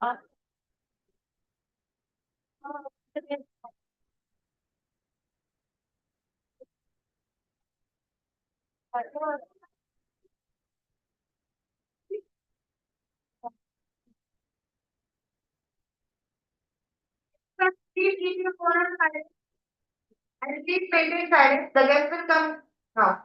Please keep your phone on silent and please maintain silence. The guest will come now.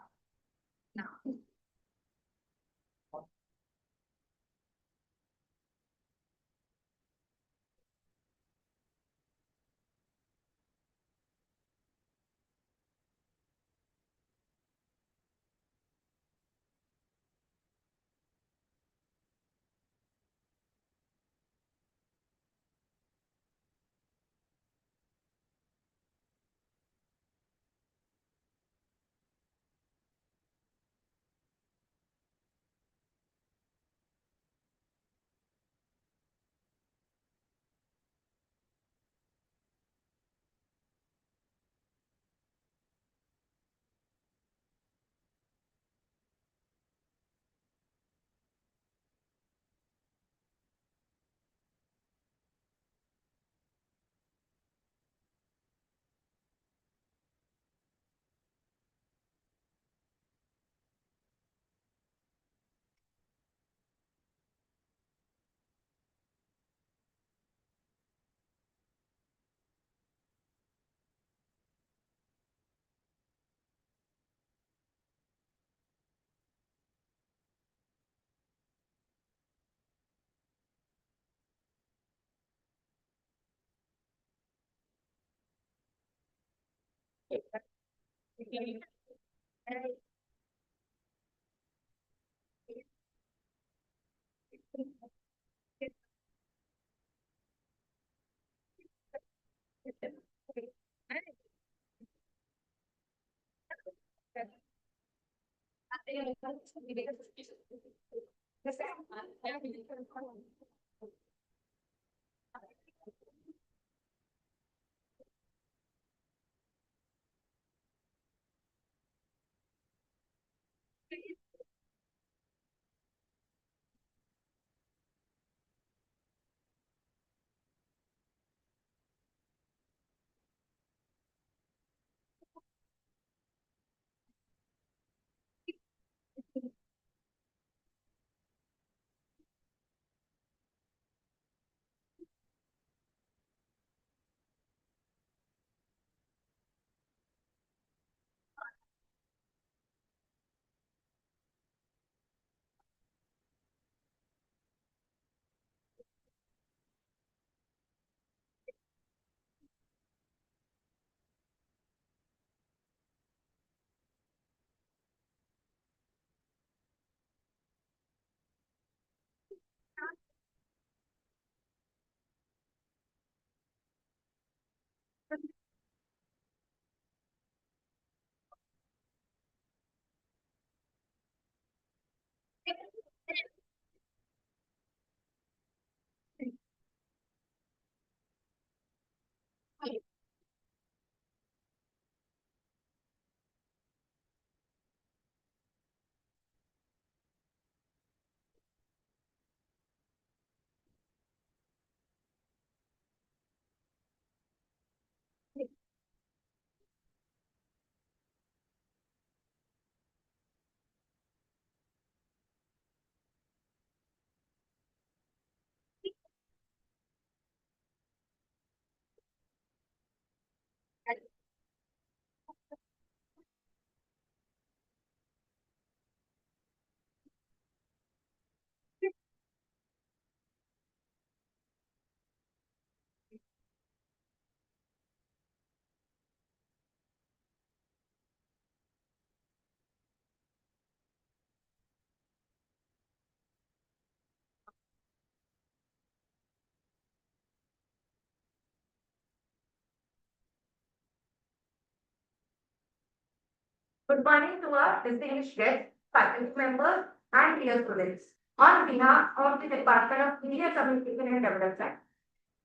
Good morning to our distinguished guests, faculty members, and dear students. On behalf of the Department of Media Communication and Development,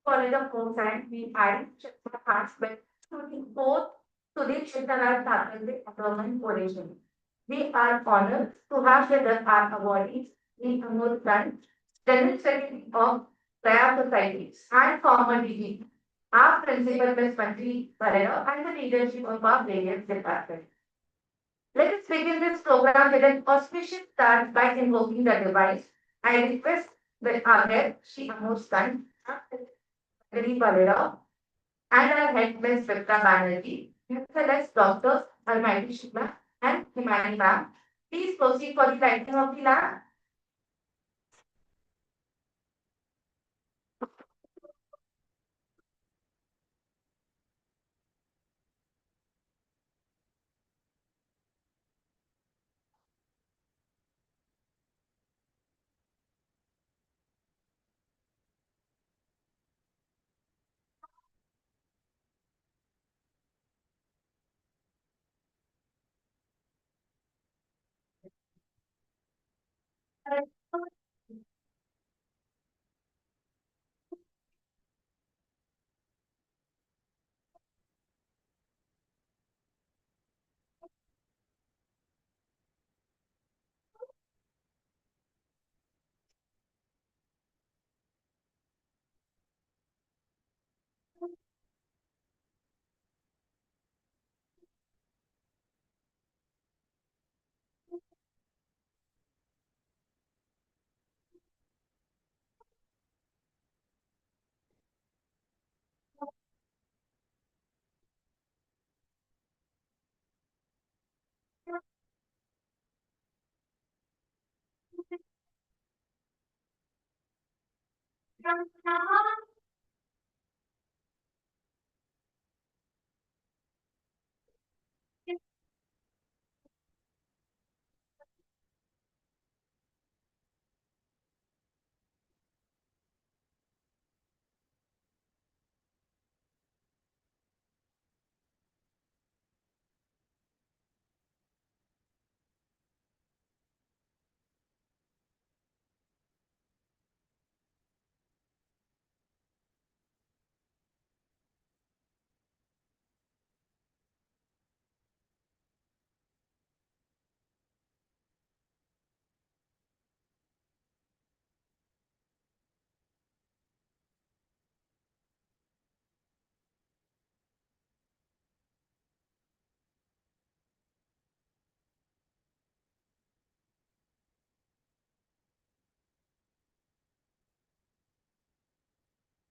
College of Home Science, we add attachment to the both to the Krishnaraj Thackersey Endowment Foundation. We are honored to have with us our awardees, the Amod General Secretary of Prayer Societies, and former DG, our principal Ms. Manji Barrera, and the leadership of our various departments. Let us begin this program with an auspicious start by invoking the device. I request that our head, Shri Amod's son, Sudhir Barrera, and our head, Ms. Vipra Banerjee, as well as Dr. Almighty Shukla and Himani Ma'am, please proceed for the lighting of the lamp.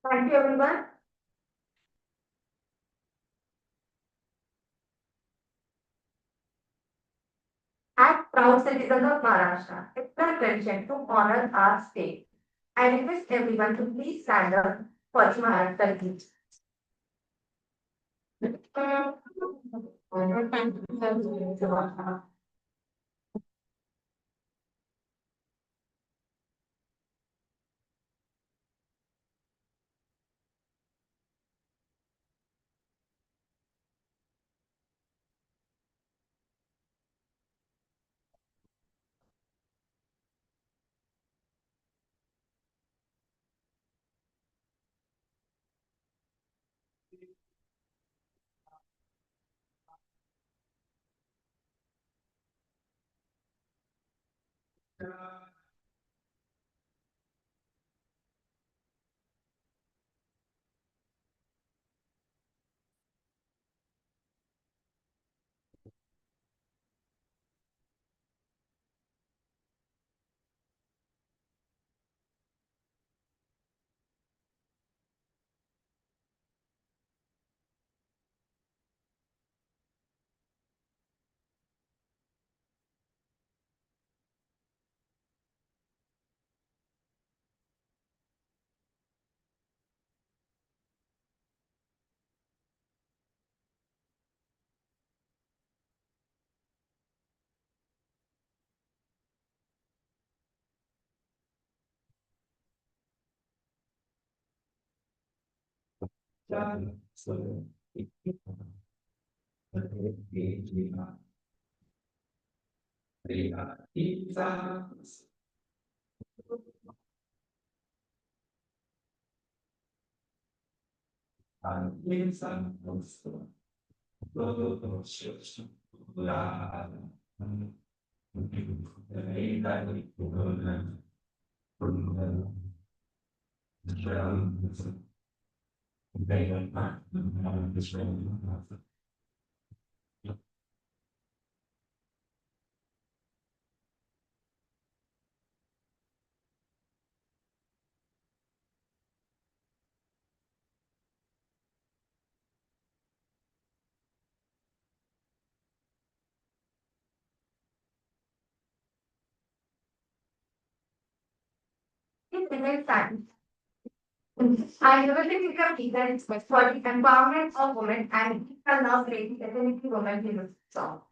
Thank you, everyone. As proud citizens of Maharashtra, it's our tradition to honor our state. I request everyone to please stand up for the Maharashtra Geet. It remains time. I never think we can figure it's for the empowerment of women and we can now create ability women in the song.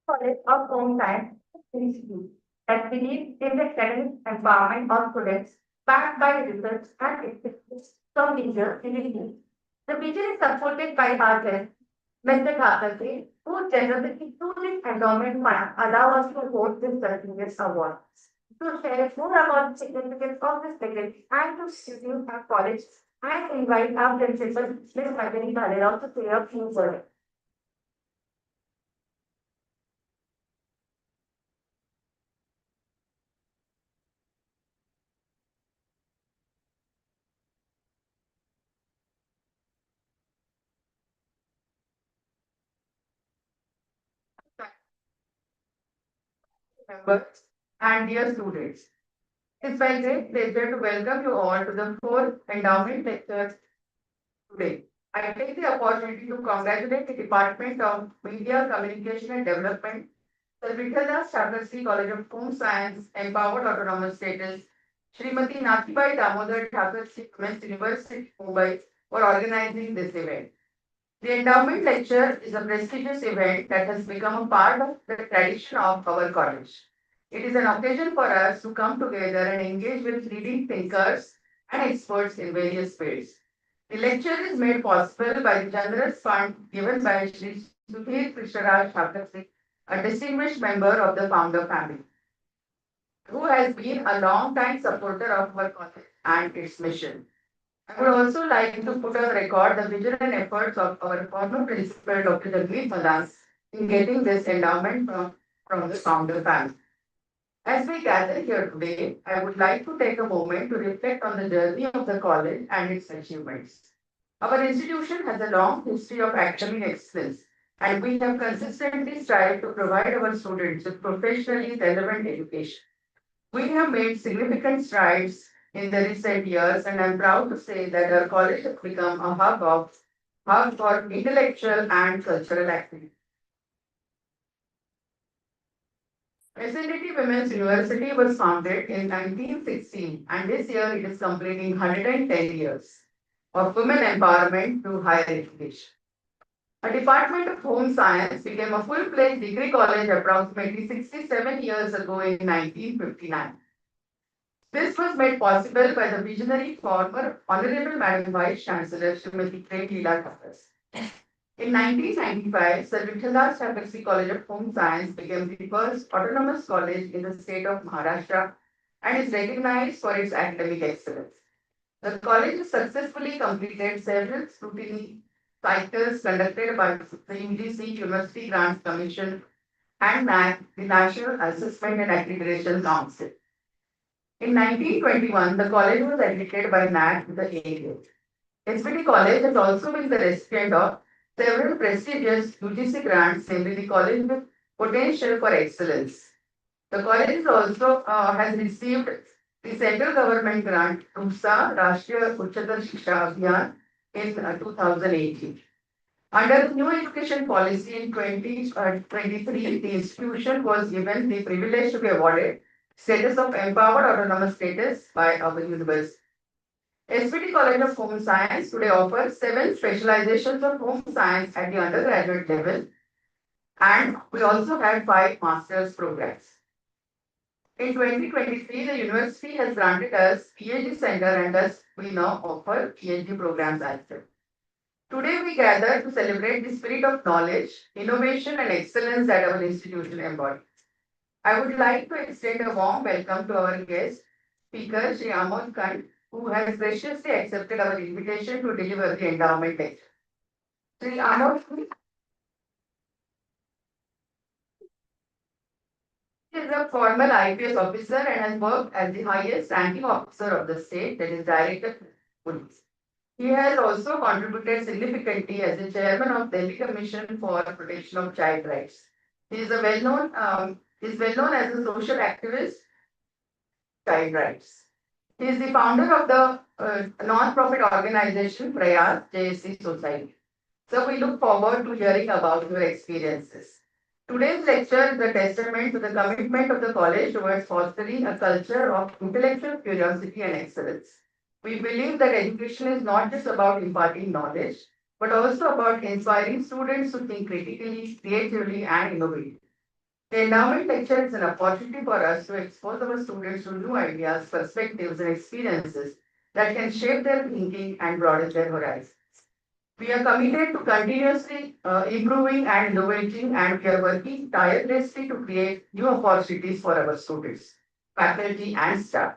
College of home science institute that believes in the academic empowerment of students backed by research and expertise from leaders in India. The vision is supported by our guest, Mr. Thackersey, whose generosity through this endowment fund allow us to hold this prestigious award. To share more about the significance of this legacy and to introduce our college, I invite our principal, Ms. Madhuri Bhalerao, to say a few words. Members and dear students. It's my great pleasure to welcome you all to the fourth endowment lecture today. I take the opportunity to congratulate the Department of Media, Communication and Development, the Thackersey College of Home Science, Empowered Autonomous Status, Srimati Nathibai Damodar Thackersey Women's University, Mumbai, for organizing this event. The endowment lecture is a prestigious event that has become a part of the tradition of our college. It is an occasion for us to come together and engage with leading thinkers and experts in various fields. The lecture is made possible by the generous fund given by Shri Sudhir Krishnaraj Thackersey, a distinguished member of the founder family, who has been a long-time supporter of our college and its mission. I would also like to put on record the vision and efforts of our former principal, Dr. Jagmeet Madan, in getting this endowment from the founder family. As we gather here today, I would like to take a moment to reflect on the journey of the college and its achievements. Our institution has a long history of academic excellence, and we have consistently strived to provide our students with professionally relevant education. We have made significant strides in the recent years, and I'm proud to say that our college has become a hub for intellectual and cultural activity. SNDT Women's University was founded in 1916, and this year it is completing 110 years of women empowerment through higher education. A Department of Home Science became a full-fledged degree college approximately 67 years ago in 1959. This was made possible by the visionary former Honorable Madam Vice Chancellor Srimati Leela Thackersey. In 1995, Sir Vithalas Thackersey College of Home Science became the first autonomous college in the state of Maharashtra and is recognized for its academic excellence. The college has successfully completed several scrutiny cycles conducted by the UGC University Grants Commission and NAC, the National Assessment and Accreditation Council. In 1921, the college was accredited by NAC with the A grade. SBT College has also been the recipient of several prestigious UGC grants, namely the College with Potential for Excellence. The college also has received the central government grant RUSA, Rashtriya Uchchatar Shiksha Abhiyan, in 2018. Under the new education policy in 2023, the institution was given the privilege to be awarded status of empowered autonomous status by our university. SBT College of Home Science today offers 7 specializations of home science at the undergraduate level, and we also have 5 master's programs. In 2023, the university has granted us PhD center, and thus we now offer PhD programs as well. Today we gather to celebrate the spirit of knowledge, innovation and excellence that our institution embodies. I would like to extend a warm welcome to our guest speaker, Shri Amod, Kanth, who has graciously accepted our invitation to deliver the endowment lecture. Shri Amod is a former IPS officer and has worked as the highest ranking officer of the state, that is Director of Police. He has also contributed significantly as the chairman of Delhi Commission for Protection of Child Rights. He is well known as a social activist, child rights. He is the founder of the non-profit organization Prayas JSC Society. So we look forward to hearing about your experiences. Today's lecture is a testament to the commitment of the college towards fostering a culture of intellectual curiosity and excellence. We believe that education is not just about imparting knowledge, but also about inspiring students to think critically, creatively, and innovatively. The endowment lecture is an opportunity for us to expose our students to new ideas, perspectives, and experiences that can shape their thinking and broaden their horizons. We are committed to continuously improving and innovating, and we are working tirelessly to create new opportunities for our students, faculty, and staff.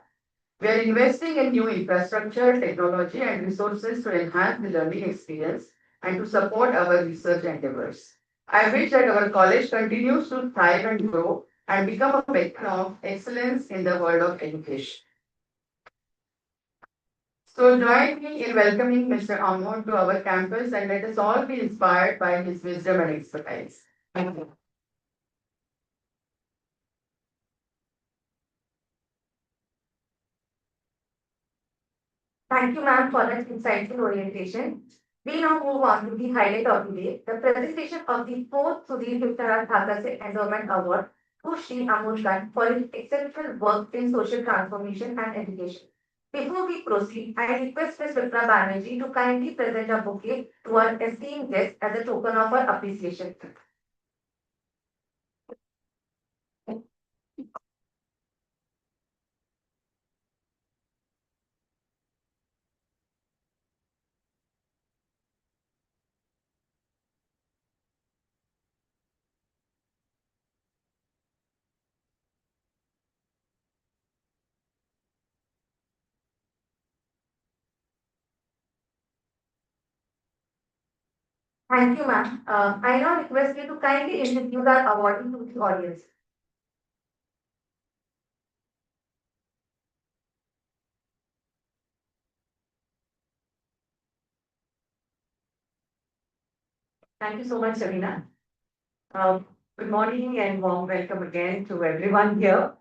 We are investing in new infrastructure, technology, and resources to enhance the learning experience and to support our research endeavors. I wish that our college continues to thrive and grow and become a beacon of excellence in the world of education. So join me in welcoming Mr. Amod to our campus, and let us all be inspired by his wisdom and expertise. Thank you. Thank you, ma'am, for that insightful orientation. We now move on to the highlight of the day, the presentation of the 4th Sudhir Thackersey Endowment Award to Shri Amod for his exceptional work in social transformation and education. Before we proceed, I request Ms. Vipra Banerjee to kindly present a bouquet to our esteemed guest as a token of her appreciation. Thank you, ma'am. I now request you to kindly introduce our awardee to the audience. Thank you so much, Shavina. Good morning and warm welcome again to everyone here.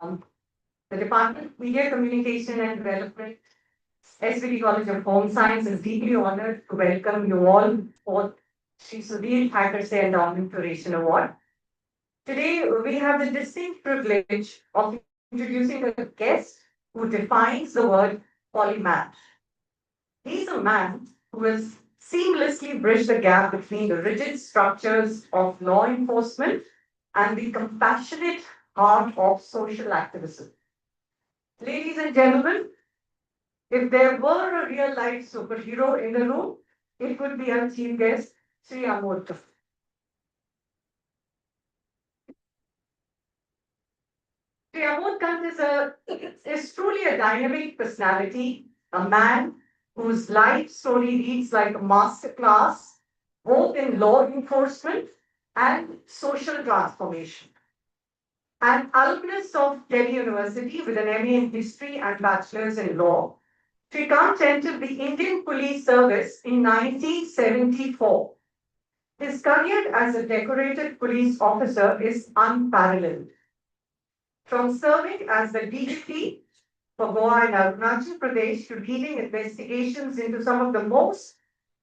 Um, The Department of Media Communication and Development, SVT College of Home Science, is deeply honored to welcome you all for Shri Sudhir Thackersey Endowment Curation Award. Today, we have the distinct privilege of introducing a guest who defines the word polymath. He's a man who has seamlessly bridged the gap between the rigid structures of law enforcement and the compassionate heart of social activism. Ladies and gentlemen, if there were a real life superhero in the room, it would be our chief guest, Shri Amod. Shri Amod Kanth is truly a dynamic personality, a man whose life story reads like a masterclass, both in law enforcement and social transformation. An alumnus of Delhi University with an MA in history and bachelor's in law, Shri Kanth entered the Indian Police Service in 1974. His career as a decorated police officer is unparalleled. From serving as the DGP for Goa and Arunachal Pradesh to leading investigations into some of the most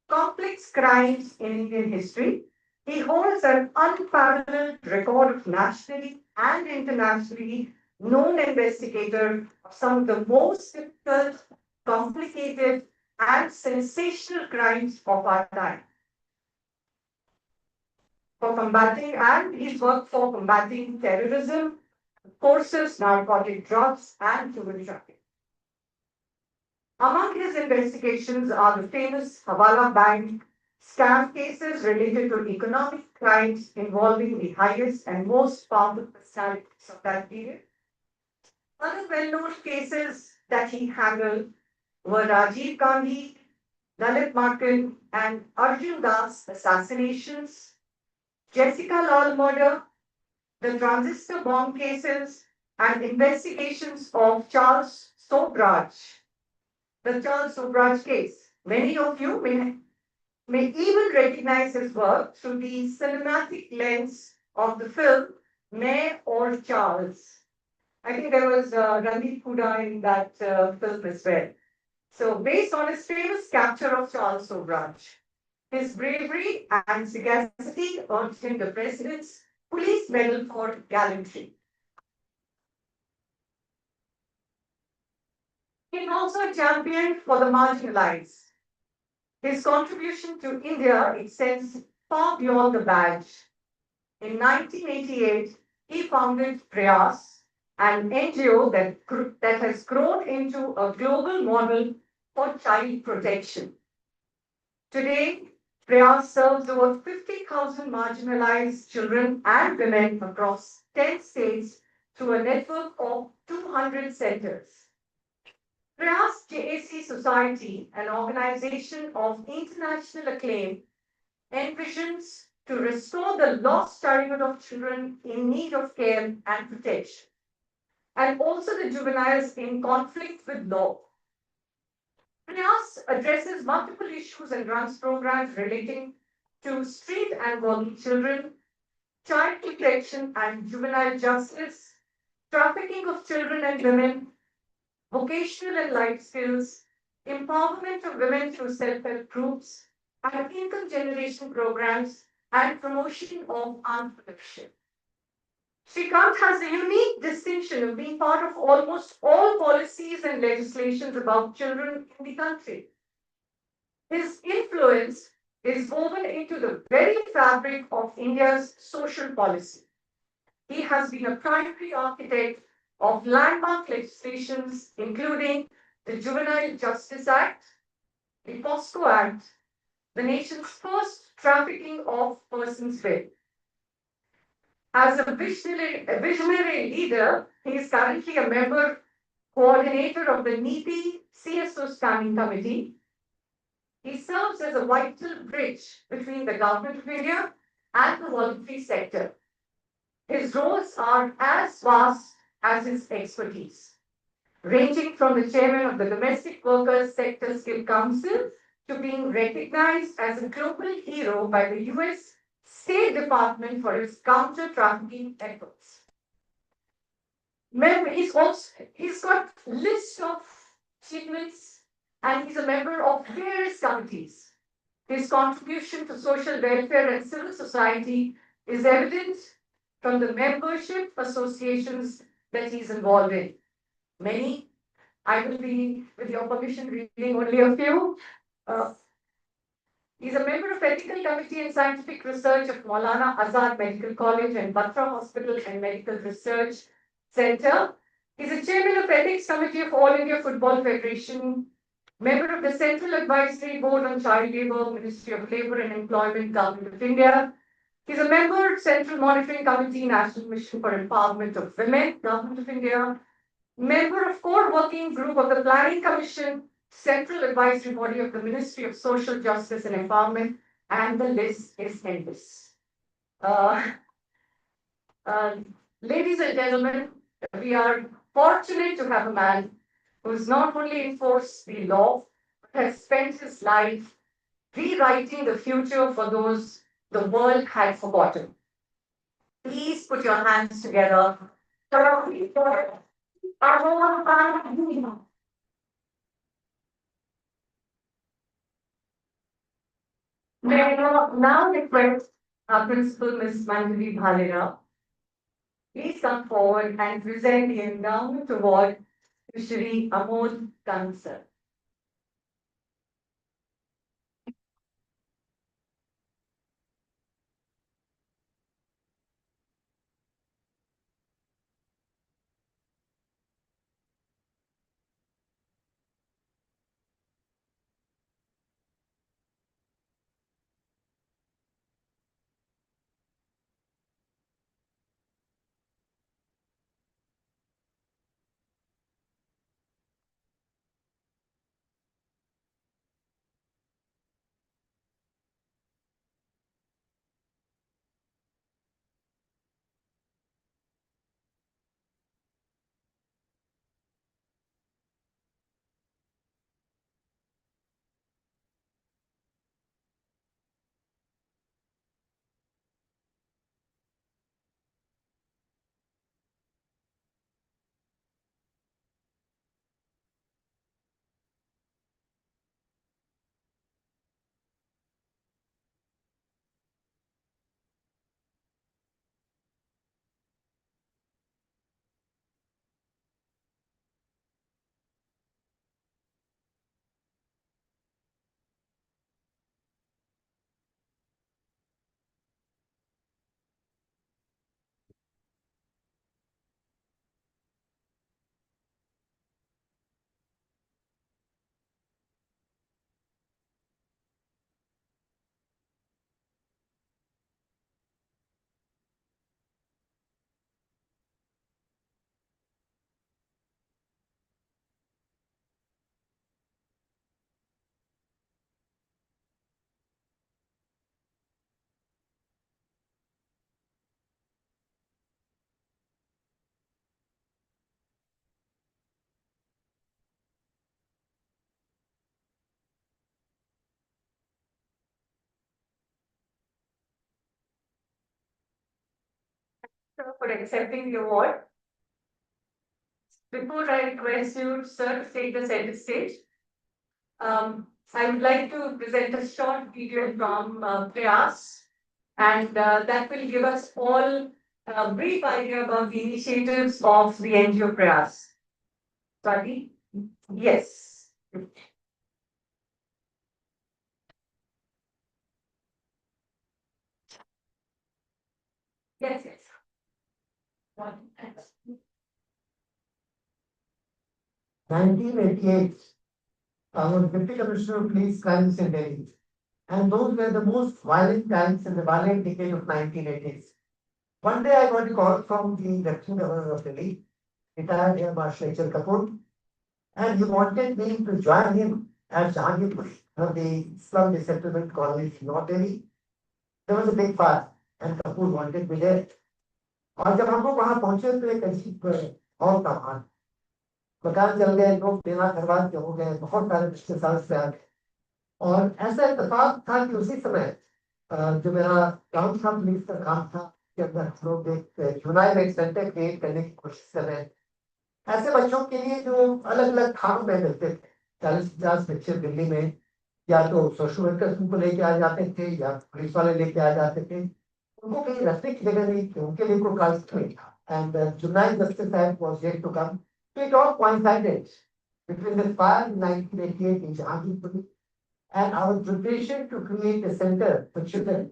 complex crimes in Indian history, he holds an unparalleled record of nationally and internationally known investigator of some of the most difficult, complicated, and sensational crimes of our time. For combating, and he's worked for combating terrorism, forces, narcotic drugs, and human trafficking. Among his investigations are the famous Hawala Bank scam cases related to economic crimes involving the highest and most powerful personalities of that period. Other well-known cases that he handled were Rajiv Gandhi, Lalit Martin, and Arjun Das assassinations, Jessica Lal murder, the transistor bomb cases, and investigations of Charles Sobraj, the Charles Sobraj case. Many of you may even recognize his work through the cinematic lens of the film May or Charles. I think there was Randeep Hooda in that film as well. So, based on his famous capture of Charles Sobraj, his bravery and sagacity earned him the President's Police Medal for Gallantry. He is also a champion for the marginalized. His contribution to India extends far beyond the badge. In 1988, he founded Prayas, an NGO that has grown into a global model for child protection. Today, Prayas serves over 50,000 marginalized children and women across 10 states through a network of 200 centers. Prayas JAC Society, an organization of international acclaim, envisions to restore the lost childhood of children in need of care and protection, and also the juveniles in conflict with law. Prayas addresses multiple issues and runs programs relating to street and vulnerable children, child protection and juvenile justice, trafficking of children and women, vocational and life skills, empowerment of women through self-help groups, and income generation programs and promotion of entrepreneurship. Shri Kanth has the unique distinction of being part of almost all policies and legislations about children in the country. His influence is woven into the very fabric of India's social policy. He has been a primary architect of landmark legislations, including the Juvenile Justice Act, the POSCO Act, the nation's first trafficking of persons bill. As a visionary leader, he is currently a member coordinator of the NITI CSO Standing Committee. He serves as a vital bridge between the Government of India and the voluntary sector. His roles are as vast as his expertise, ranging from the chairman of the Domestic Workers Sector Skill Council to being recognized as a global hero by the US State Department for its counter-trafficking efforts. He's got list of achievements and he's a member of various committees. His contribution to social welfare and civil society is evident from the membership associations that he's involved in. Many, I will be, with your permission, reading only a few. Uh, He's a member of Ethical Committee and Scientific Research of Maulana Azad Medical College and Batra Hospital and Medical Research Center. He's a chairman of Ethics Committee of All India Football Federation, member of the Central Advisory Board on Child Labour, Ministry of Labour and Employment, Government of India. He's a member of Central Monitoring Committee, National Mission for Empowerment of Women, Government of India. Member of Core Working Group of the Planning Commission, Central Advisory Body of the Ministry of Social Justice and Empowerment, and the list is endless. Uh, uh, Ladies and gentlemen, we are fortunate to have a man who's not only enforced the law, but has spent his life rewriting the future for those the world had forgotten. Please put your hands together. May I now request our principal, Ms. Manjali Bhalera, please come forward and present the Endowment Award to Shri Amod, Kanth, sir. For accepting the award. Before I request you, sir, to take the center stage, I would like to present a short video from Prayas, and that will give us all a brief idea about the initiatives of the NGO Prayas. Sorry? Yes. Yes, yes. 1988, I was Deputy Commissioner of Police Crimes in Delhi. And those were the most violent times in the violent decade of 1980s. One day I got a call from the Deputy Governor of Delhi, retired Air Marshal H.L. Kapoor, and he wanted me to join him at Jahangirpur, one of the slum resettlement colonies in North Delhi. There was a big fire, and Kapoor wanted me there. और जब हम लोग वहां पहुंचे तो एक अजीब और था वहां मकान जल गए लोग बिना घरवाल के हो गए बहुत सारे रिश्तेदार से आ गए और ऐसा इत्तेफाक था कि उसी समय जो मेरा टाउन साहब पुलिस का काम था कि अंदर हम लोग एक जुलाई में एक सेंटर क्रिएट करने की कोशिश कर रहे हैं ऐसे बच्चों के लिए जो अलग अलग खानों में मिलते थे, 40-50 बच्चे दिल्ली में या तो सोशल वर्कर्स उनको लेके आ जाते थे या पुलिस वाले लेके आ जाते थे, उनको कहीं रखने की जगह नहीं थी, उनके लिए कोई कास्ट नहीं था. And juvenile justice act was yet to come. So it all coincided between the fire in 1988 in Jahangir and our preparation to create a center for children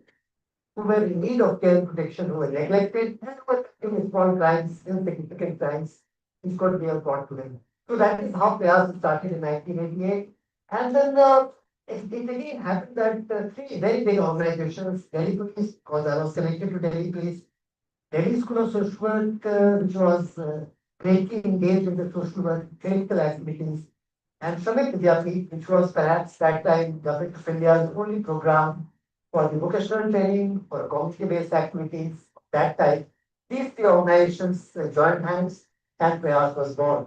who were in need of care and protection, who were neglected, and who were committing small crimes, insignificant crimes, which could be brought to them. So that is how Prayas started in 1988. And then it again happened that three very big organizations, Delhi Police, because I was connected to Delhi Police, Delhi School of Social Work, which was greatly engaged in the social work, clinical activities, and Shramik Vidyapith, which was perhaps that time Government of India's only program for the vocational training, for community-based activities of that type. These three organizations joined hands and Prayas was born.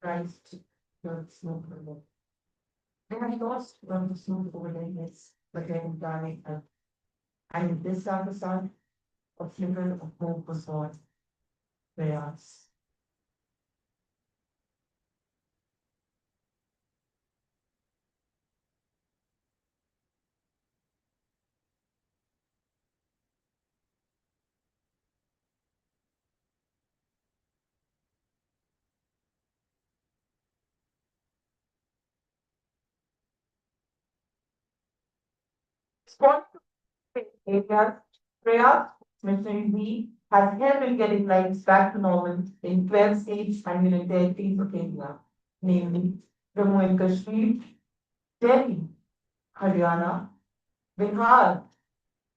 Christ, not smoke anymore. They have lost one to smoke over their heads, but they have died. And in this dark sun, a flicker of hope was born. Prayas. Spot areas, Prayas missionary has helped in getting lives back to normal in 12 states and union territories of India, namely Jammu and Kashmir, Delhi, Haryana, Bihar,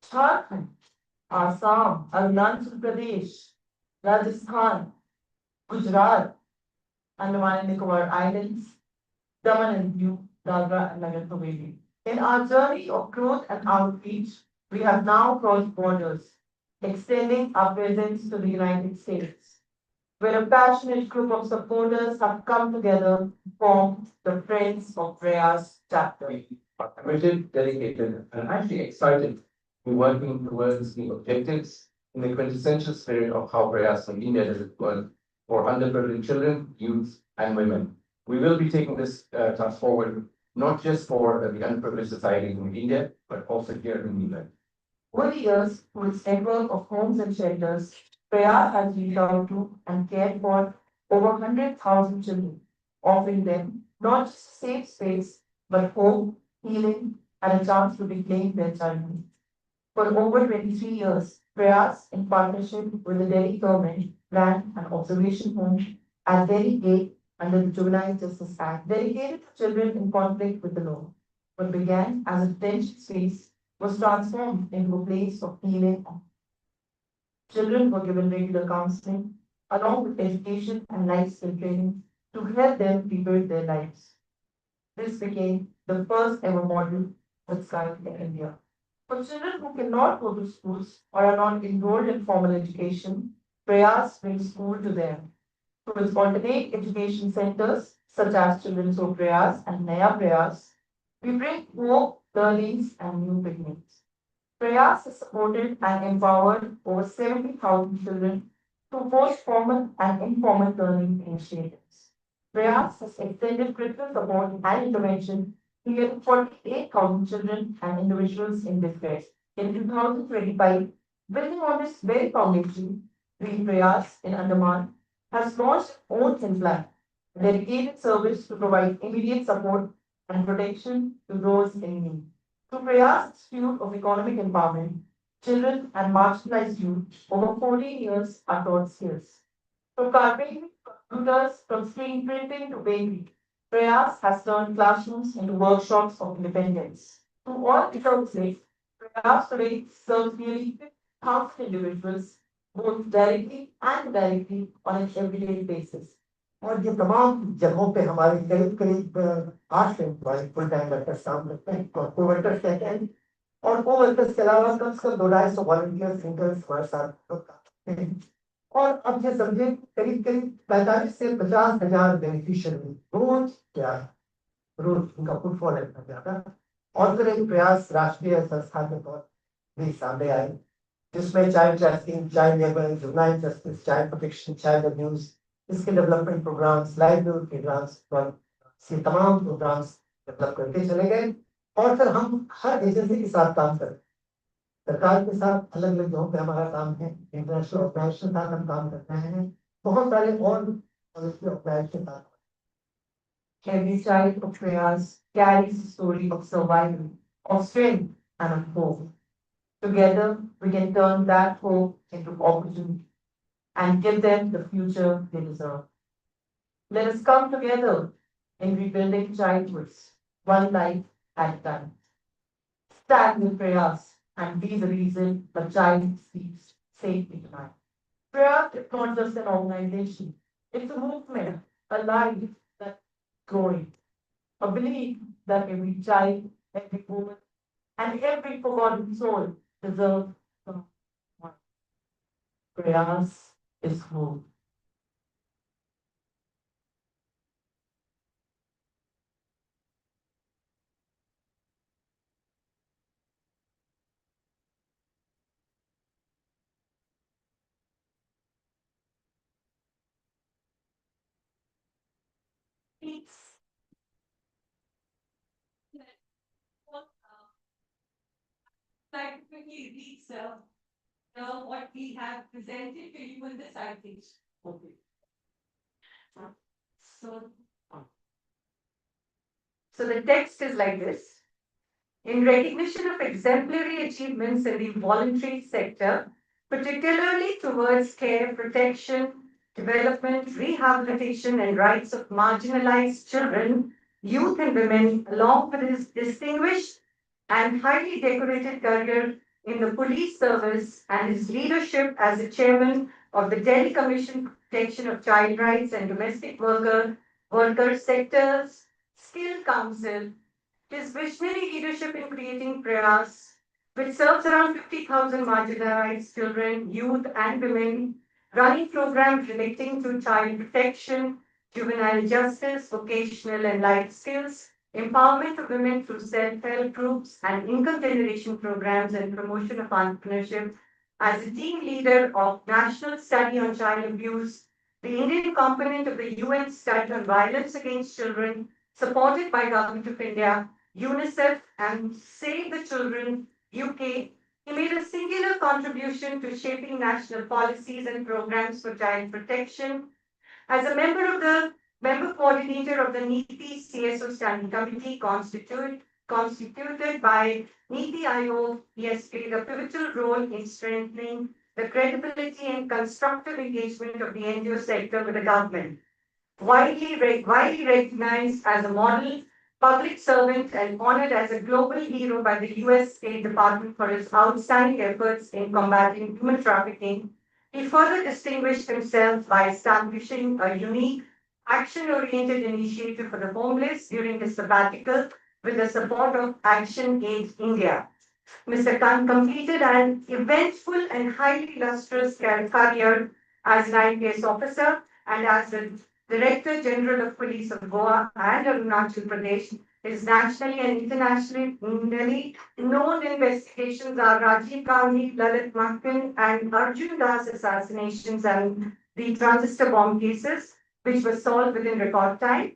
Jharkhand, Assam, Arunachal Pradesh, Rajasthan, Gujarat, Andaman and Nicobar Islands, Daman and Diu, Dadra and Nagar Haveli. In our journey of growth and outreach, we have now crossed borders, extending our presence to the United States, where a passionate group of supporters have come together to form the Friends of Prayas chapter. We are committed, dedicated, and actually excited to working towards the objectives in the quintessential spirit of how Prayas in India does its work for underprivileged children, youth, and women. We will be taking this task forward not just for the underprivileged societies in India, but also here in England. Over the years, through its network of homes and shelters, Prayas has reached out to and cared for over 100,000 children, offering them not just a safe space, but hope, healing, and a chance to reclaim their childhood. For over 23 years, Prayas, in partnership with the Delhi government, ran an observation home at Delhi Gate under the Juvenile Justice Act, dedicated to children in conflict with the law. What began as a detention space was transformed into a place of healing. Children were given regular counseling, along with education and life skill training to help them rebuild their lives. This became the first ever model of its kind in India. For children who cannot go to schools or are not enrolled in formal education, Prayas brings school to them. Through its alternate education centers, such as Children's Hope Prayas and Naya Prayas, we bring hope, learnings, and new beginnings. Prayas has supported and empowered over 70,000 children through both formal and informal learning initiatives. Prayas has extended critical support and intervention to nearly 48,000 children and individuals in distress. In 2025, building on this very foundation, Green Prayas in Andaman has launched its own helpline, a dedicated service to provide immediate support and protection to those in need. To Prayas Institute of Economic Empowerment, children and marginalized youth over 14 years are taught skills. From carpentry, computers, from screen printing to bakery, Prayas has turned classrooms into workshops of independence. To all services, Prayas today serves nearly 50,000 individuals, both directly and indirectly on an everyday basis. और ये तमाम जगहों पे हमारे करीब करीब 8 employ full time workers काम करते हैं, को वर्कर्स कहते हैं, और को वर्कर्स के अलावा कम से कम 250 वॉलंटियर्स इंटर्न्स हमारे साथ काम करते हैं. और अब ये समझे करीब करीब 45 से 50,000 बेनिफिशियरी रोज क्या रोज उनका फुटफॉल है ज्यादा. और फिर एक प्रयास राष्ट्रीय संस्था के तौर भी सामने आए जिसमें child trafficking, child labour, juvenile justice, child protection, child abuse, skill development programmes, livelihood programmes, ये तमाम प्रोग्राम्स डेवलप करते चले गए। और फिर हम हर एजेंसी के साथ काम करते हैं। सरकार के साथ अलग अलग जगहों पे हमारा काम है, इंटरनेशनल ऑर्गेनाइजेशन के साथ हम काम करते हैं, बहुत सारे और ऑर्गेनाइजेशन के साथ। Every child of Prayas carries a story of survival, of strength, and of hope. Together, we can turn that hope into opportunity and give them the future they deserve. Let us come together in rebuilding childhoods, one life at a time. Stand with Prayas and be the reason the child sleeps safely tonight. Prayas is not just an organization, it's a movement, a life that's growing. A belief that every child, every woman, and every forgotten soul deserves someone. Prayas is hope. Peace. Like to quickly read, sir, what we have presented to you in the citation. Okay. So, So the text is like this. In recognition of exemplary achievements in the voluntary sector, particularly towards care, protection, development, rehabilitation, and rights of marginalized children, youth, and women, along with his distinguished and highly decorated career in the police service and his leadership as the chairman of the Delhi Commission for Protection of Child Rights and Domestic Worker Sectors Skill Council, his visionary leadership in creating Prayas, which serves around 50,000 marginalized children, youth, and women, running programs relating to child protection, juvenile justice, vocational and life skills, empowerment of women through self-help groups and income generation programs and promotion of entrepreneurship. As a team leader of National Study on Child Abuse, the Indian component of the UN Study on Violence Against Children, supported by Government of India, UNICEF, and Save the Children UK, he made a singular contribution to shaping national policies and programs for child protection. As a member coordinator of the NITI CSO Standing Committee constituted by NITI Aayog, he has played a pivotal role in strengthening the credibility and constructive engagement of the NGO sector with the government. Widely recognized as a model public servant and honored as a global hero by the US State Department for his outstanding efforts in combating human trafficking, he further distinguished himself by establishing a unique action-oriented initiative for the homeless during his sabbatical with the support of Action Aid India. Mr. Kanth completed an eventful and highly illustrious career as an IPS officer and as the Director General of Police of Goa and Arunachal Pradesh. His nationally and internationally known investigations are Rajiv Gandhi, Lalit Makkin, and Arjun Das assassinations and the transistor bomb cases, which were solved within record time.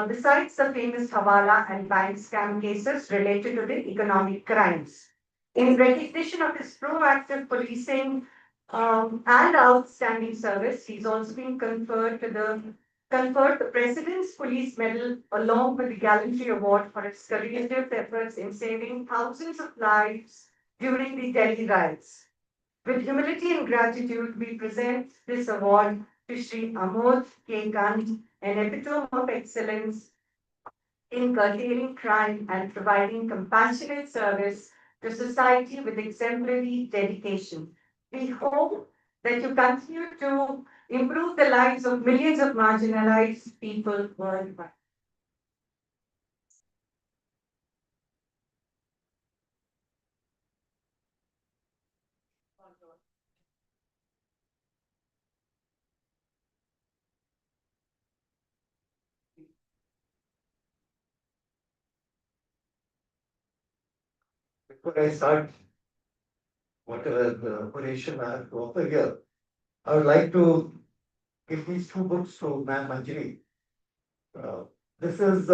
Besides the famous Hawala and bank scam cases related to the economic crimes. In recognition of his proactive policing and outstanding service, he's also been conferred the President's Police Medal along with the Gallantry Award for his courageous efforts in saving thousands of lives during the Delhi riots. With humility and gratitude, we present this award to Shri Amod K. Kanth, an epitome of excellence in curtailing crime and providing compassionate service to society with exemplary dedication. We hope that you continue to improve the lives of millions of marginalized people worldwide. Before I start, whatever the oration I have to offer here, I would like to give these two books to Ma'am Manjari. Uh, this is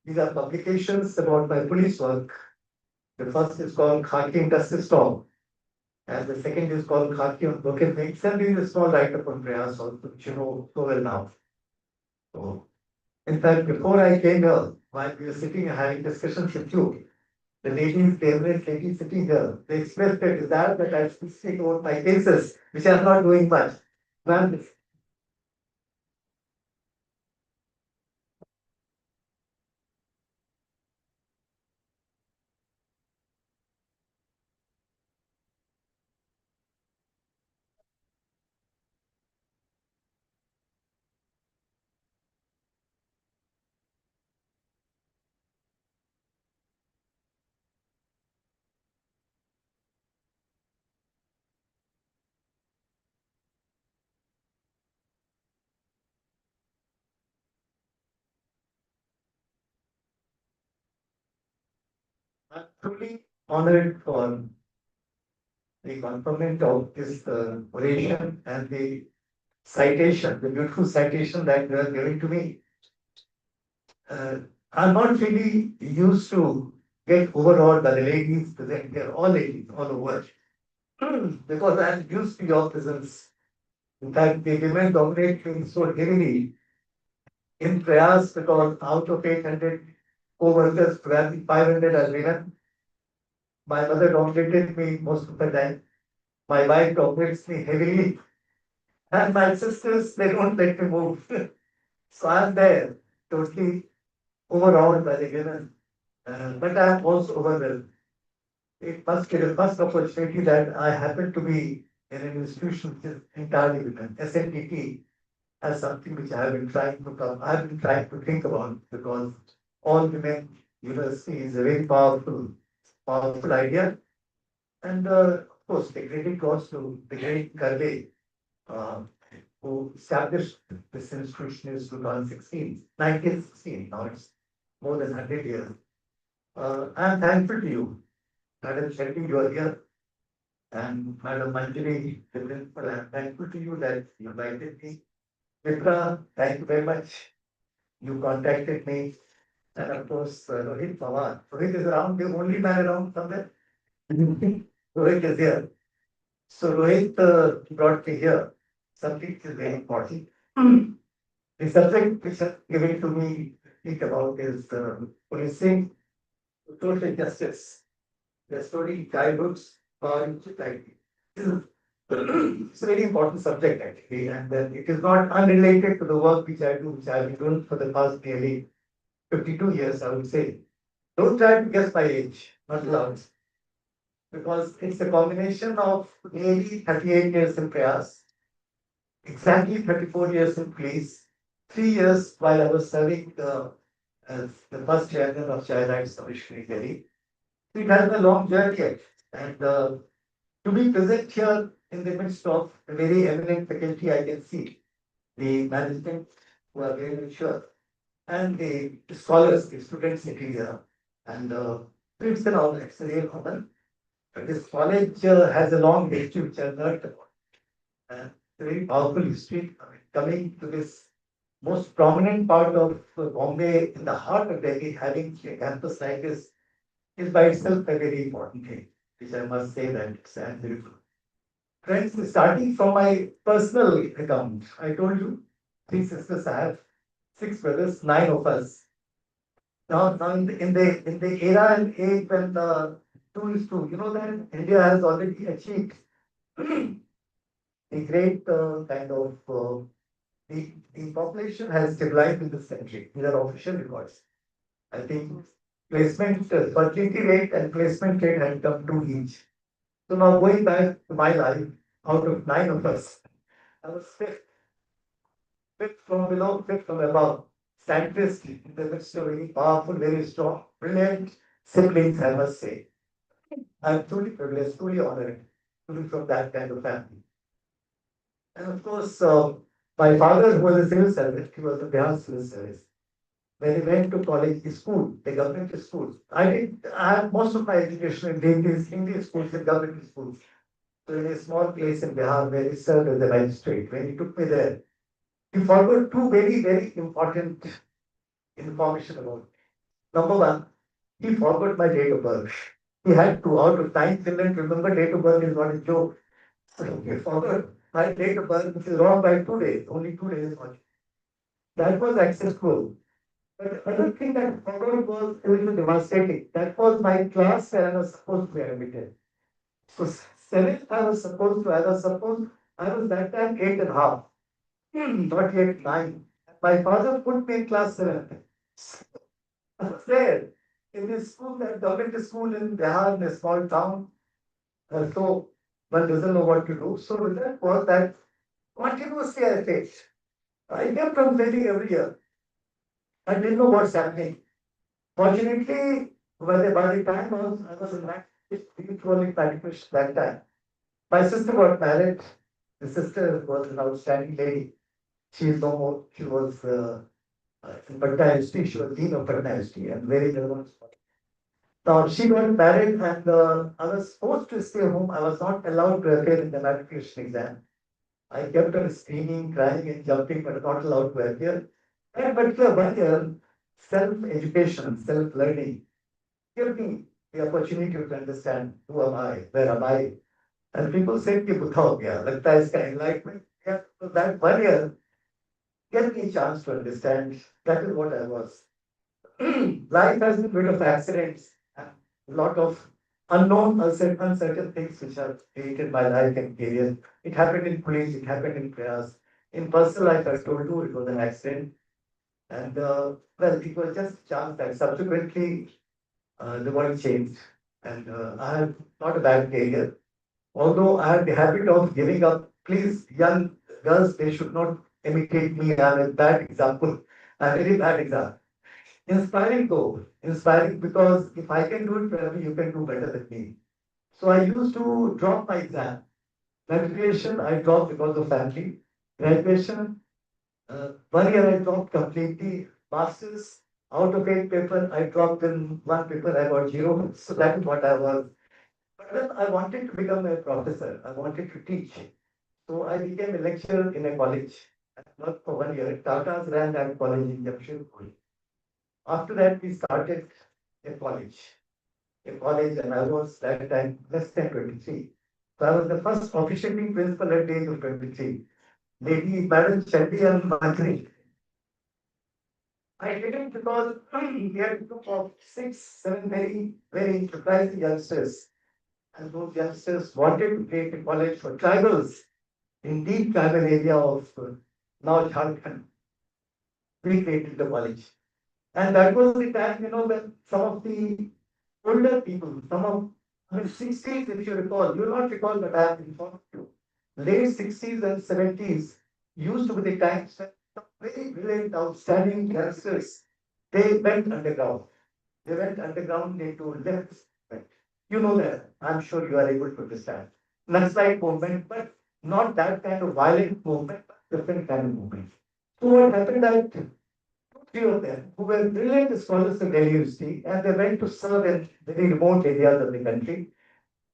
these are publications about my police work. The first is called Khaki and Dust Storm, and the second is called Khaki on Broken Wings, and there is a small write-up on Prayas also, which you know so well now. So, in fact, before I came here, while we were sitting and having discussions with you, the ladies, the eminent ladies sitting here, they expressed their desire that I should speak about my cases, which I'm not doing much. Ma'am, I'm truly honored for the conferment of this oration and the citation, the beautiful citation that you are giving to me. I'm not really used to get overawed by the ladies present here, all ladies, all over, because I'm used to your presence. In fact, the women dominate me so heavily in prayers because out of 800 co-workers, probably 500 are women. My mother dominated me most of the time. My wife dominates me heavily. And my sisters, they don't let me move. So I'm there, totally overawed by the women. But I'm also overwhelmed. It must be the first opportunity that I happen to be in an institution which is entirely women. SNDT as something which I have been trying to come, I have been trying to think about because all women university is a very powerful idea. And of course, the credit goes to the great Karve, uh, who established this institution in 2016, 1916. Now it's more than 100 years. I'm thankful to you, Madam Shetty, you are here, and Madam Manjari, the principal, I'm thankful to you that you invited me. Mitra, thank you very much. You contacted me, and of course, Rohit Pawar. Rohit is around, the only man around somewhere. Rohit is here. So Rohit brought me here. Something which is very important. The subject which is given to me to speak about is policing, social justice, restoring childhoods for society. It's a very important subject actually, and it is not unrelated to the work which I do, which I have been doing for the past nearly 52 years, I would say. Don't try to guess my age, not allowed, because it's a combination of nearly 38 years in Prayas, exactly 34 years in police, 3 years while I was serving as the first chairman of Child Rights Commission in Delhi. It has been a long journey yet, and to be present here in the midst of a very eminent faculty, I can see the management who are very mature and the scholars, the students sitting here, and it's an honor, it's a real honor. This college has a long history which I've learned about. It's a very powerful history. I mean, coming to this most prominent part of Bombay in the heart of Delhi, having a campus like this is by itself a very important thing, which I must say that it's beautiful. Friends, starting from my personal account, I told you, 3 sisters, I have 6 brothers, 9 of us. Now in the era and age when the 2 is 2, you know that India has already achieved a great kind of the population has stabilized in this century. These are official records. I think placement fertility rate and placement rate had come to each. So now going back to my life, out of 9 of us, I was fifth from below, fifth from above. Scientist in the midst of very powerful, very strong, brilliant siblings, I must say. I'm truly privileged, truly honored to be from that kind of family. And of course, my father, who was a civil servant, he was a Bihar civil service. when he went to college, school, the government schools. I had most of my education in English schools and government schools. So in a small place in Bihar where he served as a magistrate, when he took me there, he forgot two very important information about me. Number one, he forgot my date of birth. He had to, out of 9 children, remember date of birth is not a joke. So he forgot my date of birth, which is wrong by 2 days, only 2 days only. That was acceptable. But the other thing that he forgot was a little devastating. That was my class where I was supposed to be admitted. So seventh, I was that time 8.5, not yet 9. My father put me in class 7. I was there in this school, that government school in Bihar, in a small town. So one doesn't know what to do. So result was that continuously I faced. I kept on failing every year. I didn't know what's happening. Fortunately, by the time I was in that spiritually practice that time, my sister got married. The sister was an outstanding lady. She is no more. She was in Patna history. She was dean of Patna history and very relevant. Now she got married and I was supposed to stay home. I was not allowed to appear in the matriculation exam. I kept on screaming, crying and jumping, but not allowed to appear. And particular 1 year, self-education, self-learning gave me the opportunity to understand who am I, where am I. And people said, कि बुद्धा हो गया, लगता है इसका enlightenment. Yeah, so that 1 year gave me a chance to understand that is what I was. Life has been a bit of accidents, a lot of unknown, uncertain things which have created my life and career. It happened in police, it happened in prayers. In personal life, I told you it was an accident. And well, it was just a chance that subsequently the world changed. And I had not a bad career. Although I had the habit of giving up, please, young girls, they should not imitate me. I'm a bad example. I'm a very bad example. Inspiring though, inspiring because if I can do it, probably you can do better than me. So I used to drop my exam. Matriculation, I dropped because of family. Graduation, 1 year I dropped completely. Masters, out of 8 papers, I dropped in 1 paper, I got 0. So that is what I was. But then I wanted to become a professor. I wanted to teach. So I became a lecturer in a college. I worked for 1 year. Tata's ran that college in Jamshedpur. After that, we started a college. And I was that time less than 23. So I was the first officially principal at the age of 23. Lady Madam Chetty and Manjari. I did it because we had a group of 6, 7 very enterprising youngsters. And those youngsters wanted to create a college for tribals in deep tribal area of now Jharkhand. We created the college. And that was the time, when some of the older people, some of, 60s, if you recall, you will not recall, but I have informed you. Late 60s and 70s used to be the times when some very brilliant, outstanding youngsters, they went underground. They went underground into left. You know that. I'm sure you are able to understand. Naxalite movement, but not that kind of violent movement, but different kind of movement. So what happened that three of them who were brilliant scholars in Delhi University and they went to serve in very remote areas of the country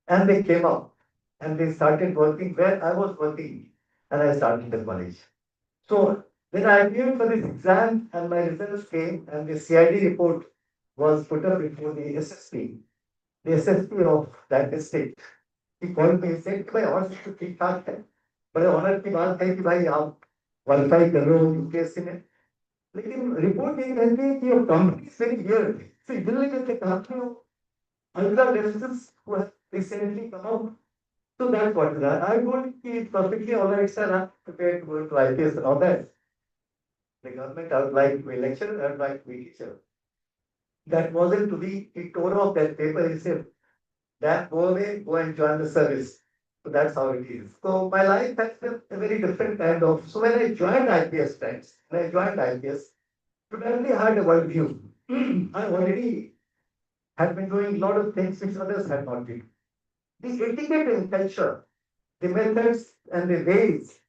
and they came up and they started working where I was working and I started the college. So when I appeared for this exam and my results came and the CID report was put up before the SSP of that district, he called me and said कि भाई और सब तो ठीक ठाक है बड़े honour की बात है कि भाई आप क्वालिफाई कर रहे हो यूपीएससी में लेकिन रिपोर्ट ये कहती है कि your company is very weird so you will get the company of ultra distance who have recently come out so that's what I told कि perfectly all right sir I'm prepared to go to IPS and all that the government I would like to be lecturer I would like to be teacher that wasn't to be he tore off that paper he said that go away go and join the service so that's how it is so my life has been a very different kind of so when I joined IPS friends when I joined IPS probably I had a worldview. I already had been doing a lot of things which others had not done. The etiquette and culture, the methods and the ways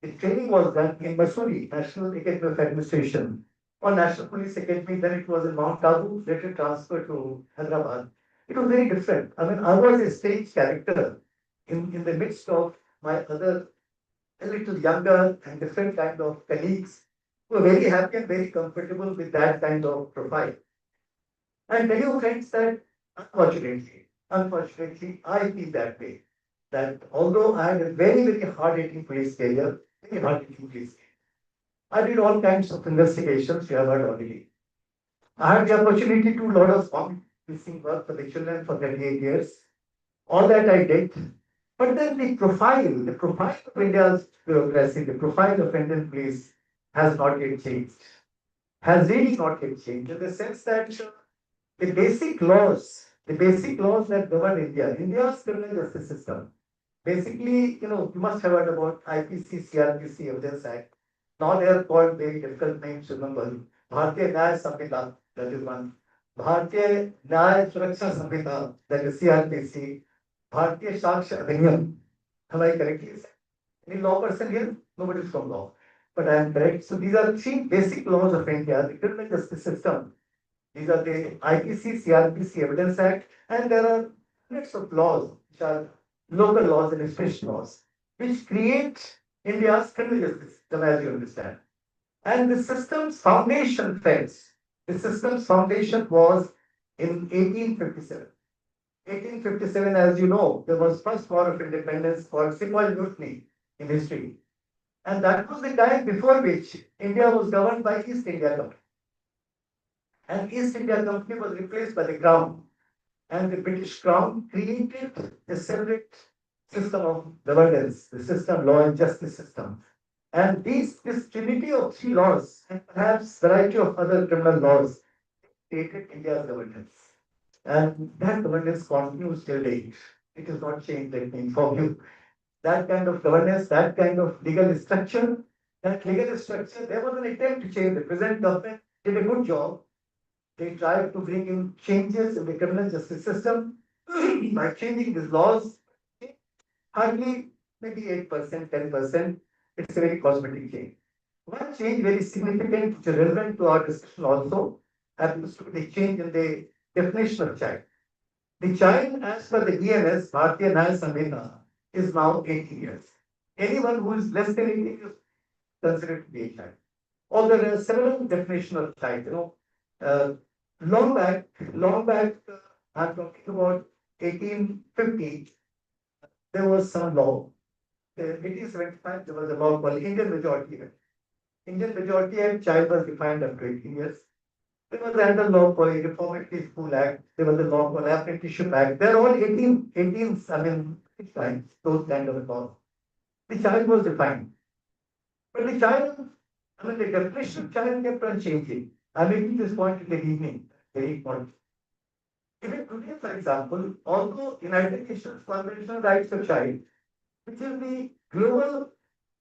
the training was done in Missouri, National Academy of Administration. or National Police Academy, then it was in Mount Abu, later transferred to Hyderabad. It was very different. I mean, I was a stage character in the midst of my other, a little younger and different kind of colleagues who were very happy and very comfortable with that kind of profile. And tell you friends that unfortunately, I feel that way. That although I had a very, very hard-hitting police career, very hard-hitting police career, I did all kinds of investigations, you have heard already. I had the opportunity to do a lot of policing work for the children for 38 years. All that I did. But then the profile of India's bureaucracy, the profile of Indian police has not yet changed. Has really not yet changed in the sense that the basic laws that govern India, India's criminal justice system. Basically, you must have heard about IPC, CRPC, Evidence Act. Now they are called very difficult names to remember. Bharatiya Nyaya Samhita, that is one. Bharatiya Nyaya Suraksha Samhita, that is CRPC. Bharatiya Saksha Adhiniyam. Am I correctly saying? Any law person here? Nobody is from law. But I am correct. So these are three basic laws of India, the criminal justice system. These are the IPC, CRPC, Evidence Act, and there are hundreds of laws, which are local laws and special laws, which create India's criminal justice system, as you understand. And the system's foundation, friends, the system's foundation was in 1857. 1857, as you know, there was first war of independence called Sepoy Mutiny in history. And that was the time before which India was governed by East India Company. And East India Company was replaced by the Crown. And the British Crown created a separate system of governance, the system law and justice system. And this trinity of three laws, and perhaps variety of other criminal laws, created India's governance. And that governance continues till date. It is not changed, let me inform you. That kind of governance, that kind of legal structure, there was an attempt to change. The present government did a good job. They tried to bring in changes in the criminal justice system by changing these laws. Hardly maybe 8%, 10%. It's a very cosmetic change. One change very significant, which is relevant to our discussion also, happens to be the change in the definition of child. The child, as per the BNS, Bharatiya Nyaya Samhita, is now 18 years. Anyone who is less than 18 is considered to be a child. Although there are several definitions of child, long back, I'm talking about 1850, there was some law. In 1875, there was a law called Indian Majority Act. Indian Majority Act, child was defined up to 18 years. There was another law called Reformatory School Act. There was a law called Apprenticeship Act. They're all 18, I mean, times, those kind of laws. The child was defined. But the child, I mean, the definition of child kept on changing. I'm making this point in the evening, very important. Even today, for example, although United Nations Convention on Rights of Child, which is the global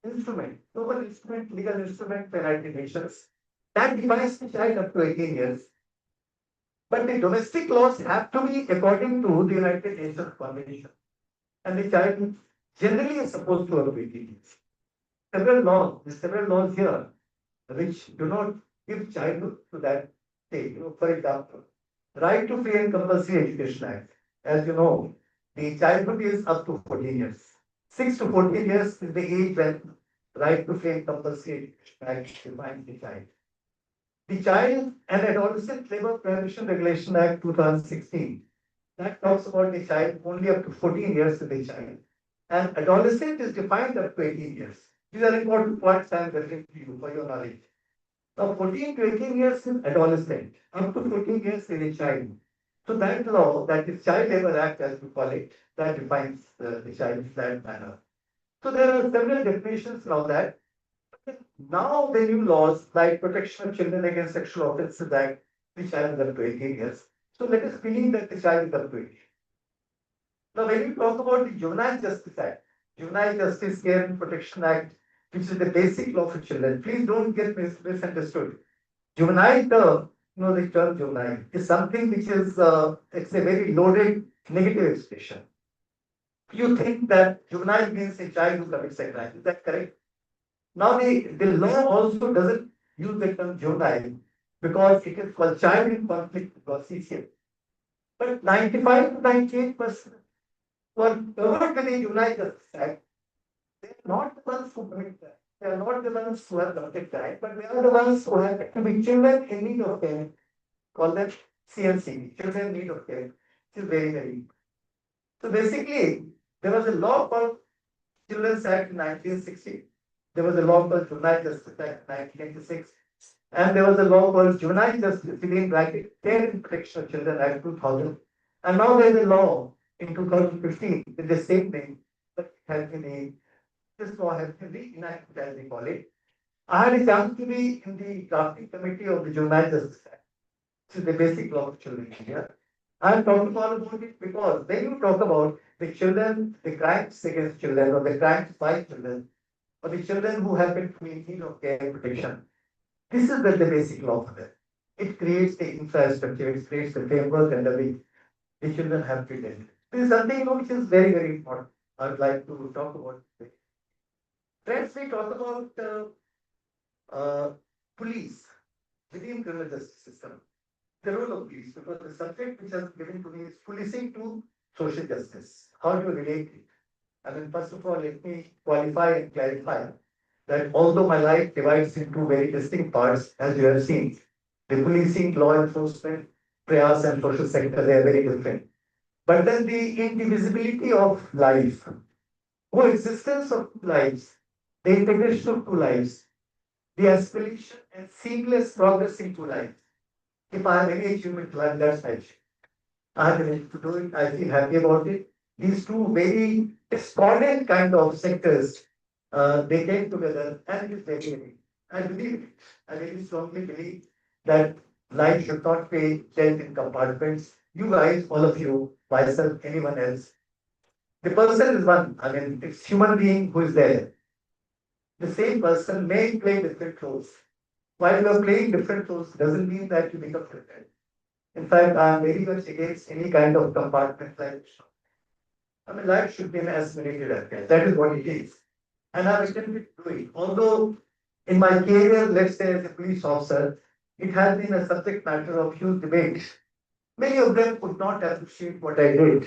legal instrument for United Nations, that defines the child up to 18 years. But the domestic laws have to be according to the United Nations Convention. And the child generally is supposed to have 18 years. Several laws here which do not give childhood to that stage. For example, Right to Free and Compulsory Education Act. As you know, the childhood is up to 14 years. 6 to 14 years is the age when Right to Free and Compulsory Education Act defines the child. The Child and Adolescent Labor Prohibition Regulation Act 2016. That talks about the child only up to 14 years is the child. And adolescent is defined up to 18 years. These are important points I am referring to you for your knowledge. Now, 14 to 18 years is adolescent, up to 14 years is a child. So that law, that is Child Labor Act as we call it, that defines the child in that manner. So there are several definitions now that. Now the new laws like Protection of Children Against Sexual Offences Act, the child is up to 18 years. So let us believe that the child is up to 18. Now when you talk about the Juvenile Justice Act, Juvenile Justice Care and Protection Act, which is the basic law for children, please don't get misunderstood. Juvenile term, the term juvenile is something which is, it's a very loaded negative expression. You think that juvenile means a child who commits a crime. Is that correct? Now the law also doesn't use the term juvenile because it is called child in conflict because CCM. But 95 to 98% were covered with the United Justice Act. They are not the ones who commit crime. They are not the ones who have committed crime, but they are the ones who have to be children in need of care. Call them CNC, children in need of care. Which is very, very important. So basically, there was a law called Children's Act in 1960. There was a law called Juvenile Justice Act in 1986. And there was a law called Juvenile Justice Civil Bracket Care and Protection of Children Act 2000. And now there is a law in 2015 with the same name, but it has been this law has been reenacted as we call it. I had a chance to be in the drafting committee of the Juvenile Justice Act, which is the basic law of children here. I am talking all about it because when you talk about the children, the crimes against children, or the crimes by children, or the children who happen to be in need of care and protection, this is the basic law for them. It creates the infrastructure, it creates the framework under which the children have to live. This is something which is very, very important. I would like to talk about. Friends, we talk about police within criminal justice system. The role of police, because the subject which has given to me is policing to social justice. How do you relate it? I mean, first of all, let me qualify and clarify that although my life divides into very distinct parts, as you have seen, the policing, law enforcement, prayas and social sector, they are very different. But then the indivisibility of life, coexistence of two lives, the integration of two lives, the aspiration and seamless progress in two lives. If I have any achievement like that, I have been able to do it, I feel happy about it. These two very discordant kind of sectors, they came together and it is very, very, I believe it. I really strongly believe that life should not be dealt in compartments. You guys, all of you, myself, anyone else. The person is one, I mean, it's human being who is there. The same person may play different roles. While you are playing different roles, doesn't mean that you become different. In fact, I am very much against any kind of compartmentalization. I mean, life should be an assimilated affair. That is what it is. And I've attempted to do it. Although in my career, let's say as a police officer, it has been a subject matter of huge debate. Many of them could not appreciate what I did.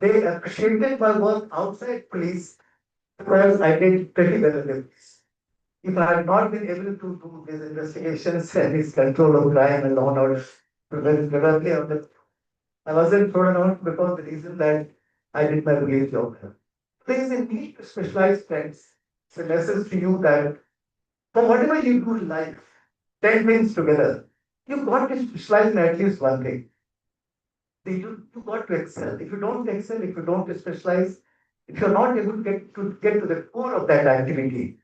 They appreciated my work outside police because I did pretty well in the police. If I had not been able to do these investigations and this control of crime and law and order, probably I wasn't thrown out because the reason that I did my police job. There is a need to specialize friends. It's a message to you that for whatever you do in life, 10 things together, you've got to specialize in at least one thing. You got to excel. If you don't excel, if you don't specialize, if you're not able to get to the core of that activity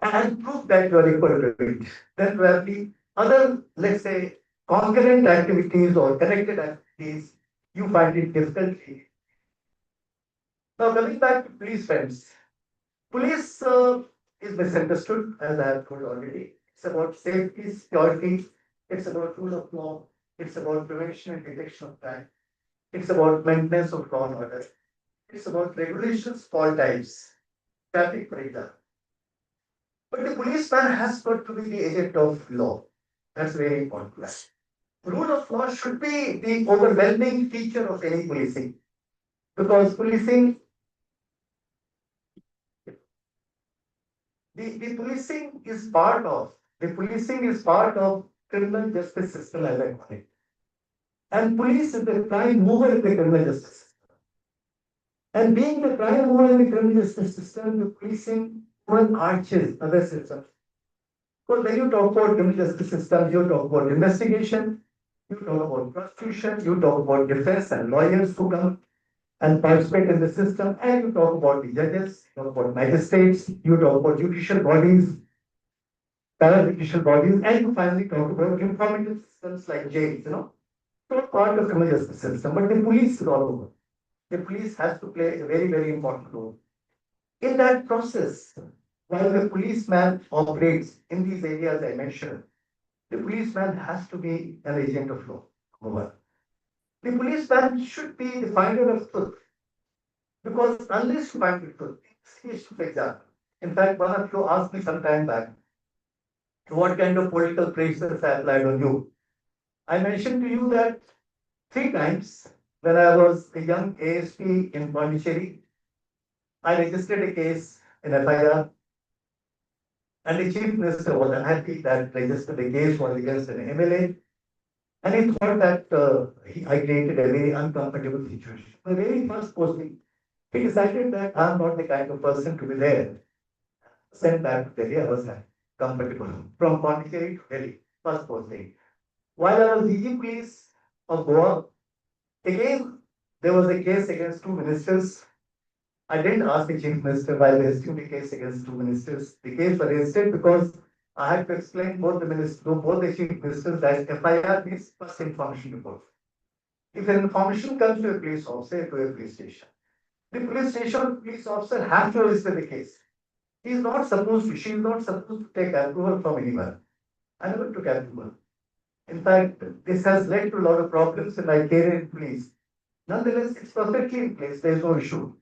and prove that you are equal to it, then probably other, let's say, concurrent activities or connected activities, you find it difficult. Now, coming back to police friends, police is misunderstood, as I have told already. It's about safety, security, it's about rule of law, it's about prevention and detection of crime, it's about maintenance of law and order, it's about regulations, fault types, traffic, for example. But the policeman has got to be the agent of law. That's very important. Rule of law should be the overwhelming feature of any policing. Because policing, the policing is part of criminal justice system as I call it. And police is the prime mover in the criminal justice system. And being the prime mover in the criminal justice system, the policing one arches other systems. Because when you talk about criminal justice system, you talk about investigation, you talk about prosecution, you talk about defense and lawyers who come and participate in the system, and you talk about the judges, you talk about magistrates, you talk about judicial bodies, parajudicial bodies, and you finally talk about informative systems like jails, So part of criminal justice system, but the police is all over. The police has to play a very, very important role. In that process, while the policeman operates in these areas I mentioned, the policeman has to be an agent of law. Number one. The policeman should be the finder of truth. Because unless you find the truth, for example, in fact, one of you asked me some time back, what kind of political pressures I applied on you? I mentioned to you that 3 times when I was a young ASP in Pondicherry, I registered a case in FIR, and the chief minister was unhappy that registered a case was against an MLA, and he thought that I created a very uncomfortable situation. The very first posting, he decided that I'm not the kind of person to be there. Sent back to Delhi, I was comfortable. From Pondicherry to Delhi, first posting. While I was DG police of Goa, again there was a case against 2 ministers. I didn't ask the chief minister why they issued a case against 2 ministers. The case was registered because I had to explain both the ministers, both the chief ministers that FIR means first information report. If an information comes to a police officer, to a police station, the police station police officer has to register the case. He is not supposed to, she is not supposed to take approval from anyone. I never took approval. In fact, this has led to a lot of problems in my career in police. Nonetheless, it's perfectly in place, there is no issue.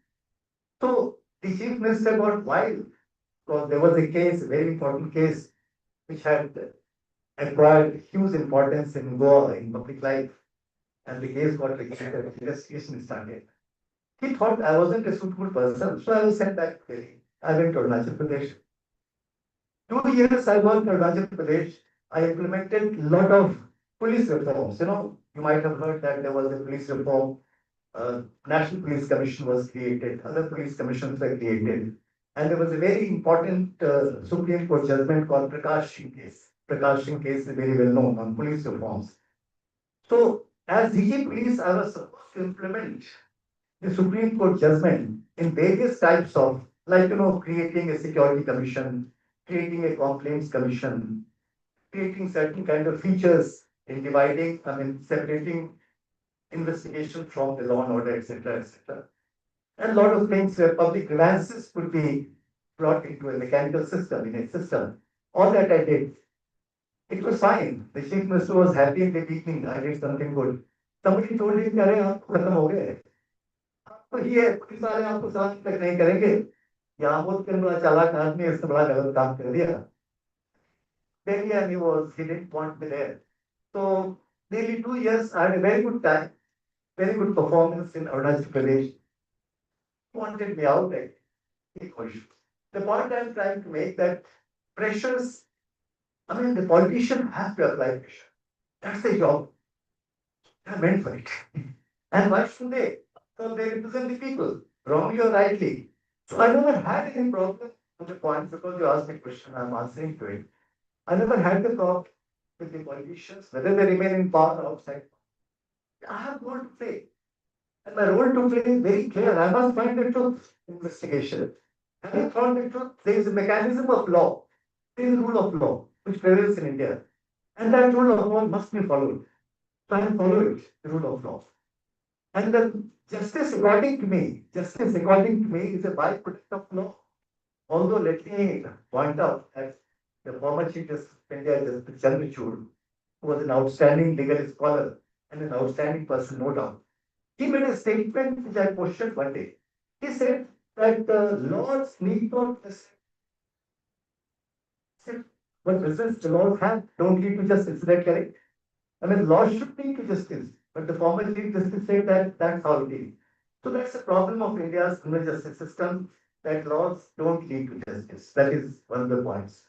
So the chief minister got wild because there was a case, a very important case, which had acquired huge importance in Goa in public life, and the case got registered, investigation started. He thought I wasn't a suitable person, so I was sent back to Delhi. I went to Arunachal Pradesh. 2 years I worked in Arunachal Pradesh. I implemented a lot of police reforms. You might have heard that there was a police reform. National Police Commission was created, other police commissions were created, and there was a very important Supreme Court judgment called Prakash Singh case. Prakash Singh case is very well known on police reforms. So, as DG Police, I was supposed to implement the Supreme Court judgment in various types of, like, creating a security commission, creating a complaints commission, creating certain kind of features in separating investigation from the law and order, etc., etc. And a lot of things where public grievances could be brought into a mechanical system, in a system. All that I did. It was fine. The chief minister was happy in the beginning. I did something good. Somebody told him, "अरे आप खत्म हो गए। तो ये police वाले आपको सवाल तक नहीं करेंगे। यहाँ बहुत बड़ा चालाक आदमी इससे बड़ा गलत काम कर दिया." Then yeah, he didn't want me there. So nearly 2 years, I had a very good time, very good performance in Arunachal Pradesh. Wanted me out there. The point I'm trying to make that pressures, the politician has to apply pressure. That's the job. They're meant for it. And why should they? So they represent the people, wrongly or rightly. So I never had any problem with the point because you asked me a question, I'm answering to it. I never had the problem with the politicians, whether they remain in power or outside. I have a role to play. And my role to play is very clear. I must find the truth investigation. Having found the truth, there is a mechanism of law. There is a rule of law which prevails in India. And that rule of law must be followed. So I follow it, the rule of law. And the justice according to me is a byproduct of law. Although let me point out that the former Chief Justice of India, Justice Chandrachud, who was an outstanding legal scholar and an outstanding person, no doubt, he made a statement which I questioned one day. He said that laws need not what business the laws have don't lead to justice. Is that correct? Laws should lead to justice, but the former Chief Justice said that that's how it is. So that's the problem of India's criminal justice system, that laws don't lead to justice. That is one of the points.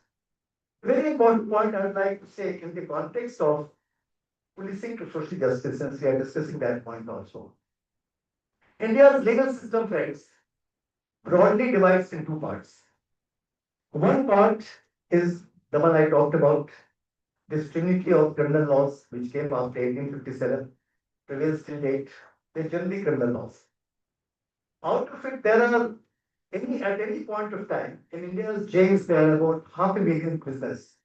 Very important point I would like to say in the context of policing to social justice, since we are discussing that point also. India's legal system, friends, broadly divides in 2 parts. One part is the one I talked about, this trinity of criminal laws which came after 1857, prevails till date. They're generally criminal laws. Out of it, there are at any point of time in India's jails, there are about 500,000 prisoners.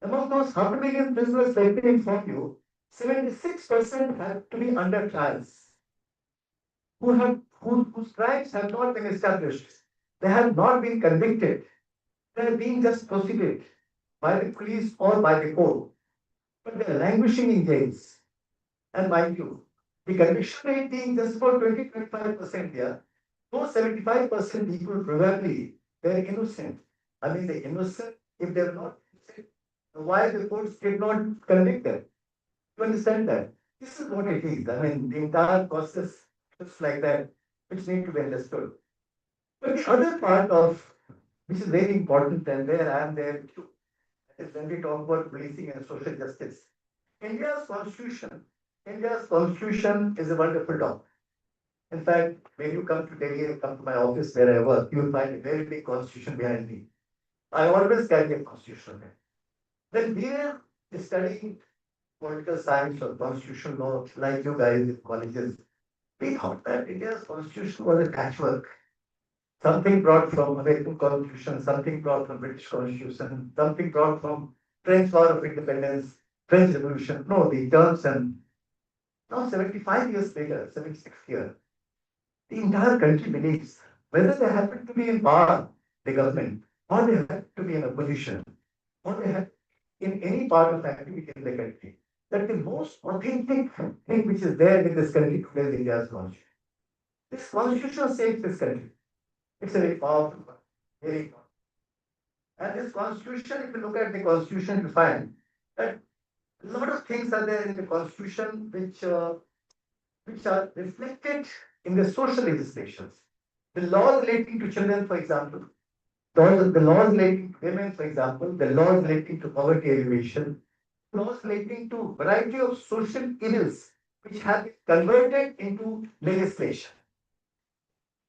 Among those 500,000 prisoners, let me inform you, 76% have to be under trials, whose crimes have not been established. They have not been convicted. They are being just prosecuted by the police or by the court. But they are languishing in jails. And mind you, the conviction rate being just about 20-25% here, those 75% people probably they're innocent. They're innocent if they're not innocent. Why the courts did not convict them? You understand that? This is what it is. I mean, the entire process is like that, which need to be understood. But the other part of which is very important and where I am there too, is when we talk about policing and social justice. India's constitution, India's constitution is a wonderful document. In fact, when you come to Delhi or come to my office where I work, you will find a very big constitution behind me. I always carry a constitution. When we were studying political science or constitutional law, like you guys in colleges, we thought that India's constitution was a patchwork. Something brought from American Constitution, something brought from British Constitution, something brought from French War of Independence, French Revolution. No, the terms and now 75 years later, 76 years, the entire country believes, whether they happen to be in power, the government, or they happen to be in opposition, or they have in any part of activity in the country, that the most authentic thing which is there in this country today is India's constitution. This constitution saves this country. It's a very powerful one, very powerful. And this constitution, if you look at the constitution, you find that a lot of things are there in the constitution which are reflected in the social legislations. The laws relating to children, for example, the laws relating to women, for example, the laws relating to poverty alleviation, laws relating to variety of social evils which have been converted into legislation.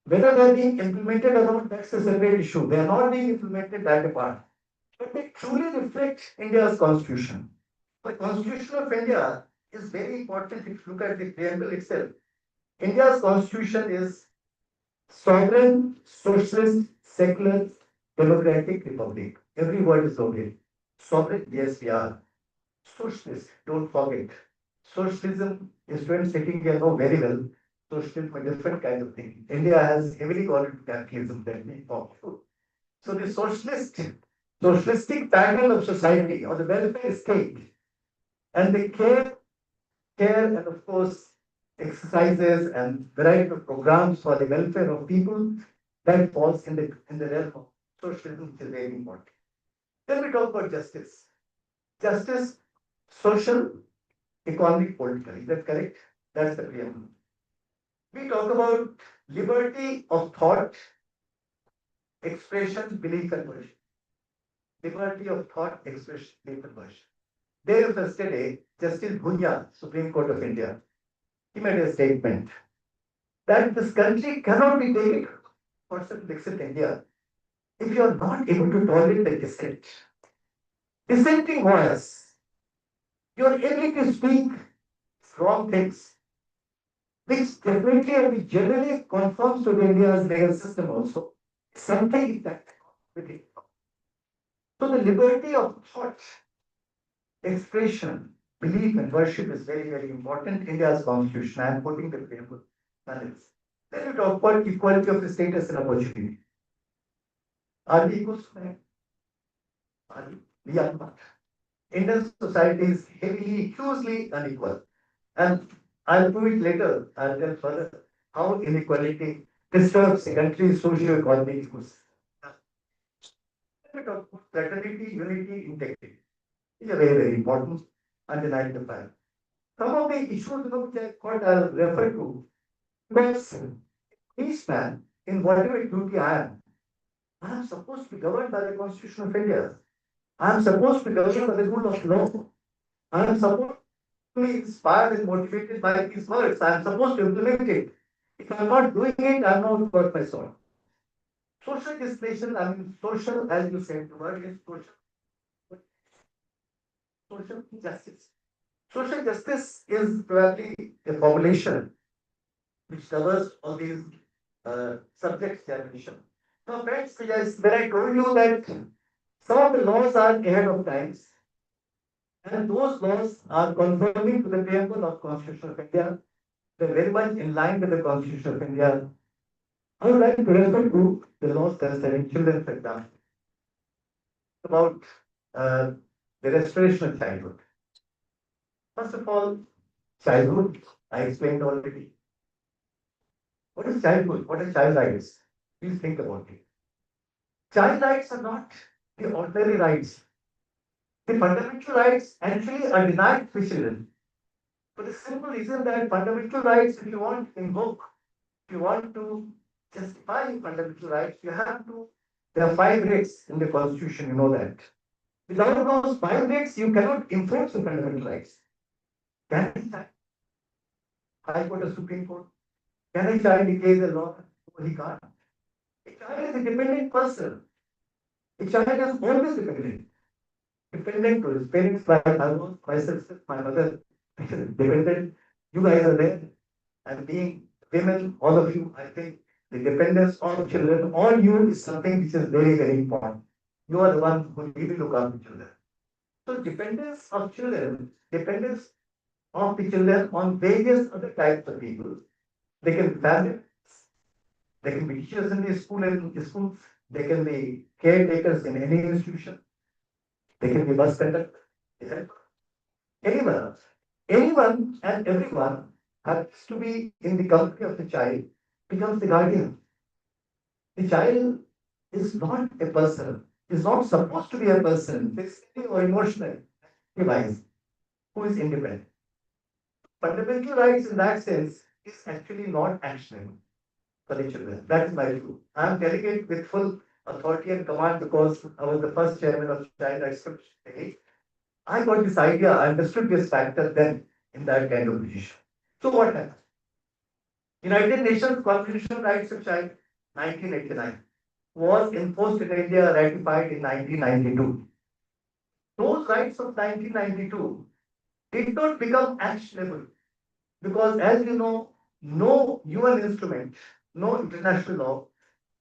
Whether they are being implemented or not, that's a separate issue. They are not being implemented, that apart. But they truly reflect India's constitution. The Constitution of India is very important if you look at the preamble itself. India's constitution is sovereign, socialist, secular, democratic republic. Every word is loaded. Sovereign, yes, we are. Socialist, don't forget. Socialism, students sitting here know very well. Socialism is a different kind of thing. India has heavily gone into capitalism that we talk through. So the socialistic pattern of society or the welfare state and the care and of course exercises and variety of programs for the welfare of people that falls in the realm of socialism, which is very important. Then we talk about justice. Justice, social, economic, political. Is that correct? That's the preamble. We talk about liberty of thought, expression, belief, and worship. Liberty of thought, expression, belief, and worship. Day of yesterday, Justice Bhunya, Supreme Court of India, he made a statement that this country cannot be taken for some except India if you are not able to tolerate the dissent. Dissenting voice, your ability to speak wrong things, which definitely and which generally conforms to India's legal system also. Something that with it. So the liberty of thought, expression, belief, and worship is very, very important. India's constitution. I am quoting the preamble. Then we talk about equality of the status and opportunity. Are we equal to men? We are not. Indian society is heavily, hugely unequal. And I'll prove it later. I'll tell further how inequality disturbs the country's socio-economic ecosystem. We talk about fraternity, unity, integrity. These are very, very important, undeniable. Some of the issues which I thought I'll refer to, because each man, in whatever duty I am supposed to be governed by the Constitution of India. I am supposed to be governed by the rule of law. I am supposed to be inspired and motivated by these words. I am supposed to implement it. If I am not doing it, I am not worth my salt. Social legislation, I mean, social, as you said, the word is social justice. Social justice is probably a formulation which covers all these subjects they are mentioned. Now, friends, when I told you that some of the laws are ahead of times, and those laws are conforming to the preamble of Constitution of India, they're very much in line with the Constitution of India. I would like to refer to the laws concerning children, for example, about the restoration of childhood. First of all, childhood, I explained already. What is childhood? What are child rights? Please think about it. Child rights are not the ordinary rights. The fundamental rights actually are denied to children. For the simple reason that fundamental rights, if you want to invoke, if you want to justify fundamental rights, you have to. There are 5 rights in the Constitution, you know that. Without those 5 rights, you cannot enforce the fundamental rights. Can a High Court or Supreme Court? Can a child declare the law? No, he can't. A child is a dependent person. A child is always dependent to his parents, like I was, my sister, my mother, dependent. You guys are there. And being women, all of you, I think the dependence on children on you is something which is very, very important. You are the one who really look after children. So dependence of children, dependence of the children on various other types of people. They can be families, they can be teachers in the school and schools, they can be caretakers in any institution, they can be bus conductors, anyone, anyone and everyone has to be in the company of the child, becomes the guardian. The child is not a person, is not supposed to be a person, physically or emotionally, wise, who is independent. Fundamental rights in that sense is actually not actionable for the children. That is my view. I am telling it with full authority and command because I was the first chairman of Child Rights Commission. I got this idea, I understood this factor then in that kind of position. So what happened? United Nations Convention on Rights of Child, 1989, was enforced in India, ratified in 1992. Those rights of 1992 did not become actionable because, as you know, no UN instrument, no international law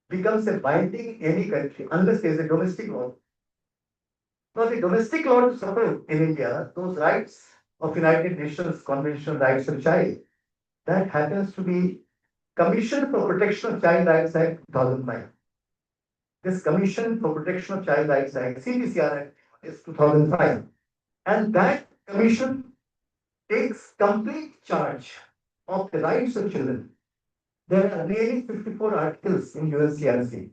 becomes a binding in any country unless there is a domestic law. Now, the domestic law to support in India, those rights of United Nations Convention on Rights of Child, that happens to be Commission for Protection of Child Rights Act 2005. This Commission for Protection of Child Rights Act, CPCR Act, is 2005. And that commission takes complete charge of the rights of children. There are nearly 54 articles in UNCRC.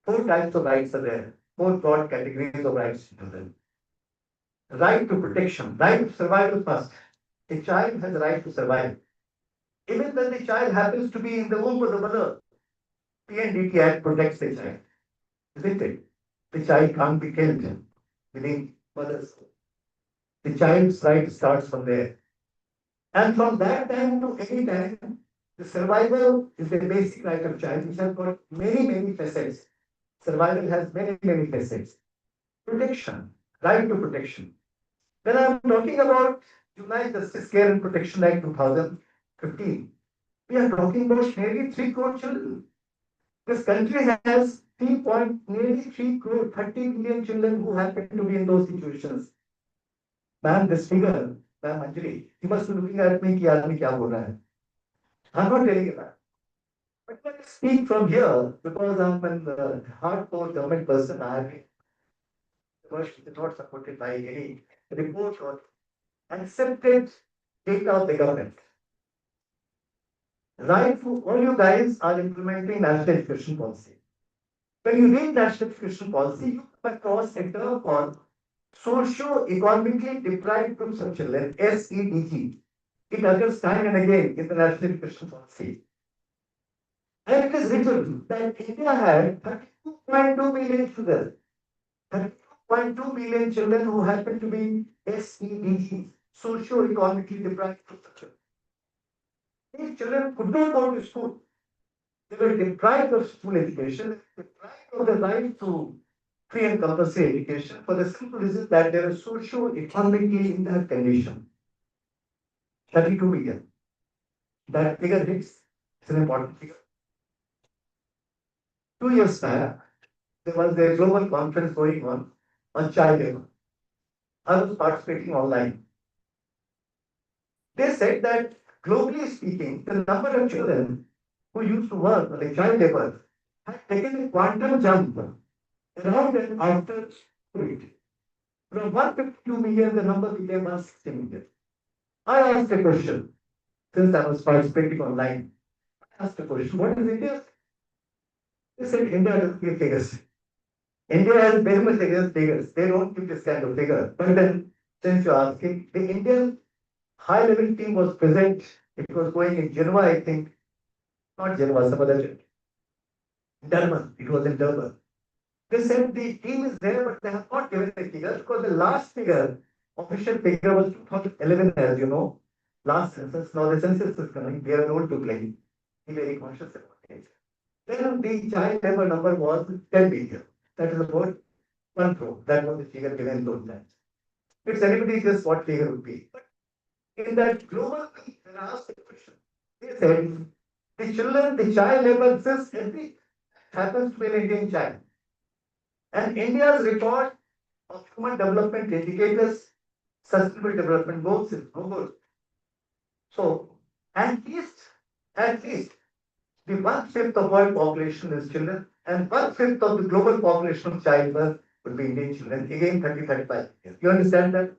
4 types of rights are there, 4 broad categories of rights to children. Right to protection, right to survival first. A child has a right to survive. Even when the child happens to be in the womb of the mother, PNDT Act protects the child. Isn't it? The child can't be killed within mother's. The child's right starts from there. And from that time to any time, the survival is the basic right of child, which has got many, many facets. Survival has many, many facets. Protection, right to protection. When I'm talking about Juvenile Justice Care and Protection Act 2015, we are talking about nearly 3 crore children. This country has nearly 3 crore, 30 million children who happen to be in those situations. Ma'am, this figure, ma'am Anjali, you must be looking at me, ki aadmi kya bol raha hai. I'm not telling you that. But let me speak from here because I'm a hardcore government person. I have been not supported by any report or accepted data of the government. Right, all you guys are implementing national education policy. When you read national education policy, you come across a term called socio-economically deprived groups of children, SEDG. It occurs time and again in the national education policy. And it is written that India had 32.2 million children. 32.2 million children who happen to be SEDGs, socio-economically deprived groups of children. These children could not go to school. They were deprived of school education, deprived of the right to free and compulsory education for the simple reason that they were socio-economically in that condition. 32 million. That figure hits, it's an important figure. 2 years back, there was a global conference going on child labor. I was participating online. They said that globally speaking, the number of children who used to work like child labor had taken a quantum jump around and after COVID. From 152 million, the number became 160 million. I asked a question since I was participating online. I asked a question, what is India? They said India doesn't give figures. India has very much against figures. They don't give this kind of figure. But then, since you're asking, the Indian high level team was present. It was going in Geneva, I think, not Geneva, some other Durban. It was in Durban. They said the team is there, but they have not given a figure because the last figure, official figure was 2011, as you know. Last census. Now the census is coming. We are old to play. Be very conscious about it. Then the child labor number was 10 billion. That is about 1 crore. That was the figure given those times. It's anybody guess what figure would be. But in that global peak, when I asked the question, they said the children, the child labor exists every happens to be an Indian child. And India's record of human development indicators, sustainable development goals is no good. So at least, the 1/5 of world population is children, and 1/5 of the global population of childbirth would be Indian children. Again, 30-35 years. You understand that?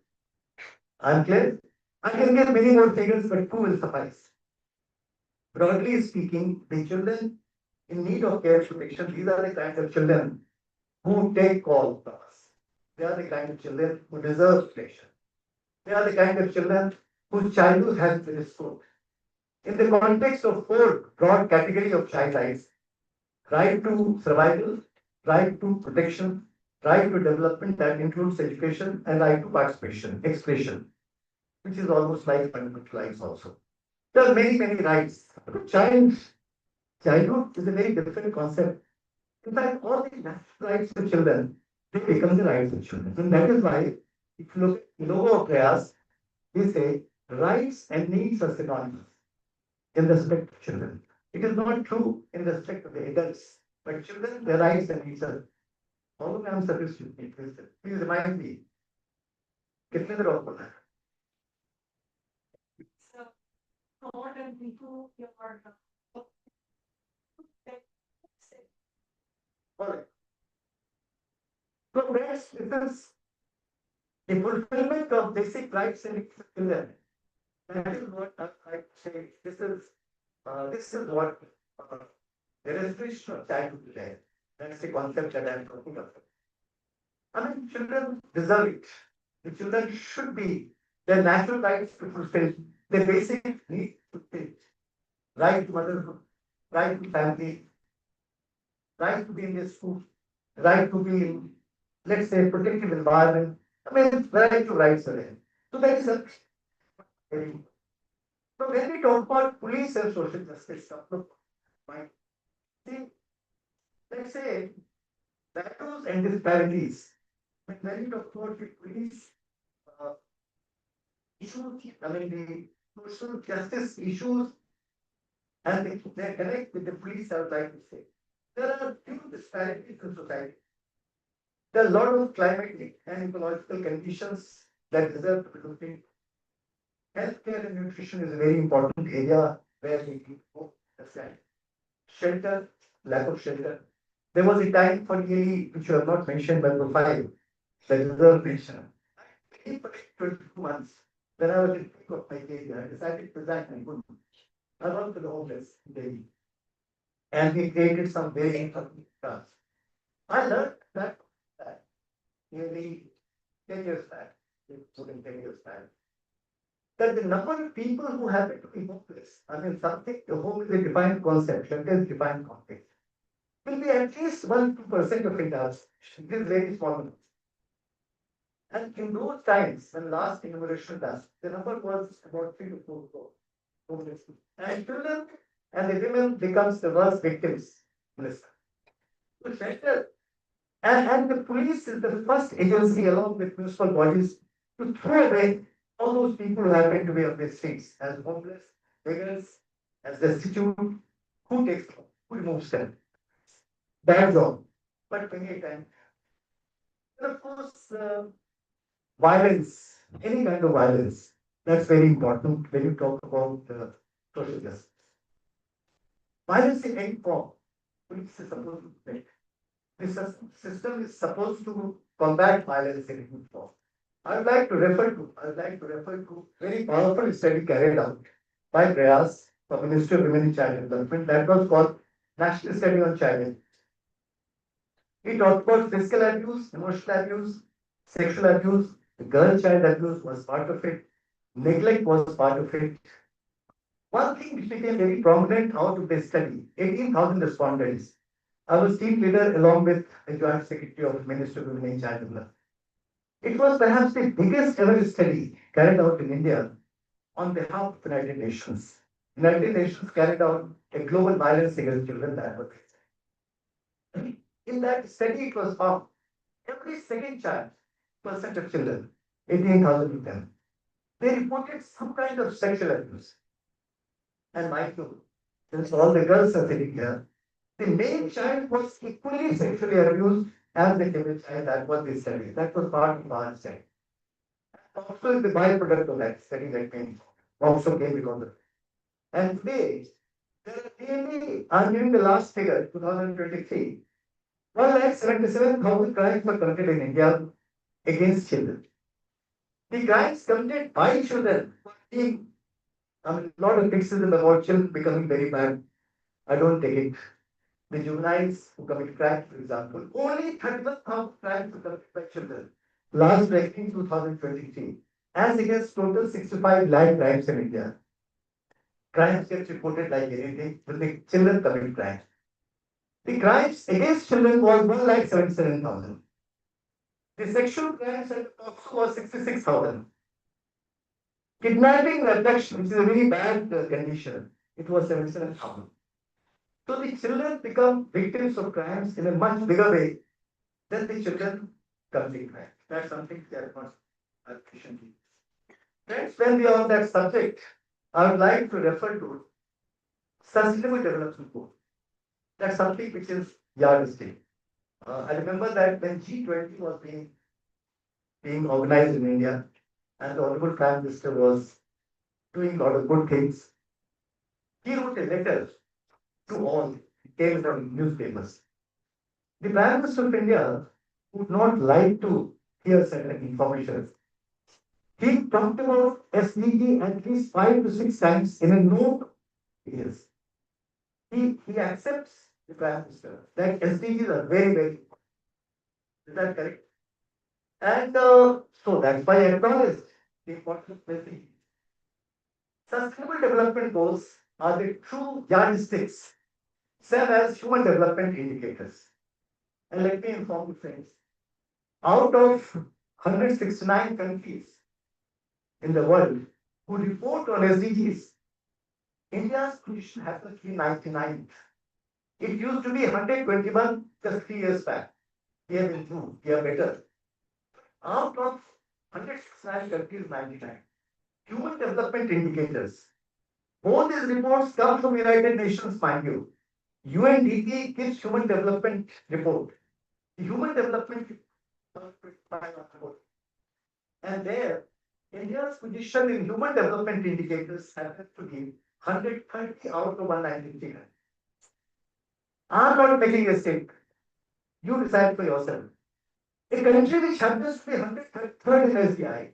I'm clear. I can give many more figures, but two will suffice. Broadly speaking, the children in need of care protection, these are the kind of children who take calls from us. They are the kind of children who deserve protection. They are the kind of children whose childhood has been restored. In the context of four broad categories of child rights, right to survival, right to protection, right to development that includes education, and right to participation, expression, which is almost like fundamental rights also. There are many, many rights. Childhood is a very different concept. In fact, all the natural rights of children, they become the rights of children. And that is why, if you look at the logo of Prayas, we say rights and needs are synonymous in respect of children. It is not true in respect of the adults, but children, their rights and needs are. How long I am supposed to be? Please remind me. कितने देर और बोलना है? More than people, your All right. So friends, this is the fulfillment of basic rights and needs of children. That is what I say. This is what the restoration of childhood today. That's the concept that I am talking about. I mean, children deserve it. The children should be their natural rights to fulfill, their basic needs to fulfill. Right to motherhood, right to family, right to be in the school, right to be in, let's say, protective environment. I mean, variety of rights are there. So that is a very. So when we talk about police and social justice, right? See, let's say values and disparities. When we talk about the police issues, I mean the social justice issues, and they connect with the police, I would like to say. There are few disparities in society. There are a lot of climatic and ecological conditions that deserve to be looked into. Healthcare and nutrition is a very important area where we need to understand. Shelter, lack of shelter. There was a time for nearly, which you have not mentioned, but for five, the reservation. For 22 months, when I was in peak of my career, I decided to resign and go. I worked for the homeless in Delhi. And we created some very interesting stuff. I learned that nearly 10 years back, more than 10 years back, that the number of people who happen to be homeless, I mean, something, the home is a defined concept, shelter is a defined context, will be at least 1-2% of India's. It is very small numbers. And in those times, when last enumeration done, the number was about 3 to 4 crore homeless people. And children and the women becomes the worst victims. Listen. So shelter and the police is the first agency along with municipal bodies to throw away all those people who happen to be on the streets as homeless, beggars, as destitute. Who takes them? Who removes them? Bad job. But many a time. And of course, violence, any kind of violence, that's very important when you talk about social justice. Violence in any form, police is supposed to protect. This system is supposed to combat violence in any form. I would like to refer to very powerful study carried out by Prayas for Ministry of Women and Child Development that was called National Study on Child. We talked about physical abuse, emotional abuse, sexual abuse, the girl child abuse was part of it. Neglect was part of it. One thing which became very prominent out of this study, 18,000 respondents. I was team leader along with the Joint Secretary of Ministry of Women and Child Development. It was perhaps the biggest ever study carried out in India on behalf of the United Nations. United Nations carried out a global violence against children advocacy. In that study, it was found every second child, percent of children, 18,000 of them, they reported some kind of sexual abuse. And mind you, since all the girls are sitting here, the male child was equally sexually abused as the female child. That was the study. That was part of our study. Also, the byproduct of that study that came also came because of it. And today, there are nearly, I'm giving the last figure, 2023, 1,77,000 crimes were committed in India against children. The crimes committed by children were being, I mean, a lot of criticism about children becoming very bad. I don't take it. The juveniles who commit crimes, for example, only 31,000 crimes were committed by children. Last ranking 2023, as against total 65 lakh crimes in India. Crimes get reported like anything when the children commit crimes. The crimes against children was 1,77,000. The sexual crimes also was 66,000. Kidnapping and abduction, which is a very bad condition, it was 77,000. So the children become victims of crimes in a much bigger way than the children commit crimes. That's something they are not efficiently. Friends, when we are on that subject, I would like to refer to Sustainable Development Goal. That's something which is yardstick. I remember that when G20 was being organized in India, and the Honorable Prime Minister was doing a lot of good things, he wrote a letter to all, it came from newspapers. The Prime Minister of India would not like to hear certain information. He talked about SDG at least 5 to 6 times in a note. Yes. He accepts the Prime Minister that SDGs are very, very important. Is that correct? And so that's why I acknowledge the importance of SDGs. Sustainable development goals are the true yardsticks, same as human development indicators. And let me inform you, friends, out of 169 countries in the world who report on SDGs, India's position happens to be 99th. It used to be 121 just 3 years back. We have improved, we are better. Out of 169 countries, 99. Human development indicators. Both these reports come from United Nations, mind you. UNDP gives human development report. The human development report. And there, India's position in human development indicators happens to be 130 out of 193. I'm not making a statement. You decide for yourself. A country which happens to be 103rd in SDI,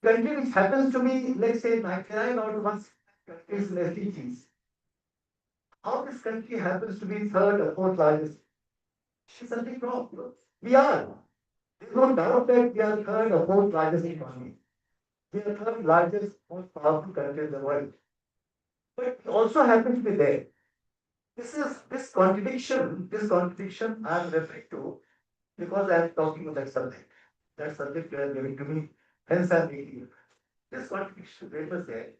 country which happens to be, let's say, 99 out of 1 countries in SDGs, how this country happens to be third or fourth largest, is something wrong. We are. There's no doubt that we are third or fourth largest economy. We are third largest, most powerful country in the world. But we also happen to be there. This contradiction I am referring to because I am talking about that subject. That subject you are giving to me, hence I am making it. This contradiction was there.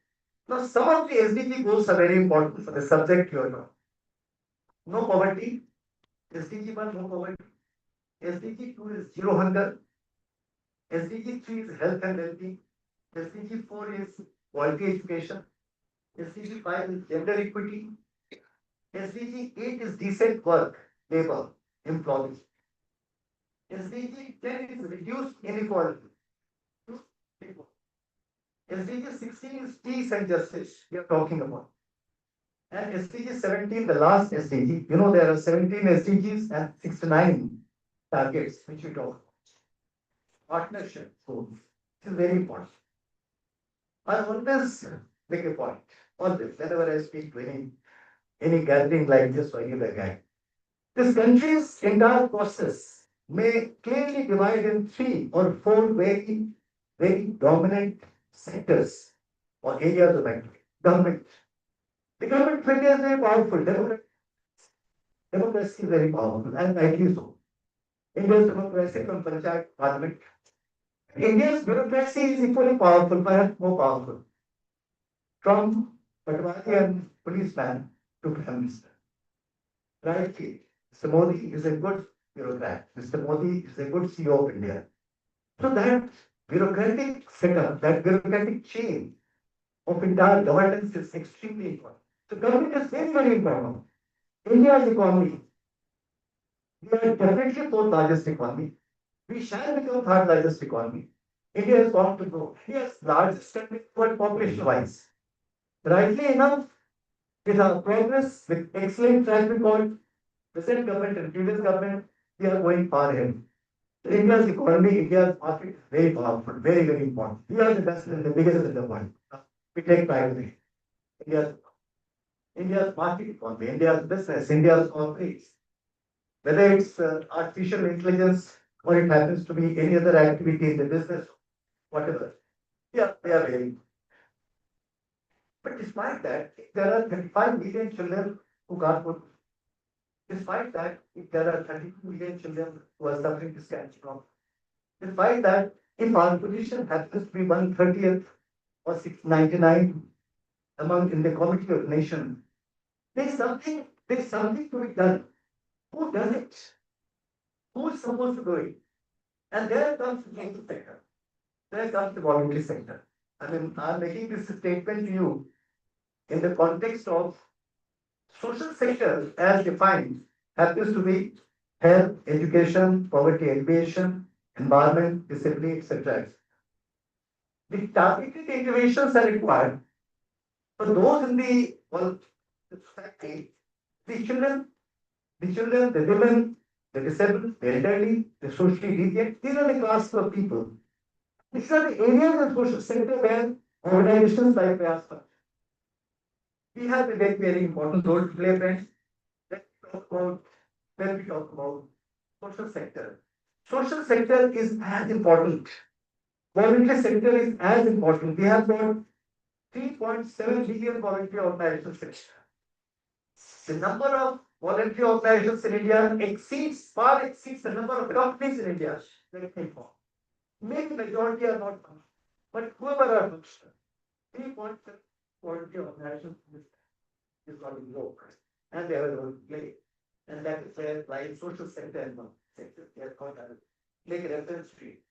Now, some of the SDG goals are very important for the subject you are on. No poverty. SDG 1, no poverty. SDG 2 is zero hunger. SDG 3 is health and well-being. SDG 4 is quality education. SDG 5 is gender equity. SDG 8 is decent work, labor, employment. SDG 10 is reduced inequality. SDG 16 is peace and justice we are talking about. And SDG 17, the last SDG, you know there are 17 SDGs and 69 targets which we talk about. Partnership goals, which is very important. I always make a point on this whenever I speak to any gathering like this or any other guy. This country's entire process may clearly divide in 3 or 4 very, very dominant sectors or areas of activity. Government. The government of India is very powerful. Democracy is very powerful, and rightly so. India's democracy from Panchayat Parliament. India's bureaucracy is equally powerful, perhaps more powerful. From Patwari and policeman to Prime Minister. Rightly, Mr. Modi is a good bureaucrat. Mr. Modi is a good CEO of India. So that bureaucratic setup, that bureaucratic chain of entire governance is extremely important. So government is very, very important. India's economy, we are definitely fourth largest economy. We shall become third largest economy. India is bound to grow. India's largest country world population wise. Rightly enough, with our progress, with excellent track record, present government and previous government, we are going far ahead. So India's economy, India's market is very powerful, very, very important. We are the best and the biggest in the world. We take pride in it. India's market economy, India's business, India's corporates, whether it's artificial intelligence or it happens to be any other activity in the business, whatever. Yeah, they are very. But despite that, if there are 35 million children who can't go to school, despite that, if there are 32 million children who are suffering this cancer problem, despite that, if our position happens to be 130th or 699 among in the Committee of Nations, there's something to be done. Who does it? Who is supposed to do it? And there comes the social sector. There comes the voluntary sector. I mean, I'm making this statement to you in the context of social sector as defined happens to be health, education, poverty alleviation, environment, discipline, etc. The targeted interventions are required for those in the society, the children, the women, the disabled, the elderly, the socially deviant. These are the class of people. These are the areas of social sector where organizations like Prayas we have a very, very important role to play, friends. When we talk about social sector. Social sector is as important. Voluntary sector is as important. We have got 3.7 billion voluntary organizations. The number of voluntary organizations in India far exceeds the number of companies in India. Maybe majority are not functional, but whoever are functional, 3.7 voluntary organizations is not in work, and they have a role to play. And that is where like social sector and sector they are called as make a reference to it.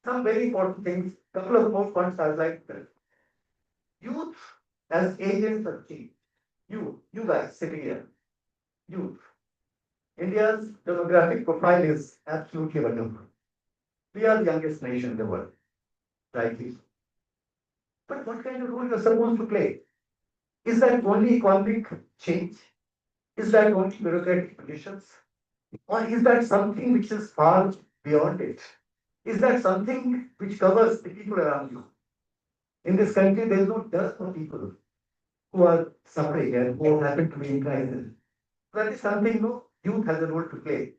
Some very important things, couple of more points I would like to youth as agents of change. You guys sitting here, youth. India's demographic profile is absolutely wonderful. We are the youngest nation in the world, rightly. But what kind of role you are supposed to play? Is that only economic change? Is that only bureaucratic conditions? Or is that something which is far beyond it? Is that something which covers the people around you? In this country, there is no dearth of people who are suffering and who happen to be in crisis. That is something no youth has a role to play.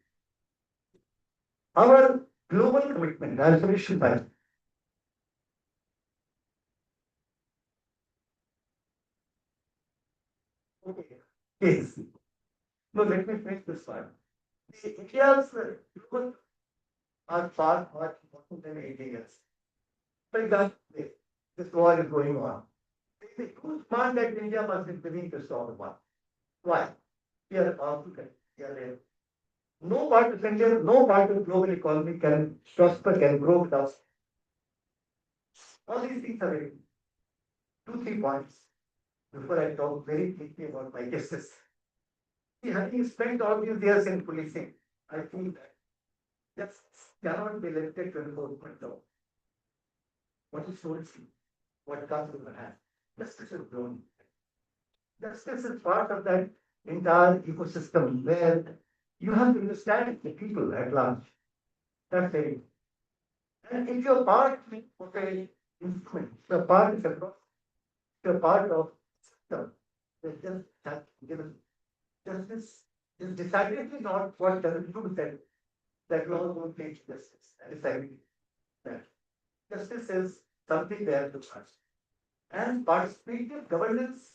Our global commitment, I'll finish with that. Okay. Yes. No, let me finish this one. The India's people are far more important than 80 years. For example, this war is going on. There is a huge demand that India must intervene to stop the war. Why? We are a powerful country. We are there. No part of India, no part of global economy can prosper, can grow without. All these things are very 2, 3 points before I talk very quickly about my cases. Having spent all these years in policing, I feel that justice cannot be limited to enforcement law. What is policy? What comes with the hand? Justice is grown. Justice is part of that entire ecosystem where you have to understand the people at large. That's very. And if you're part of a instrument, if you're part of a process, if you're part of system, that just has given justice is decidedly not what doesn't do that law won't teach justice. I disagree with that. Justice is something they have to pass. And participative governance,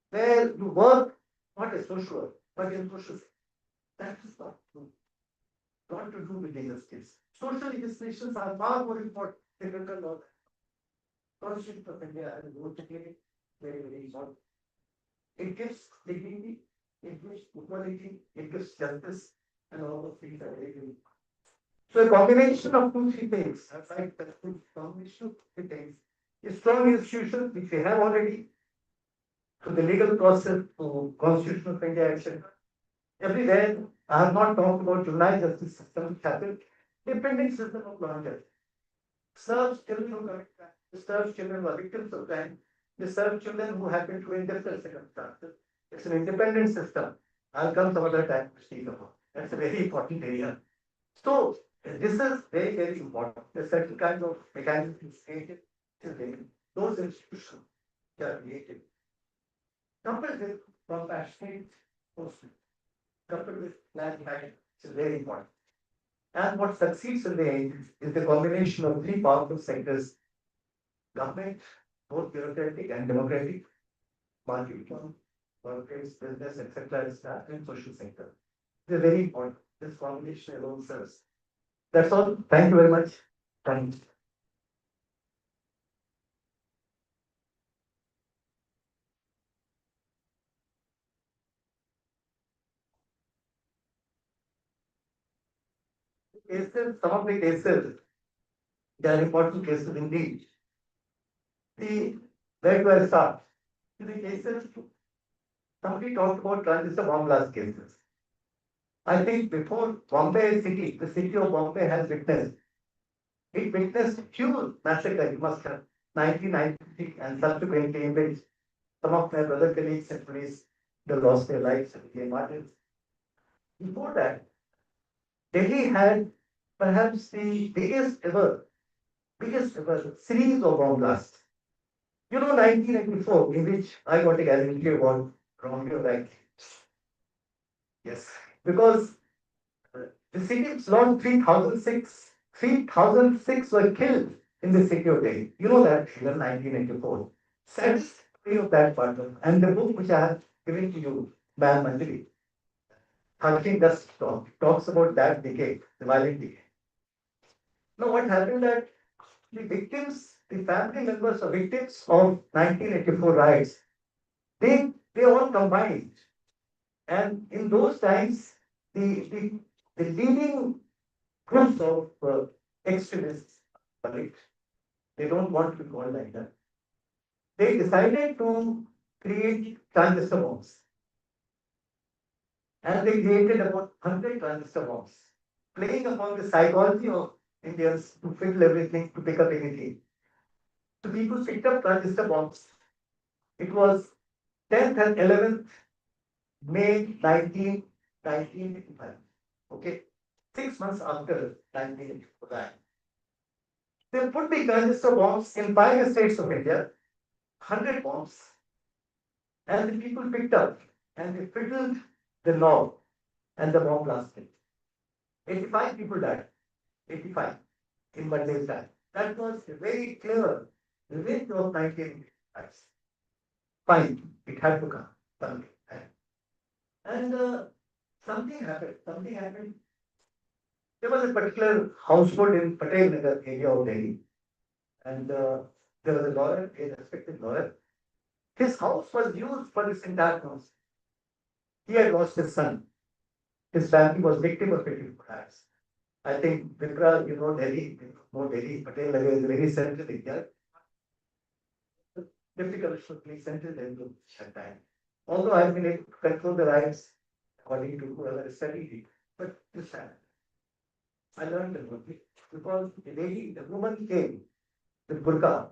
where you work not as social work, but in social. That is not true. Not to do with legal skills. Social legislations are far more important than criminal law. Constitution of India and politically very important. It gives dignity, it gives equality, it gives justice, and all those things are very important. So a combination of two, three things, I like that combination of three things. A strong institution, which we have already, to the legal process, to constitution of India, etc. Everywhere, I have not talked about juvenile justice system, which has a dependent system of law and justice. Serves children who commit crime, serves children who are victims of crime, they serve children who happen to be in different circumstances. It's an independent system. I'll come some other time to speak about. That's a very important area. So this is very important. There's certain kinds of mechanisms created. Those institutions which are created. Coupled with compassionate enforcement, coupled with planned action, is very important. And what succeeds in the end is the combination of three powerful sectors: government, both bureaucratic and democratic, market economy, corporates, business, etc., and social sector. They're very important. This combination alone serves. That's all. Thank you very much. Thank you. Cases, some of the cases, they are important cases indeed. Where do I start? In the cases, somebody talked about transistor bomb blast cases. I think before Bombay city, the city of Bombay has witnessed. It witnessed huge massacre, you must have, 1993 and subsequently in which some of my brother colleagues and police, they lost their lives and became martyrs. Before that, Delhi had perhaps the biggest ever series of bomb blasts. 1994, in which I got a guarantee award from your rank. Yes, because the city lost 3,006 were killed in the city of Delhi. You know that in 1984. Saddest story of that part of, and the book which I have given to you, Ma'am Manjari, Hacking Dust talks about that decade, the violent decade. Now, what happened that the victims, the family members of victims of 1984 riots, they all combined. And in those times, the leading groups of extremists, they don't want to be called like that. They decided to create transistor bombs. And they created about 100 transistor bombs, playing upon the psychology of Indians to fiddle everything, to pick up anything. So people picked up transistor bombs. It was 10th and 11th May 1985. Okay, 6 months after 1985. They put the transistor bombs in 5 states of India, 100 bombs, and the people picked up and they fiddled the knob and the bomb blasted. 85 people died. 85 in 1 day's time. That was a very clear revenge of 1985. Fine, it had to come. Something. And something happened. Something happened. There was a particular household in Patel Nagar area of Delhi, and there was a lawyer, a respected lawyer. His house was used for this entire house. He had lost his son. His family was victim of it. I think Vipra, Delhi, Delhi, Patel Nagar is very central India. Difficult to please center into that time. Although I have been able to control the riots according to whoever studied it, but this time I learned a lot because the woman came with burqa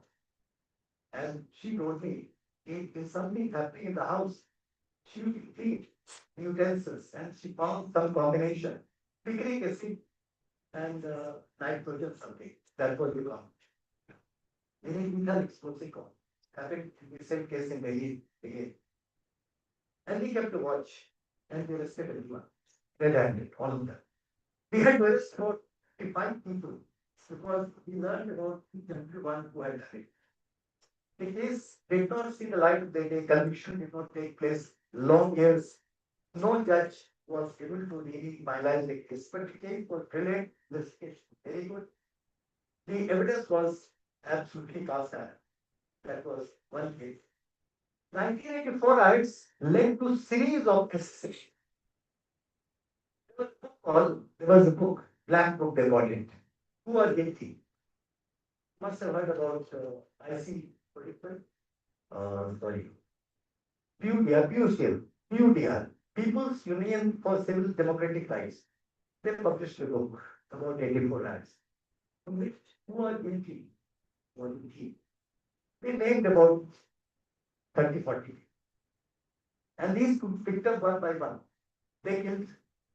and she told me if something happening in the house, she will clean utensils and she found some combination, picnic acid and nitrogen something. That was the combination. Very little explosive happened in the same case in Delhi again. And we kept to watch and they arrested everyone. Red handed, all of them. We had to arrest about 55 people because we learned about everyone who had done it. The case did not see the light of the day, conviction did not take place, long years. No judge was able to really finalize the case, but the case was brilliant, this case was very good. The evidence was absolutely cast iron. That was one case. 1984 riots led to series of assassinations. There was a book, Black Book, they called it. Who are guilty? Must have heard about IC, sorry, PUDR, People's Union for Civil Democratic Rights. They published a book about 84 riots. From which who are guilty? Were guilty. They named about 30, 40. And these picked up one by one. They killed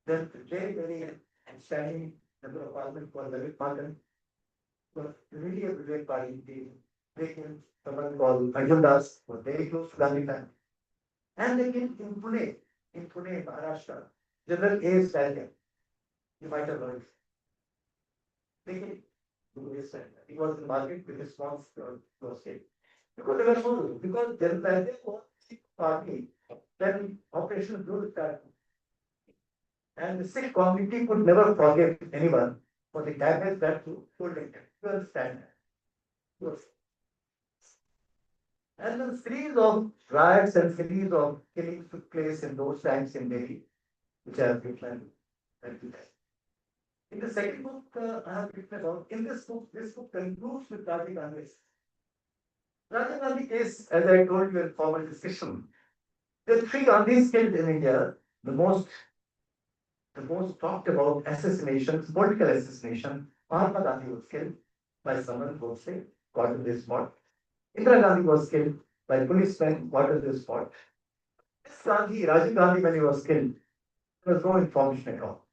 the very outstanding member of parliament called David Martin, was really a brilliant party team. They killed someone called Arjun Das, was very close to Gandhi family. And they killed in Pune, Maharashtra, General A. Stallion. You might have heard. They killed A. Stallion. He was in the market with his small state. Because they were no, because General Stallion was a party, then Operation Blue started. And the Sikh community could never forgive anyone for the damage that told them. You understand that? Yes. And the series of riots and series of killings took place in those times in Delhi, which I have written. In the second book, I have written about, in this book concludes with Rajiv Gandhi's. Rajiv Gandhi case, as I told you in formal discussion, there are three Gandhis killed in India. The most talked about assassinations, political assassination. Mahatma Gandhi was killed by someone who was caught in this spot. Indira Gandhi was killed by policemen caught in this spot. This Gandhi, Rajiv Gandhi, when he was killed, there was no information at all.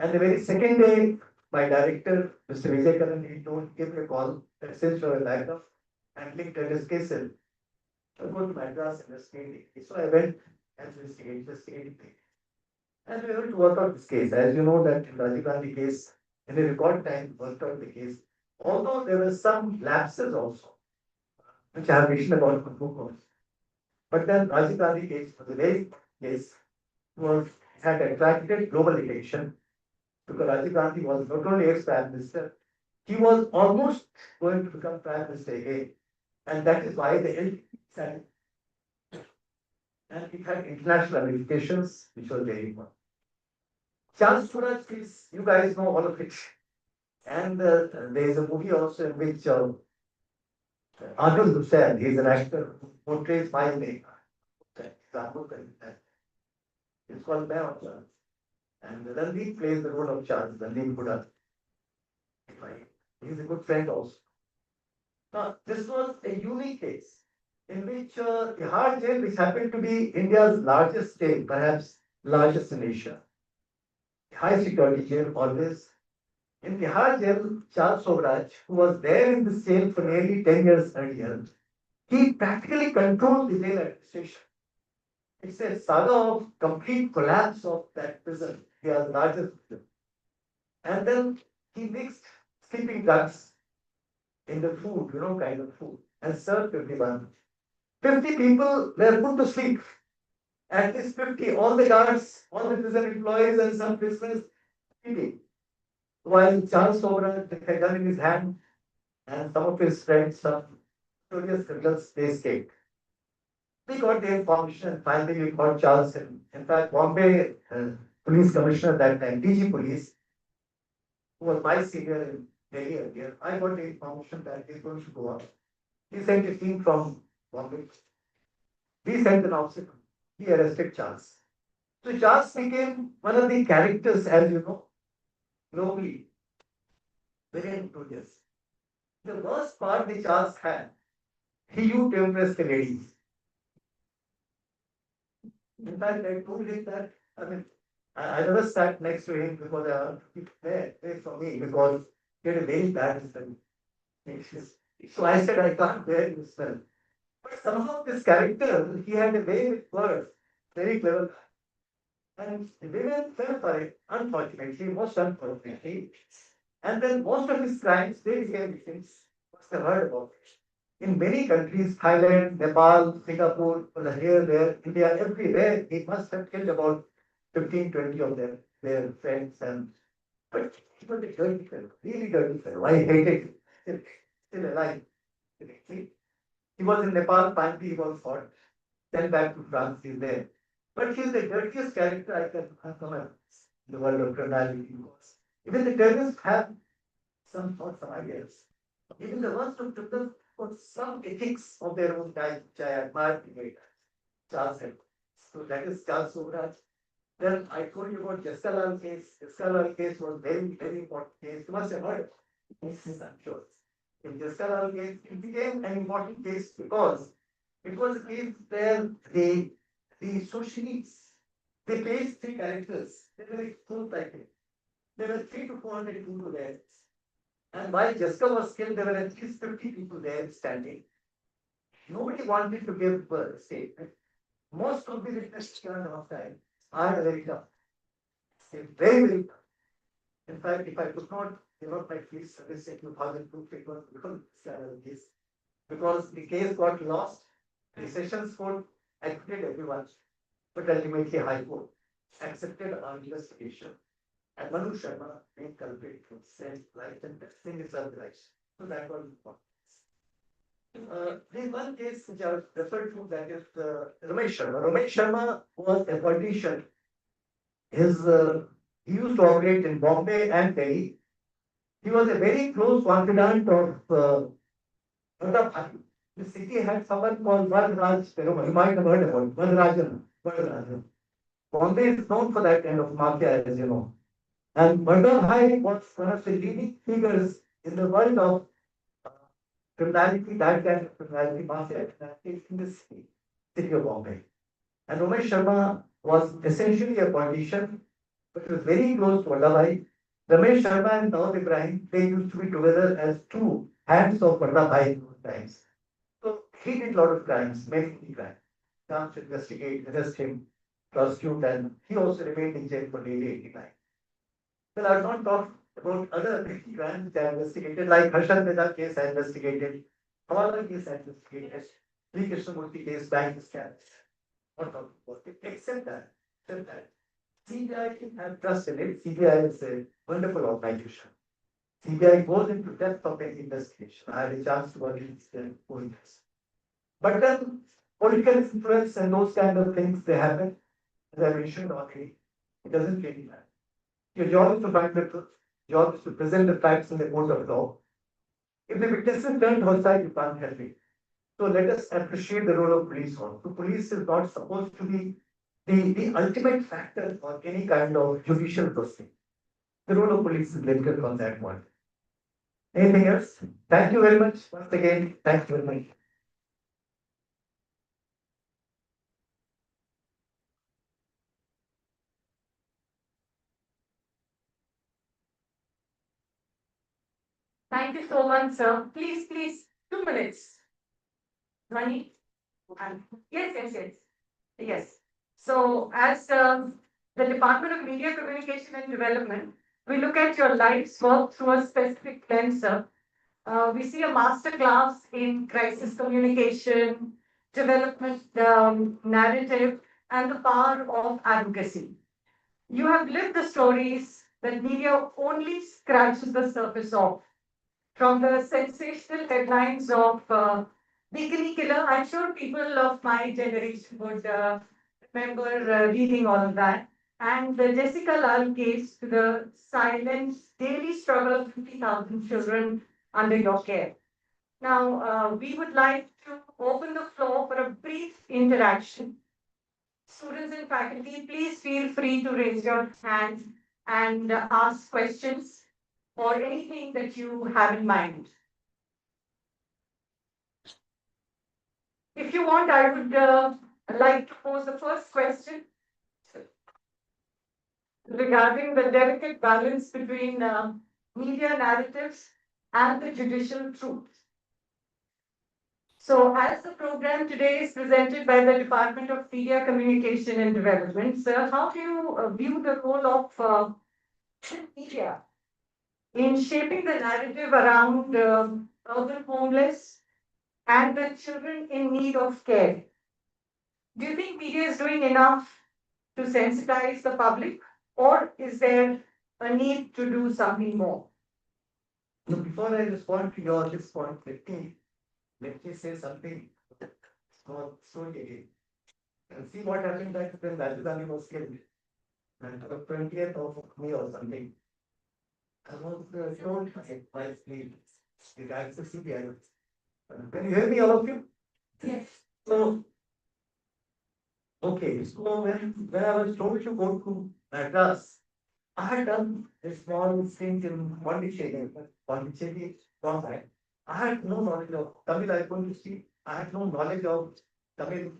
And the very second day, my director, Mr. Vijay Karan, he gave me a call that since you are a backup and linked at his case, I'll go to Madras and investigate it. So I went and investigated it. And we were able to work out this case. As you know, that in Rajiv Gandhi case, in a record time, worked out the case. Although there were some lapses also, which I have written about in the book also. But then Rajiv Gandhi case was a very case had attracted global attention because Rajiv Gandhi was not only ex-Prime Minister, he was almost going to become Prime Minister again. And that is why the LTP started. And it had international ramifications, which was very important. Charles Suraj case, you guys know all of it. And there is a movie also in which Adil Hussain, he is an actor who portrays my name. It's called Main of Charles. And Randeep plays the role of Charles, Randeep Huda. He's a good friend also. Now, this was a unique case in which Tihar jail, which happened to be India's largest jail, perhaps largest in Asia, high security jail always. In Tihar jail, Charles Sobraj, who was there in this jail for nearly 10 years earlier, he practically controlled the jail administration. It's a saga of complete collapse of that prison, the largest prison. And then he mixed sleeping drugs in the food, kind of food, and served everyone. 50 people were put to sleep. At least 50, all the guards, all the prison employees, and some prisoners sleeping. While Charles Sobraj had a gun in his hand, and some of his friends, some notorious criminals, they escaped. We got the information, and finally we got Charles. In fact, Bombay Police Commissioner at that time, DG Police, who was my senior in Delhi earlier, I got the information that he's going to go up. He sent a team from Bombay. We sent an officer. He arrested Charles. So Charles became one of the characters, as you know, globally. Very notorious. The worst part the Charles had, he used to impress the ladies. In fact, I told him that, I never sat next to him because I wanted to keep away from me because he had a very bad smell. So I said, I can't bear his smell. But somehow this character, he had a way with words, very clever. And women fell for it, unfortunately, most unfortunately. And then most of his crimes, they became victims. Must have heard about it. In many countries, Thailand, Nepal, Singapore, here, there, India, everywhere, he must have killed about 15, 20 of them, their friends. And but he was a dirty fellow, really dirty fellow. I hated him. Still alive. He was in Nepal, finally he was fought, sent back to France, he's there. But he's the dirtiest character I can come across in the world of criminality. Even the terrorists have some thoughts, some ideas. Even the ones who took them for some ethics of their own time, which I admire greatly. Charles had. So that is Charles Sobraj. Then I told you about Jaskalal case. Jaskalal case was very, very important case. You must have heard it. Yes, I'm sure. In Jaskalal case, it became an important case because it was a case where the socialists, they placed three characters. They were like full cycle. There were 300 to 400 people there. And while Jessica was killed, there were at least 50 people there standing. Nobody wanted to give a statement. Most of the witnesses turned off time are very tough. They're very, very tough. In fact, if I could not give up my fees service in 2002, it was because of this. Because the case got lost, the Sessions Court acquitted everyone, but ultimately High Court accepted our investigation. And Manu Sharma, main culprit, said life and testing is otherwise. So that was important. There's one case which I referred to, that is Ramesh Sharma. Ramesh Sharma was a politician. He used to operate in Bombay and Delhi. He was a very close confidant of Pratap. The city had someone called Varraj Perumal. You might have heard about Varrajan. Varrajan. Bombay is known for that kind of mafia, as you know. And Vallabhbhai was one of the leading figures in the world of criminality, that kind of criminality, mafia criminality in the city of Bombay. And Ramesh Sharma was essentially a politician, but he was very close to Vallabhbhai. Ramesh Sharma and Daud Ibrahim, they used to be together as two hands of Vallabhbhai in those times. So he did a lot of crimes, many crimes. Chance to investigate, arrest him, prosecute, and he also remained in jail for nearly 89. Well, I will not talk about other crimes which I investigated, like Harshad Mehta case I investigated, Hawala case I investigated, Sri Krishnamurti case, bank scams. Not talking about it, except that. CBI can have trust in it. CBI is a wonderful organization. CBI goes into depth of any investigation. I had a chance to work in the 4 years. But then political influence and those kind of things, they happen. As I mentioned already, it doesn't really matter. Your job is to find the truth. Your job is to present the facts in the court of law. If the witnesses turn hostile, you can't help it. So let us appreciate the role of police also. The police is not supposed to be the ultimate factor for any kind of judicial proceeding. The role of police is limited on that one. Anything else? Thank you very much. Once again, thank you very much. Thank you so much, sir. Please, 2 minutes. Running. Yes. So, as the Department of Media Communication and Development, we look at your life's work through a specific lens, sir. We see a master class in crisis communication, development narrative, and the power of advocacy. You have lived the stories that media only scratches the surface of. From the sensational headlines of Bikini Killer, I'm sure people of my generation would remember reading all of that. And the Jessica Lal case, to the silent daily struggle of 50,000 children under your care. Now, we would like to open the floor for a brief interaction. Students and faculty, please feel free to raise your hand and ask questions or anything that you have in mind. If you want, I would like to pose the first question regarding the delicate balance between media narratives and the judicial truth. So, as the program today is presented by the Department of Media Communication and Development, sir, how do you view the role of media in shaping the narrative around urban homeless and the children in need of care. Do you think media is doing enough to sensitize the public, or is there a need to do something more? So before I respond to your this point, let me say something small story again. And see what happened that when Rajiv Gandhi was killed, and on the 20th of May or something, I was told by the guys of CBI. Can you hear me, all of you? Yes. So, okay, so when I was told to go to Madras, I had done a small stint in Pondicherry, long time. I had no knowledge of Tamil, I couldn't speak. I had no knowledge of Tamil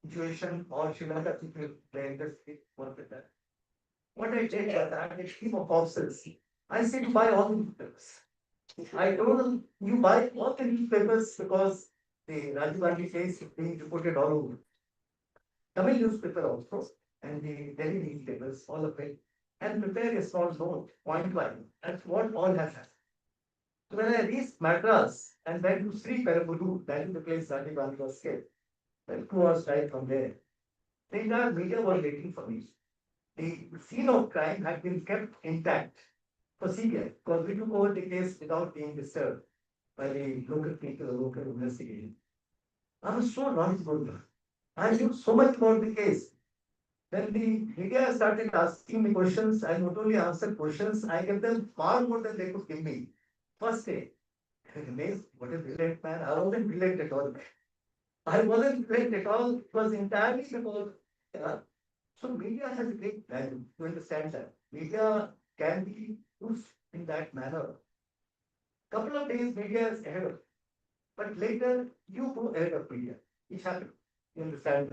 situation or Sri Lanka situation, the industry, what with that. What I did was I had a team of officers. I said, buy all the newspapers. I told them, you buy all the newspapers because the Rajiv Gandhi case is being reported all over. Tamil newspaper also, and the Delhi newspapers, all of it, and prepare a small note, point line. That's what all has happened. So when I reached Madras and went to Sri Peramburu, that is the place Rajiv Gandhi was killed, then 2 hours drive from there, the entire media was waiting for me. The scene of crime had been kept intact for CBI because we took over the case without being disturbed by the local people, the local investigation. I was so knowledgeable. I knew so much about the case. When the media started asking me questions, I not only answered questions, I gave them far more than they could give me. First day, I was amazed, what a brilliant man. I wasn't brilliant at all. I wasn't brilliant at all. It was entirely about. So media has a great value. You understand that media can be used in that manner. Couple of days media is ahead of, but later you go ahead of media. It happens. You understand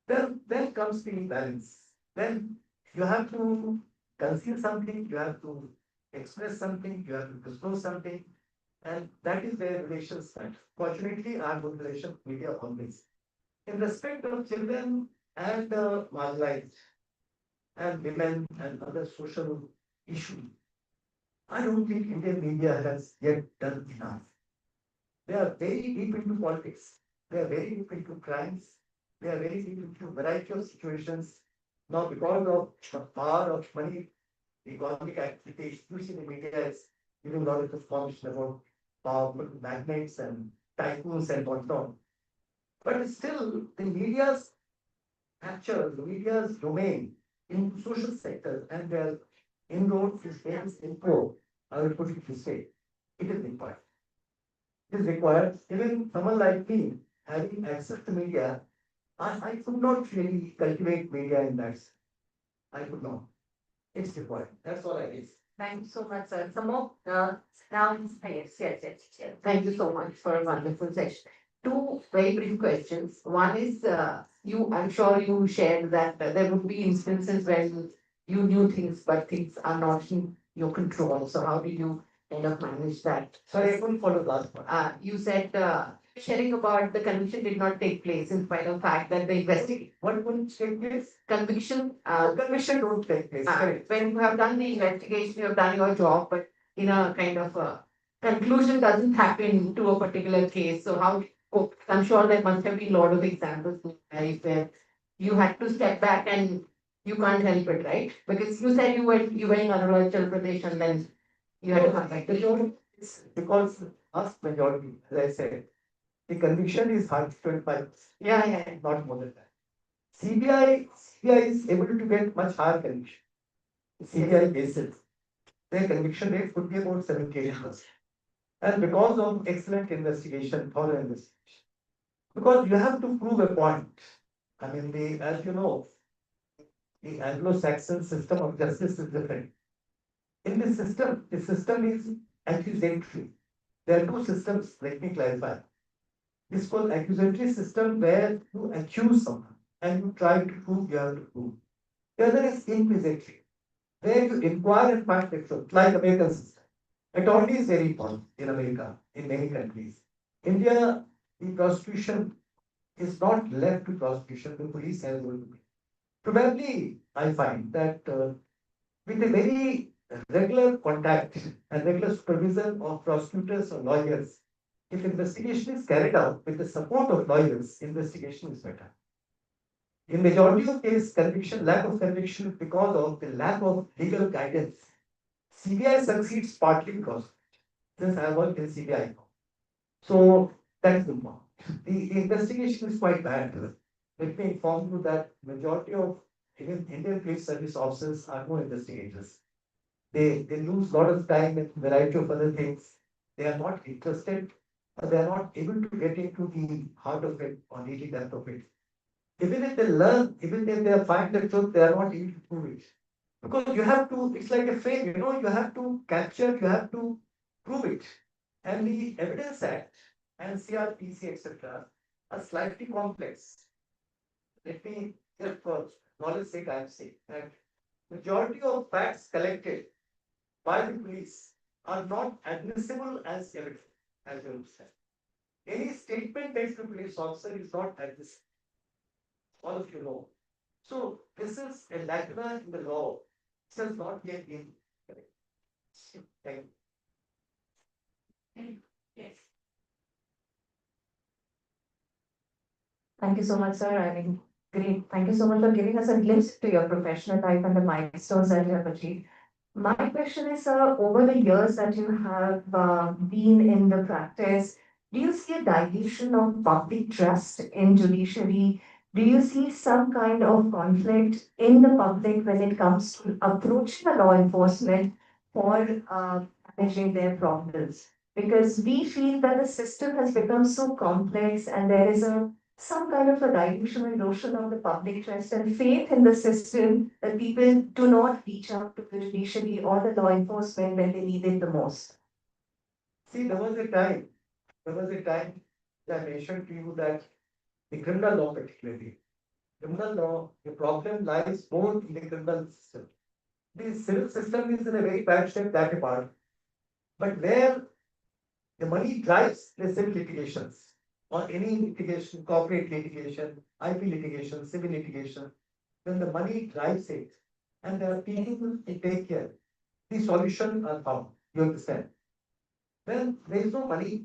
that. Then comes the balance. Then you have to conceal something, you have to express something, you have to disclose something, and that is where relations start. Fortunately, I have good relation with media on this. In respect of children and marginalized and women and other social issues, I don't think Indian media has yet done enough. They are very deep into politics. They are very deep into crimes. They are very deep into variety of situations. Now, because of the power of money, economic activity, you see the media is giving a lot of information about powerful magnates and tycoons and whatnot. But still, the media's capture, the media's domain in social sector and their inroads is very simple. I will put it this way. It is important. It is required. Even someone like me having access to media, I could not really cultivate media in that. I could not. It's required. That's all I guess. Thank you so much, sir. Some more, now, yes. Thank you so much for a wonderful session. Two very brief questions. One is, I'm sure you shared that there would be instances when you knew things, but things are not in your control. So how did you kind of manage that? Sorry, I couldn't follow the last part. You said, sharing about the conviction did not take place in spite of the fact that the investigation, What will take place? conviction, Conviction don't take place. Correct. when you have done the investigation, you have done your job, but in a kind of a conclusion doesn't happen to a particular case. So how, I'm sure there must have been a lot of examples in life where you had to step back and you can't help it, right? Because you said you were in Arunachal Pradesh and then you had to come back to Jordan. It's because vast majority, as I said, the conviction is hard 25, Yeah. not more than that. CBI is able to get much higher conviction. CBI cases, their conviction rate could be about 78%. And because of excellent investigation, thorough investigation, because you have to prove a point. I mean, as you know, the Anglo-Saxon system of justice is different. In this system, the system is accusatory. There are two systems, let me clarify. This is called accusatory system where you accuse someone and you try to prove you have to prove. The other is inquisitory, where you inquire and find the truth, like American system. Attorney is very important in America, in many countries. India, the prosecution is not left to prosecution, the police has going to be. Probably, I find that with a very regular contact and regular supervision of prosecutors or lawyers. If investigation is carried out with the support of lawyers, investigation is better. In majority of cases, conviction, lack of conviction is because of the lack of legal guidance. CBI succeeds partly because since I worked in CBI. So that is the point. The investigation is quite bad. Let me inform you that majority of Indian police service officers are no investigators. They lose a lot of time in variety of other things. They are not interested or they are not able to get into the heart of it or really depth of it. Even if they learn, even if they find the truth, they are not able to prove it. Because you have to, it's like a frame, you have to capture, you have to prove it. And the Evidence Act and CRPC, etc., are slightly complex. Let me just for knowledge sake, I am saying that majority of facts collected by the police are not admissible as evidence, as you understand. Any statement made to police officer is not admissible. All of you know. So this is a lacuna in the law. This has not yet been corrected. Thank you. Yes. Thank you so much, sir. I mean, great. Thank you so much for giving us a glimpse to your professional life and the milestones that you have achieved. My question is, sir, over the years that you have been in the practice, do you see a dilution of public trust in judiciary? Do you see some kind of conflict in the public when it comes to approaching the law enforcement for managing their problems? Because we feel that the system has become so complex and there is some kind of a dilution and erosion of the public trust and faith in the system that people do not reach out to the judiciary or the law enforcement when they need it the most. See, there was a time that I mentioned to you that the criminal law particularly, criminal law, the problem lies more in the criminal system. The civil system is in a very bad shape that apart. But where the money drives the civil litigations or any litigation, corporate litigation, IP litigation, civil litigation, when the money drives it and there are people to take care, the solution are found. You understand? When there is no money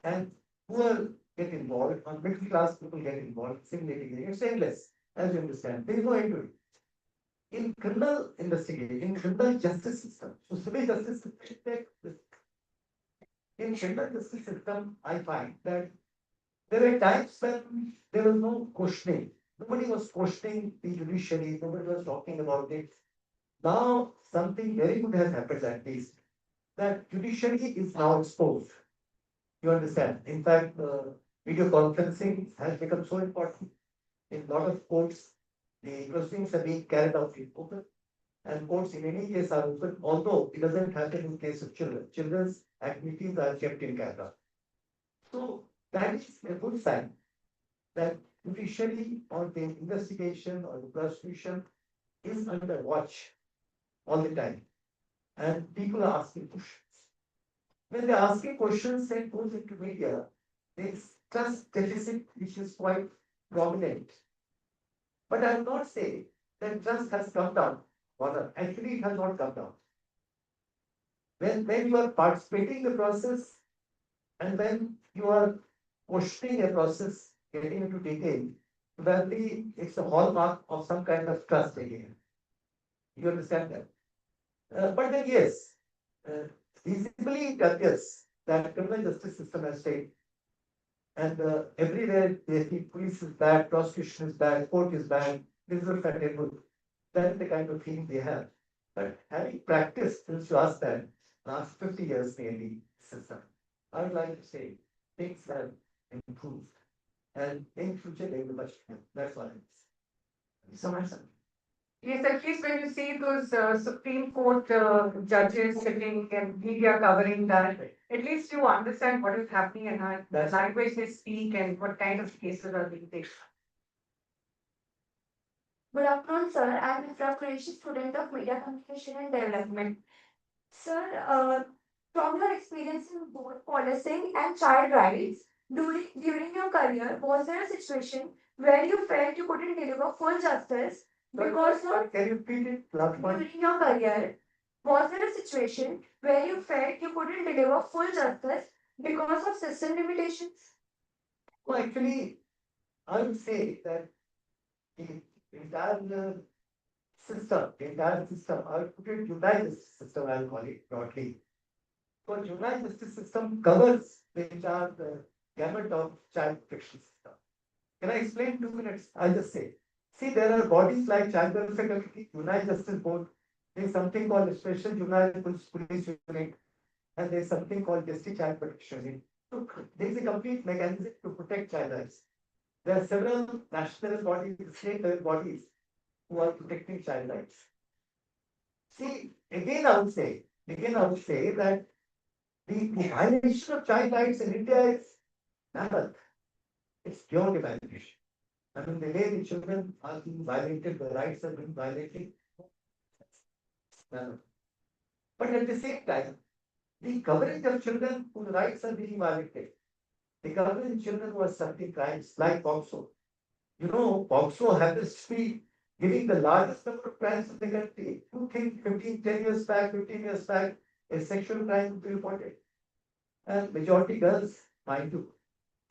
and poor get involved or middle class people get involved, civil litigation, it's endless, as you understand. There is no end to it. In criminal investigation, in criminal justice system, so civil justice system, in criminal justice system, I find that there were times when there was no questioning. Nobody was questioning the judiciary, nobody was talking about it. Now something very good has happened at least, that judiciary is now exposed. You understand? In fact, video conferencing has become so important. In a lot of courts, the proceedings are being carried out in open, and courts in any case are open, although it doesn't happen in case of children. Children's activities are kept in camera. So that is a good sign that judiciary or the investigation or the prosecution is under watch all the time. And people are asking questions. When they're asking questions and goes into media, there's trust deficit which is quite prominent. But I will not say that trust has come down. Actually, it has not come down. When you are participating in the process and when you are questioning a process, getting into detail, probably it's a hallmark of some kind of trust again. You understand that? But then yes, visibly it appears that criminal justice system has failed. And everywhere they see police is bad, prosecution is bad, court is bad, results are terrible. That is the kind of feeling they have. But having practiced, since you asked that, last 50 years nearly, system, I would like to say things have improved. And in future they will be much better. That's what it is. Thank you so much, sir. Yes, at least when you see those Supreme Court judges sitting and media covering that, at least you understand what is happening and how the That's- language they speak and what kind of cases are being taken. Good afternoon, sir. I am a preparation student of Media Communication and Development. Sir, from your experience in both policing and child rights, during your career, was there a situation where you felt you couldn't deliver full justice because of Can you repeat it last one? during your career? Was there a situation where you felt you couldn't deliver full justice because of system limitations? Well, actually, I would say that the entire system, I would put it juvenile justice system, I'll call it broadly. For juvenile justice system covers the entire gamut of child protection system. Can I explain 2 minutes? I'll just say. See, there are bodies like Child Welfare Committee, Juvenile Justice Board, there's something called Special Juvenile Police Unit, and there's something called Justice Child Protection Unit. So there is a complete mechanism to protect child rights. There are several national bodies, state level bodies who are protecting child rights. See, again I would say that the violation of child rights in India is rampant. It's beyond evaluation. I mean, the way the children are being violated, the rights are being violated. But at the same time, the coverage of children whose rights are being violated, the coverage of children who are subject crimes like POXO. You know, POXO happens to be giving the largest number of crimes in the country. You think 10 years back, 15 years back, a sexual crime would be reported. And majority girls, mind you,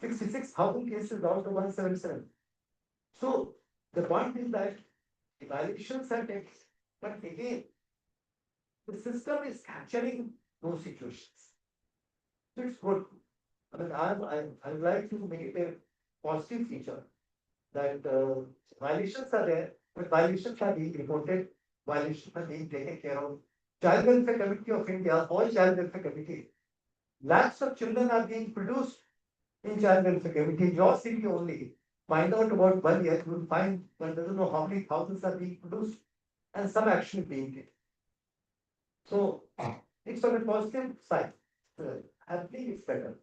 66,000 cases out of 177. So the point is that the violations are taken, but again, the system is capturing those situations. So it's good. I mean, I would like to make it a positive feature that violations are there, but violations are being reported, violations are being taken care of. Child Welfare Committee of India, all Child Welfare Committee, lakhs of children are being produced in Child Welfare Committee. In your city only, find out about 1 year, you will find one doesn't know how many thousands are being produced, and some action being taken. So it's on a positive side. I think it's better.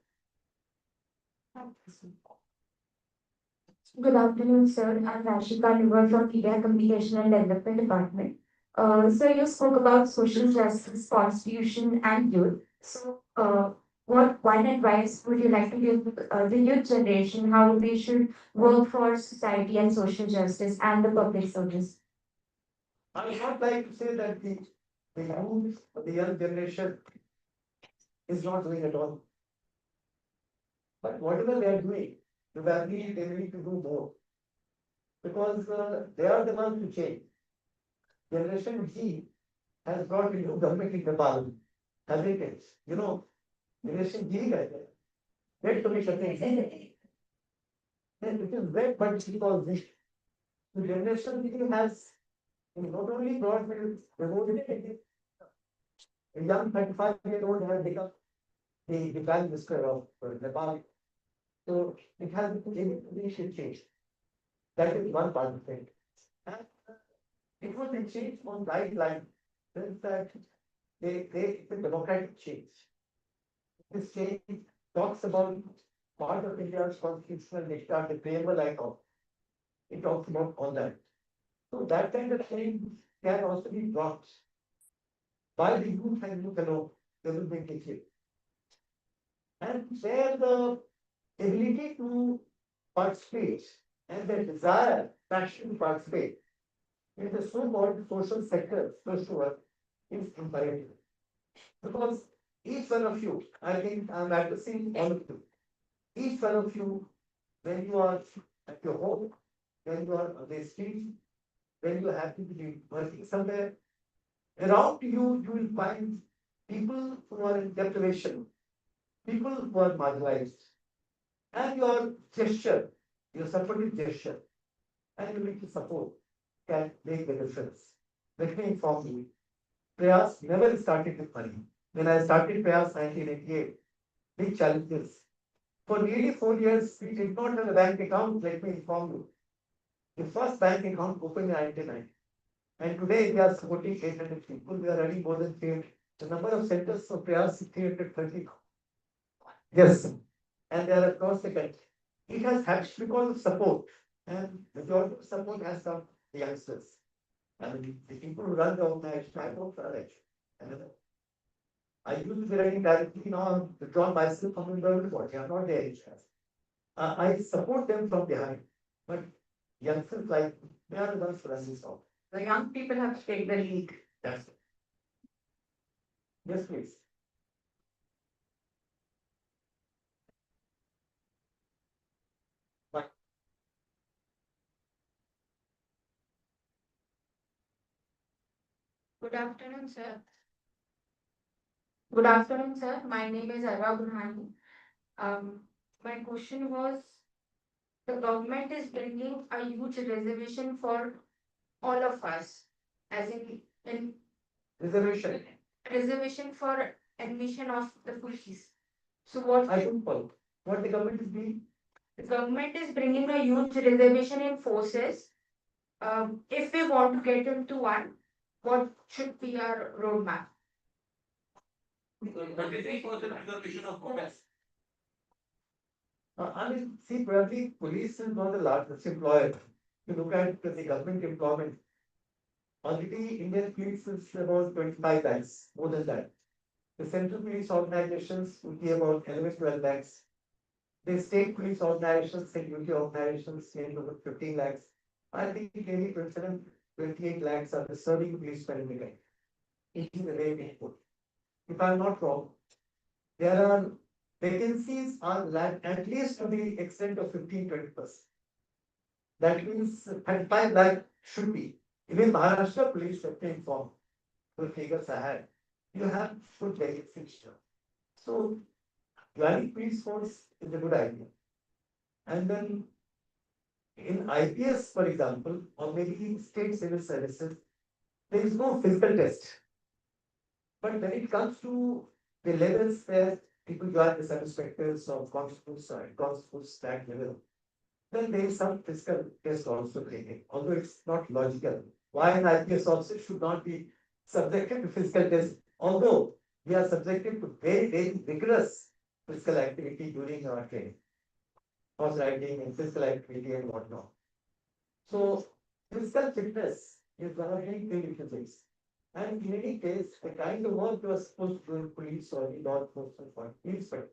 Good afternoon, sir. I'm Rashika Liver from Media Communication and Development Department. So you spoke about social justice, constitution, and youth. So, what one advice would you like to give the youth generation how they should work for society and social justice and the public service? I would not like to say that the youth, the young generation is not doing at all. But whatever they are doing, probably they need to do more. Because they are the ones who change. Generation G has brought a new government in Nepal. Hasn't it? You know, Generation G guys. Red Commission. And it is red, but it's because this. The Generation G has not only brought a young 35-year-old has become the Prime Minister of Nepal. So it has initial change. That is one part of it. And it was a change on guideline. That it's a democratic change. This change talks about part of India's constitutional dictate, the preamble I talk. It talks about all that. So that kind of change can also be brought by the youth and youth alone. They will make it clear. And share the ability to participate and the desire, passion to participate in the so-called social sector, social work is imperative. Because each one of you, I think I'm addressing all of you, each one of you, when you are at your home, when you are on the street, when you happen to be working somewhere, around you, you will find people who are in deprivation, people who are marginalized, and your gesture, your supportive gesture, and you need to support can make the difference. Let me inform you, Prayas never started with money. When I started Prayas 1988, big challenges. For nearly 4 years, we did not have a bank account. Let me inform you. The first bank account opened in 1990. And today we are supporting 800 people. We are running more than 300. The number of centers of Prayas is 330. Yes, and they are across the country. It has happened because of support, and majority of support has come from the youngsters. I mean, the people who run the organization, I don't run it. I used to be running directly now, withdrawn myself from the government body. I'm not there. I support them from behind, but youngsters like they are the ones running this off. The young people have to take the lead. That's it. Yes, please. Good afternoon, sir. Good afternoon, sir. My name is Arwa Burhani. My question was, the government is bringing a huge reservation for all of us, as in Reservation. reservation for admission of the police. So what I don't follow. What the government is doing? the government is bringing a huge reservation in forces. If we want to get into one, what should be our roadmap? I mean, see, probably police is not the largest employer. You look at the government employment. Already Indian police is about 25 lakhs, more than that. The central police organizations would be about 11, 12 lakhs. The state police organizations and duty organizations maybe about 15 lakhs. I think maybe 27, 28 lakhs are the serving policemen in the country. It is the way we put. If I'm not wrong, there are vacancies are at least to the extent of 15-20%. That means 35 lakh should be. Even Maharashtra police have been informed. The figures I had. You have good vacancies. So joining police force is a good idea. And then in IPS, for example, or maybe in state civil services, there is no physical test. But when it comes to the levels where people join the sub-inspectors or constables that level, then there is some physical test also taken, although it's not logical. Why an IPS officer should not be subjected to physical test, although we are subjected to very, very rigorous physical activity during our training, horse riding and physical activity and whatnot. So physical fitness is one of the very things. And in any case, the kind of work you are supposed to do in police or in law enforcement or policemen,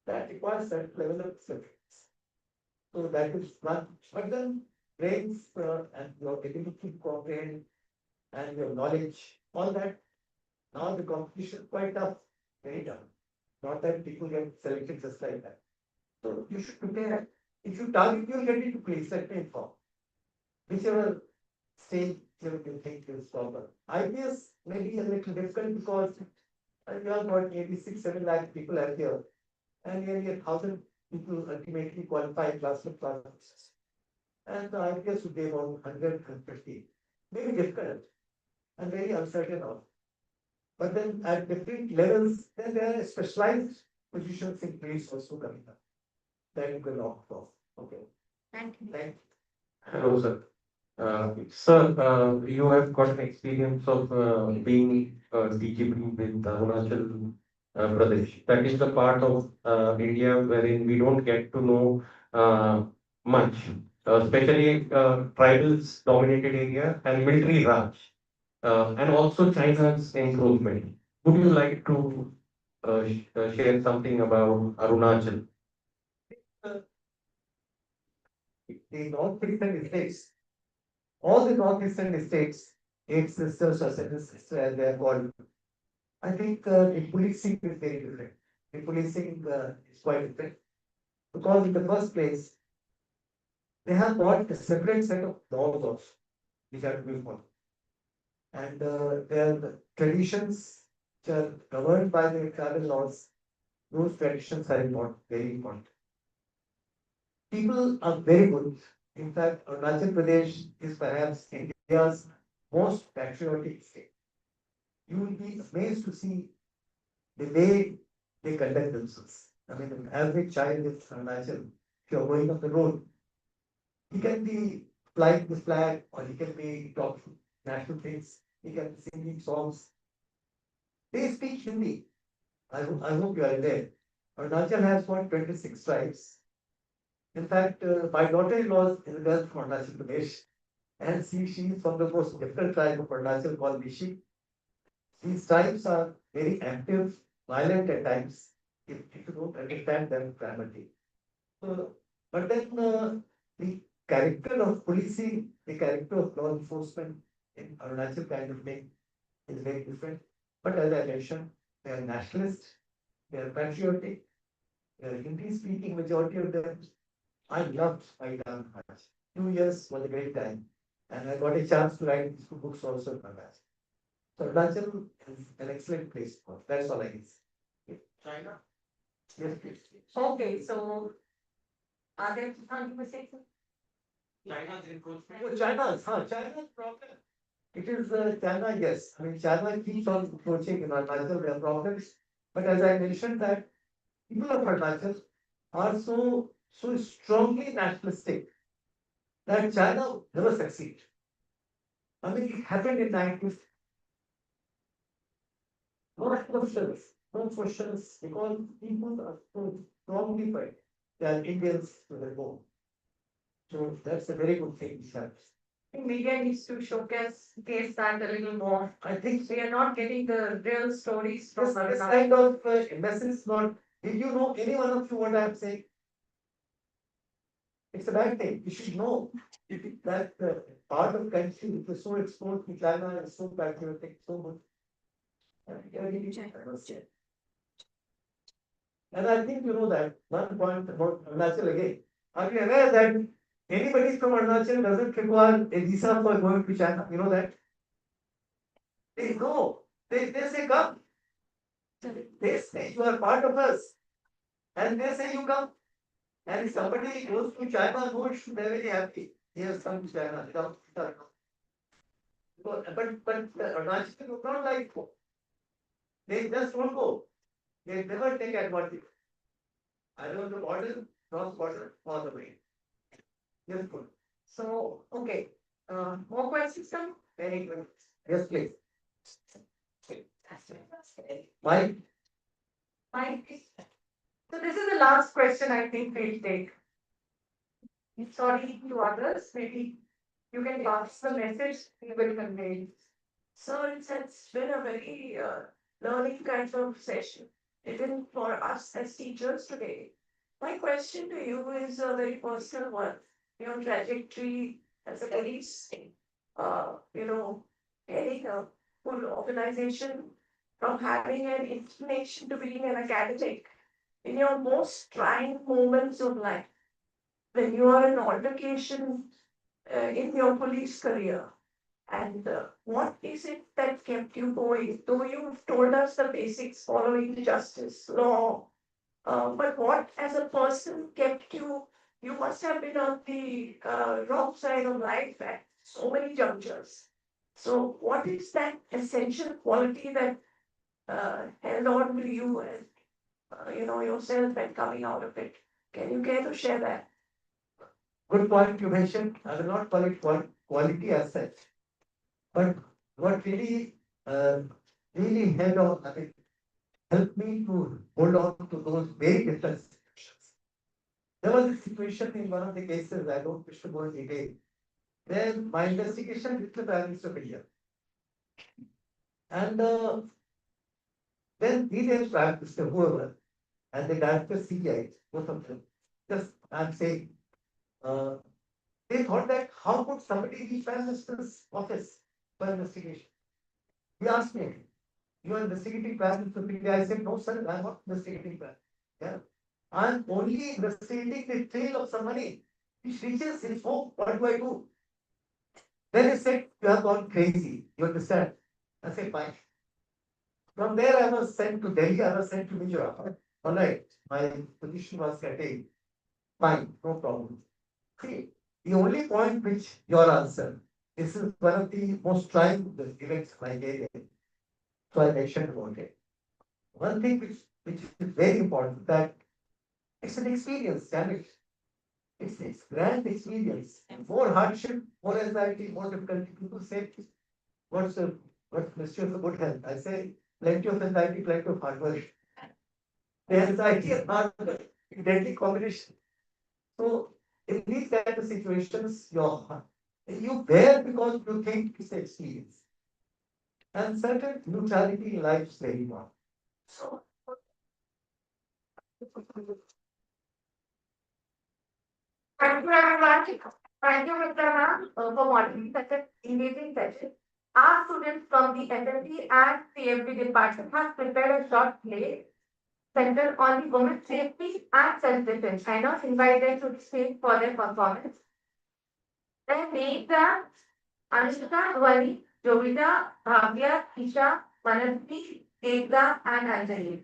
that requires certain level of fitness. So that is one. But then brains and your ability to comprehend and your knowledge, all that. Now the competition is quite tough, very tough. Not that people get selected just like that. So you should prepare. If you target, you'll get into police, let me inform. Whichever stage you think is proper. IPS may be a little difficult because you have got maybe 6-7 lakh people out here, and nearly 1,000 people ultimately qualify class of classes. And the IPS would be about 150. Very difficult and very uncertain of. But then at different levels, then there are specialized positions in police also coming up. That you can opt for. Okay. Thank you. Thank you. Hello, sir. Sir, you have got an experience of being DGP with Arunachal Pradesh. That is the part of India wherein we don't get to know much, especially tribals dominated area and military Raj, and also China's encroachment. Would you like to share something about Arunachal? The northeastern states, all the northeastern states, 8 sisters or 7 sisters, as they are called. I think the policing is very different. The policing is quite different because in the first place, they have got a separate set of laws also, which have to be followed. And their traditions, which are governed by the tribal laws, those traditions are important, very important. People are very good. In fact, Arunachal Pradesh is perhaps India's most patriotic state. You will be amazed to see the way they conduct themselves. I mean, an average child in Arunachal, if you're going on the road, he can be flying the flag or he can be talking national things, he can be singing songs. They speak Hindi. I hope you are there. Arunachal has got 26 tribes. In fact, my daughter-in-law is a girl from Arunachal Pradesh, and she is from the most difficult tribe of Arunachal called Bishi. These tribes are very active, violent at times, if you don't understand them primarily. So, but then the character of policing, the character of law enforcement in Arunachal kind of thing is very different. But as I mentioned, they are nationalist, they are patriotic, they are Hindi-speaking majority of them. I loved my time. 2 years was a great time, and I got a chance to write these two books also in my life. So Arunachal is an excellent place. That's all I can say. China? Yes, please. Okay, so are there something to say? China's encroachment. Oh, China's problem. It is China, yes. I mean, China keeps on approaching in Arunachal, there are problems. But as I mentioned that people of Arunachal are so strongly nationalistic that China never succeed. I mean, it happened in 90s. No questions, because people are so strongly fight. They are Indians to the bone. So that's a very good thing. I think media needs to showcase that a little more. I think We are not getting the real stories from this Arunachal. kind of message not. Did you know any one of you what I am saying? It's a bad thing. You should know that part of country which is so exposed to China is so patriotic, so good. And I think you know that one point about Arunachal again. Are you aware that anybody from Arunachal doesn't require a visa for going to China? You know that? They go. They say come. They say you are part of us. And they say you come. And if somebody goes to China, no, it should be very happy. He has come to China without visa. But Arunachal would not like to. They just won't go. They never take advantage. I don't know border, cross border, all the way. Yes, good. So, okay, more questions come? Very good. Yes, please. Mike? Mike? So this is the last question I think we'll take. Sorry to others, maybe you can pass the message we will convey. So it's been a very learning kind of session, even for us as teachers today. My question to you is a very personal one. Your trajectory as a police, heading a full organization from having an inclination to being an academic in your most trying moments of life, when you are in altercation in your police career. And what is it that kept you going? Though you've told us the basics following justice, law, but what as a person kept you? You must have been on the wrong side of life at so many junctures. So, what is that essential quality that held on to you and yourself and coming out of it? Can you care to share that? Good point you mentioned. I will not call it quality as such. But what really helped me to hold on to those very different situations. There was a situation in one of the cases, I don't wish to go in detail, where my investigation with the Prime Minister of India. And then he did Prime Minister, whoever, and the director CBI, both of them, just I'm saying, they thought that how could somebody reach Prime Minister's office for investigation? He asked me, you are investigating Prime Minister of India. I said, no, sir, I'm not investigating Prime. Yeah. I'm only investigating the trail of some money which reaches his home. What do I do? Then he said, you have gone crazy. You understand? I said, fine. From there, I was sent to Delhi. I was sent to Mizoram. All right. My position was getting fine, no problem. See, the only point which your answer, this is one of the most trying events of my career. So I mentioned about it. One thing which is very important, that it's an experience, damn it. It's grand experience. More hardship, more anxiety, more difficulty. People say, what's mystery of the good health? I say, plenty of anxiety, plenty of hard work. The anxiety and hard work, deadly combination. So in these kind of situations, you bear because you think it's the experience. And certain neutrality in life is very important. So, Thank you, everyone. Thank you, Mr. Ma'am, for moderating such an engaging session. Our students from the SMT and CFD department have prepared a short play centered on the women's safety and self-defense. I now invite them to the stage for their performance. Their names are Anushka, Dhwani, Jovita, Bhavya, Isha, Manasvi, Ekta, and Anjali.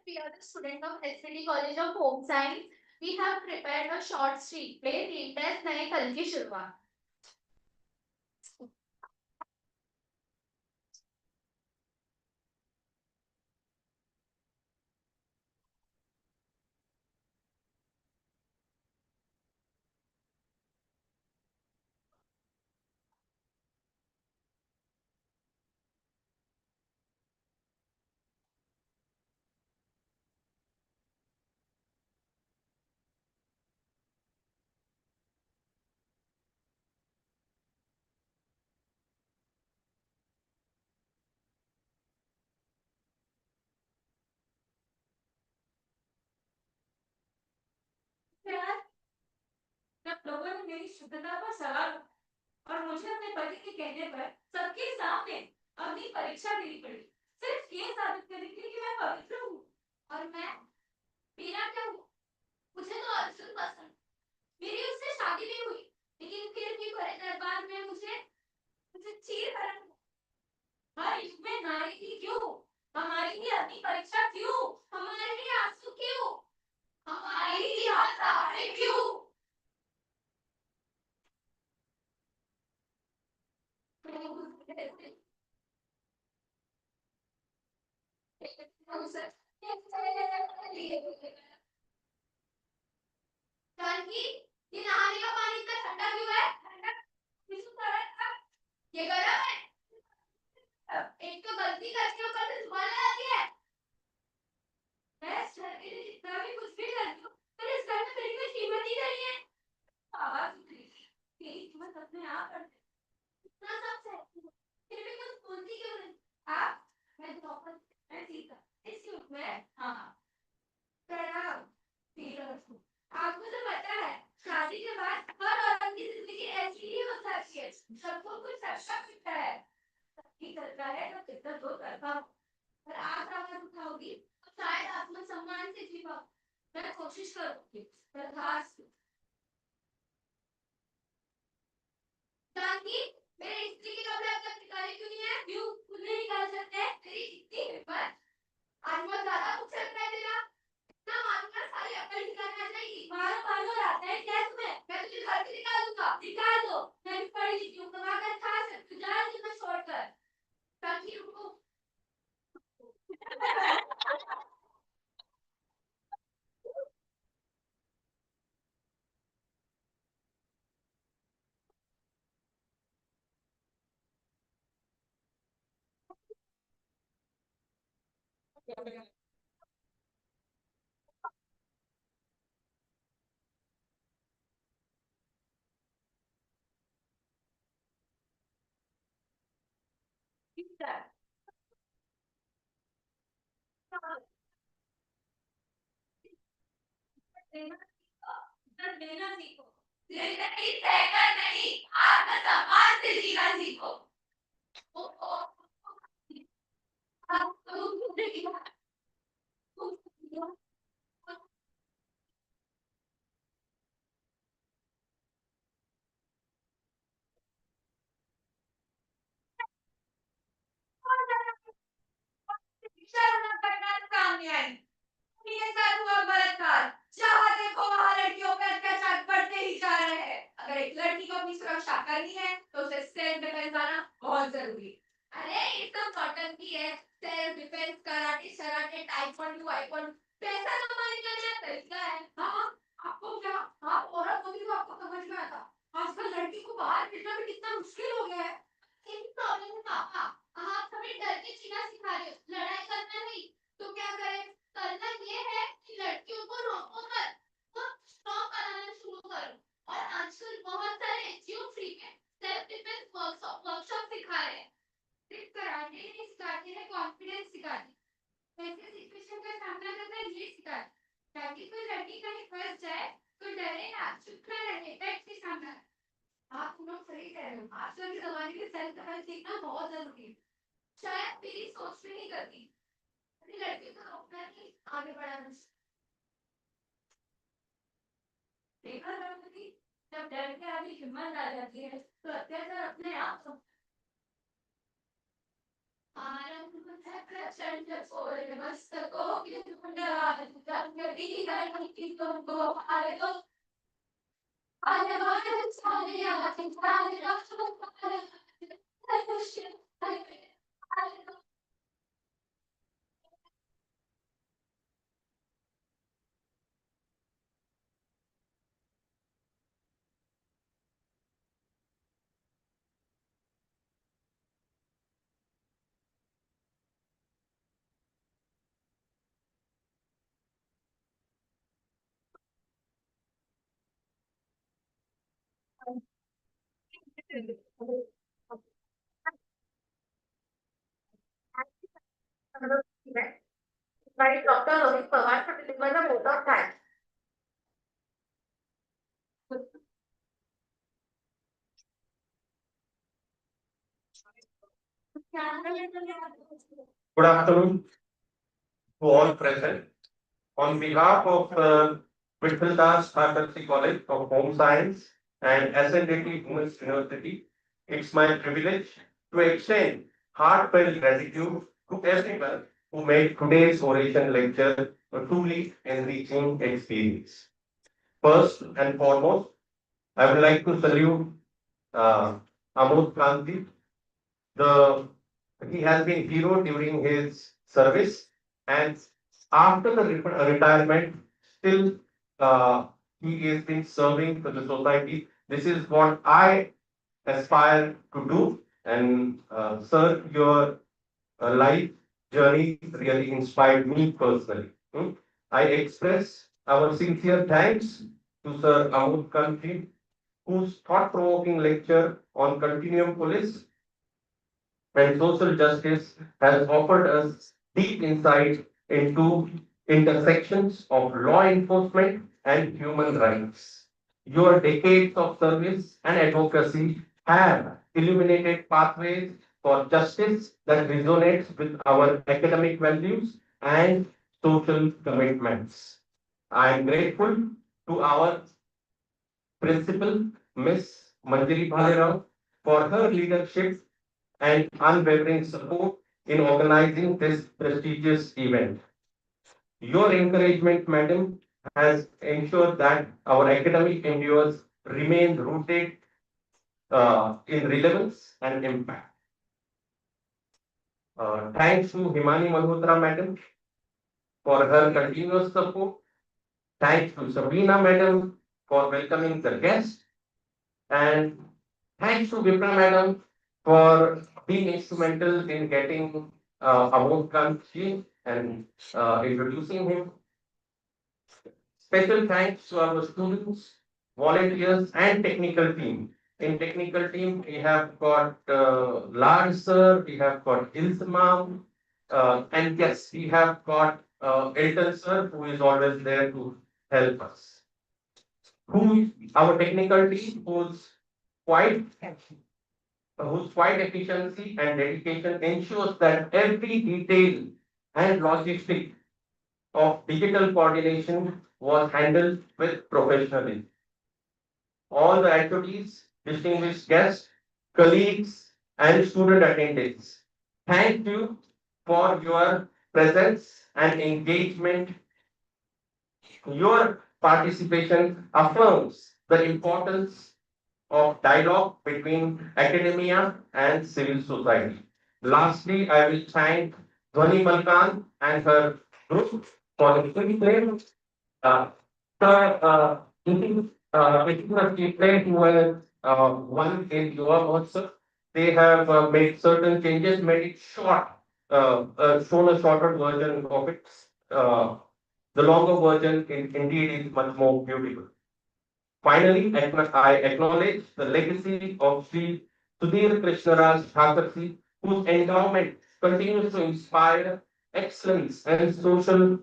We are the student of SCD College of Home Science. We have prepared a short street play named as नए कल की शुरुआत. यार, जब लोगों ने मेरी शुद्धता पर सवाल और मुझे अपने पति के कहने पर सबके सामने अपनी परीक्षा देनी पड़ी सिर्फ ये साबित करने के लिए कि मैं पवित्र हूँ और मैं मेरा क्या हुआ? मुझे तो अर्जुन पसंद. मेरी उससे शादी नहीं हुई, लेकिन फिर भी बड़े दरबार में मुझे चीर हरण. हर युग में नारी की क्यों हमारी ही अपनी परीक्षा क्यों हमारे लिए आंसू क्यों? हमारी ही आशाएं क्यों जानकी, ये नहाने का पानी इतना ठंडा क्यों है? ठंडा किसको करा था? ये गर्म है. एक तो गलती करके ऊपर से जुबान लगाती है. मैं इस घर के लिए जितना भी कुछ भी करती हूँ पर इस घर में मेरी कोई कीमत ही नहीं है आवाज उठी तेरी कीमत अपने आप कर दे इतना सब सहती हूँ, फिर भी कुछ बोलती क्यों नहीं? आप मैं धोखा मैं सीखा इस युग में हाँ प्रणाम तेरा रखूं आपको तो पता है शादी के बाद हर औरत की जिंदगी ऐसी ही हो सकती है सबको कुछ अच्छा मिलता है सबकी करता है तो कितना दो तरफा पर आप आवाज उठाओगी तो शायद आत्मसम्मान से जी पाऊं. मैं कोशिश करूंगी पर खास जानकी, मेरे स्त्री के कपड़े अब तक निकाले क्यों नहीं है? क्यों खुद नहीं निकाल सकते तेरी इतनी हिम्मत. आज बहुत ज्यादा कुछ चल रहा है तेरा. इतना मारूंगा सारी अकल ठिकाने आ जाएगी. मारो मारो आता है क्या तुम्हें मैं तुझे घर से निकाल दूंगा. निकाल दो मैं भी पढ़ी लिखी हूँ कमा कर खा सकती हूँ जान दूँ मैं छोड़कर जानकी रुको. देना सीखो जिंदगी सहकर नहीं आत्मसम्मान से जीना सीखो शर्म करना काम नहीं आई मेरे साथ हुआ बलात्कार जहाँ देखो वहाँ लड़कियों पे अत्याचार बढ़ते ही जा रहे हैं अगर एक लड़की को अपनी सुरक्षा करनी है तो उसे सेल्फ डिफेंस आना बहुत जरूरी अरे ये सब कॉटन की है सेल्फ डिफेंस कराटे शराटे टाइकोंडो वाइकोंडो पैसा कमाने का नया तरीका है हाँ आपको क्या आप औरत होती तो आपको समझ में आता आजकल लड़की को बाहर निकलना भी कितना मुश्किल हो गया है प्रॉब्लम है पापा आप हमें डर के जीना सिखा रहे हो लड़ाई करना नहीं तो क्या करें करना ये है कि लड़कियों को रोको मत वो स्ट्रॉन्ग बनाना शुरू करो और आजकल बहुत सारे एनजीओ फ्री में सेल्फ डिफेंस वर्कशॉप सिखा रहे हैं सिर्फ कराटे नहीं सिखाते हैं कॉन्फिडेंस सिखाते हैं ऐसे सिचुएशन का सामना करना ये सिखाते ताकि कोई लड़की कहीं फंस जाए तो डरे ना चुप ना रहे पेट के सामने आप लोग सही कह रहे हो आजकल के जमाने में सेल्फ डिफेंस सीखना बहुत जरूरी है शायद मेरी सोच में नहीं करती अपनी लड़की को रोकना नहीं आगे बढ़ाना देखा द्रौपदी जब डर के आगे हिम्मत आ जाती है तो अत्याचार अपने आप हो प्रचंड फोड़ मस्तकों के ढूंढा जंगली लड़की तुमको मारे दो आने वाले सारे आते सारे रास्तों पर By Dr. Rohit Pawar to deliver the vote of thanks. Good afternoon to all present. On behalf of Vithaldas Thackersey College of Home Science and SNDT Women's University, it's my privilege to extend heartfelt gratitude to everyone who made today's oration lecture a truly enriching experience. First and foremost, I would like to salute Amod Kanth, the he has been hero during his service, and after the retirement, still he has been serving to the society. This is what I aspire to do, and sir, your life journey really inspired me personally. I express our sincere thanks to Sir Amod Kanth, whose thought-provoking lecture on continuum police and social justice has offered us deep insight into intersections of law enforcement and human rights. Your decades of service and advocacy have illuminated pathways for justice that resonates with our academic values and social commitments. I am grateful to our principal, Miss Manjari Bhalerao, for her leadership and unwavering support in organizing this prestigious event. Your encouragement, madam, has ensured that our academic endeavors remain rooted in relevance and impact. Thanks to Himani Malhotra, madam, for her continuous support. Thanks to Sabrina, madam, for welcoming the guest. And thanks to Vipra, madam, for being instrumental in getting Amod Kanth and introducing him. Special thanks to our students, volunteers, and technical team. In technical team, we have got Lard sir, we have got Ilse and yes, we have got Elton sir, who is always there to help us. Who our technical team quite whose quite efficiency and dedication ensures that every detail and logistic of digital coordination was handled with professionalism. All the activities, distinguished guests, colleagues, and student attendants. Thank you for your presence and engagement. Your participation affirms the importance of dialogue between academia and civil society. Lastly, I will thank Dhwani Malkan and her group for the quick claim. Sir, it is a statement who were one in your also. They have made certain changes, made it short, shown a shorter version of it. The longer version indeed is much more beautiful. Finally, I acknowledge the legacy of Shri Sudhir Krishnaraj Thackersey, whose endowment continues to inspire excellence and social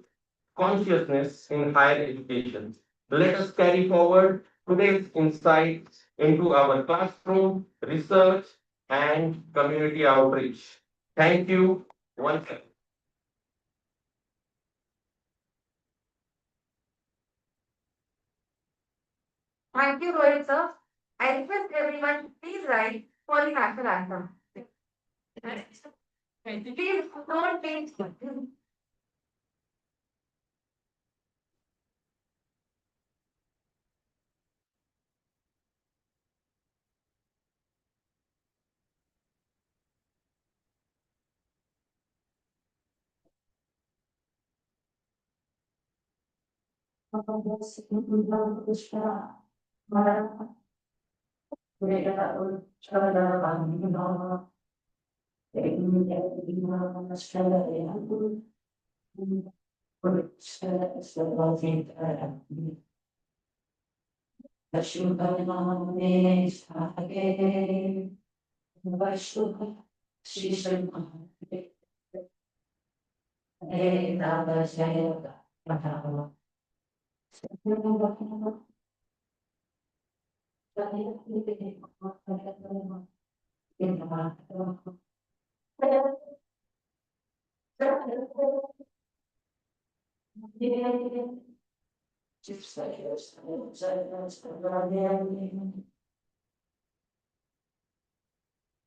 consciousness in higher education. Let us carry forward today's insights into our classroom, research, and community outreach. Thank you once again. Thank you, Rohit sir. I request everyone, please rise for the national anthem. Please don't change.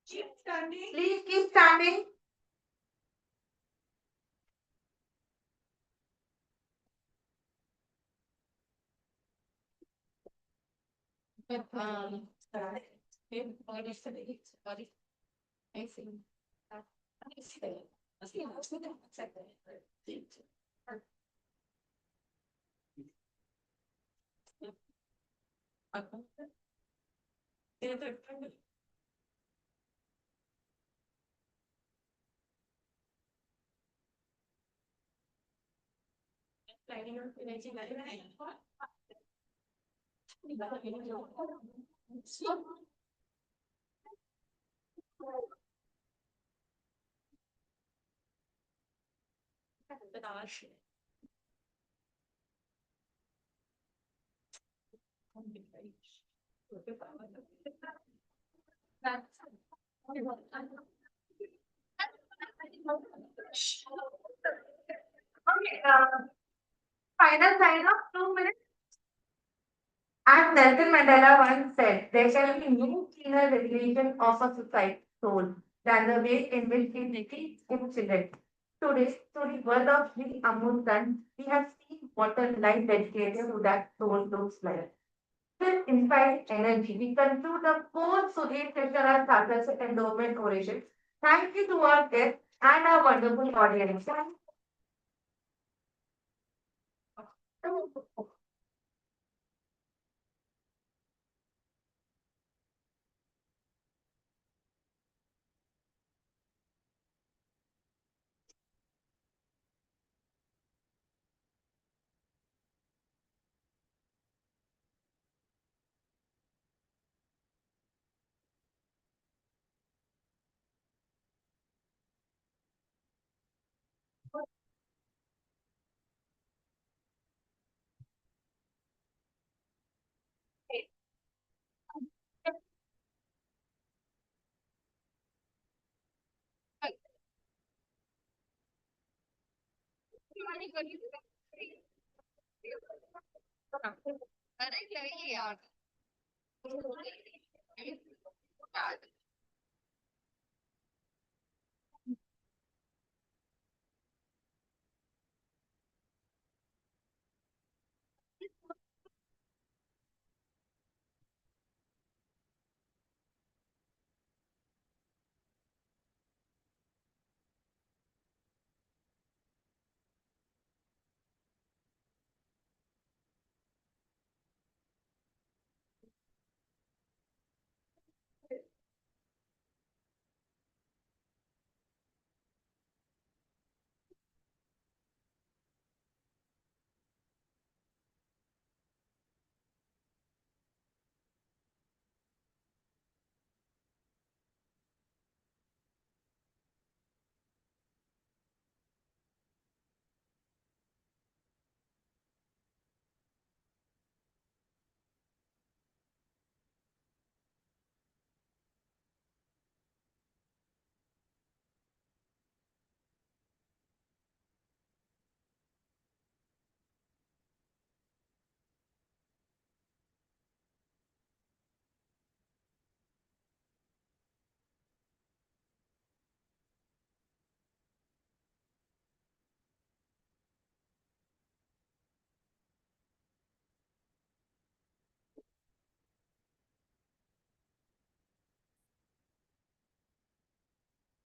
Keep standing. Please keep standing. Okay, final sign off, 2 minutes. As Nelson Mandela once said, there can be no cleaner regulation of a society's soul than the way in which it treats its children. Today, through the word of Shri Amod, we have seen what a life dedicated to that soul looks like. With inspiring energy, we conclude the fourth Sudhir Krishnaraj Thackersey Endowment Oration. Thank you to our guests and our wonderful audience. अरे क्या है यार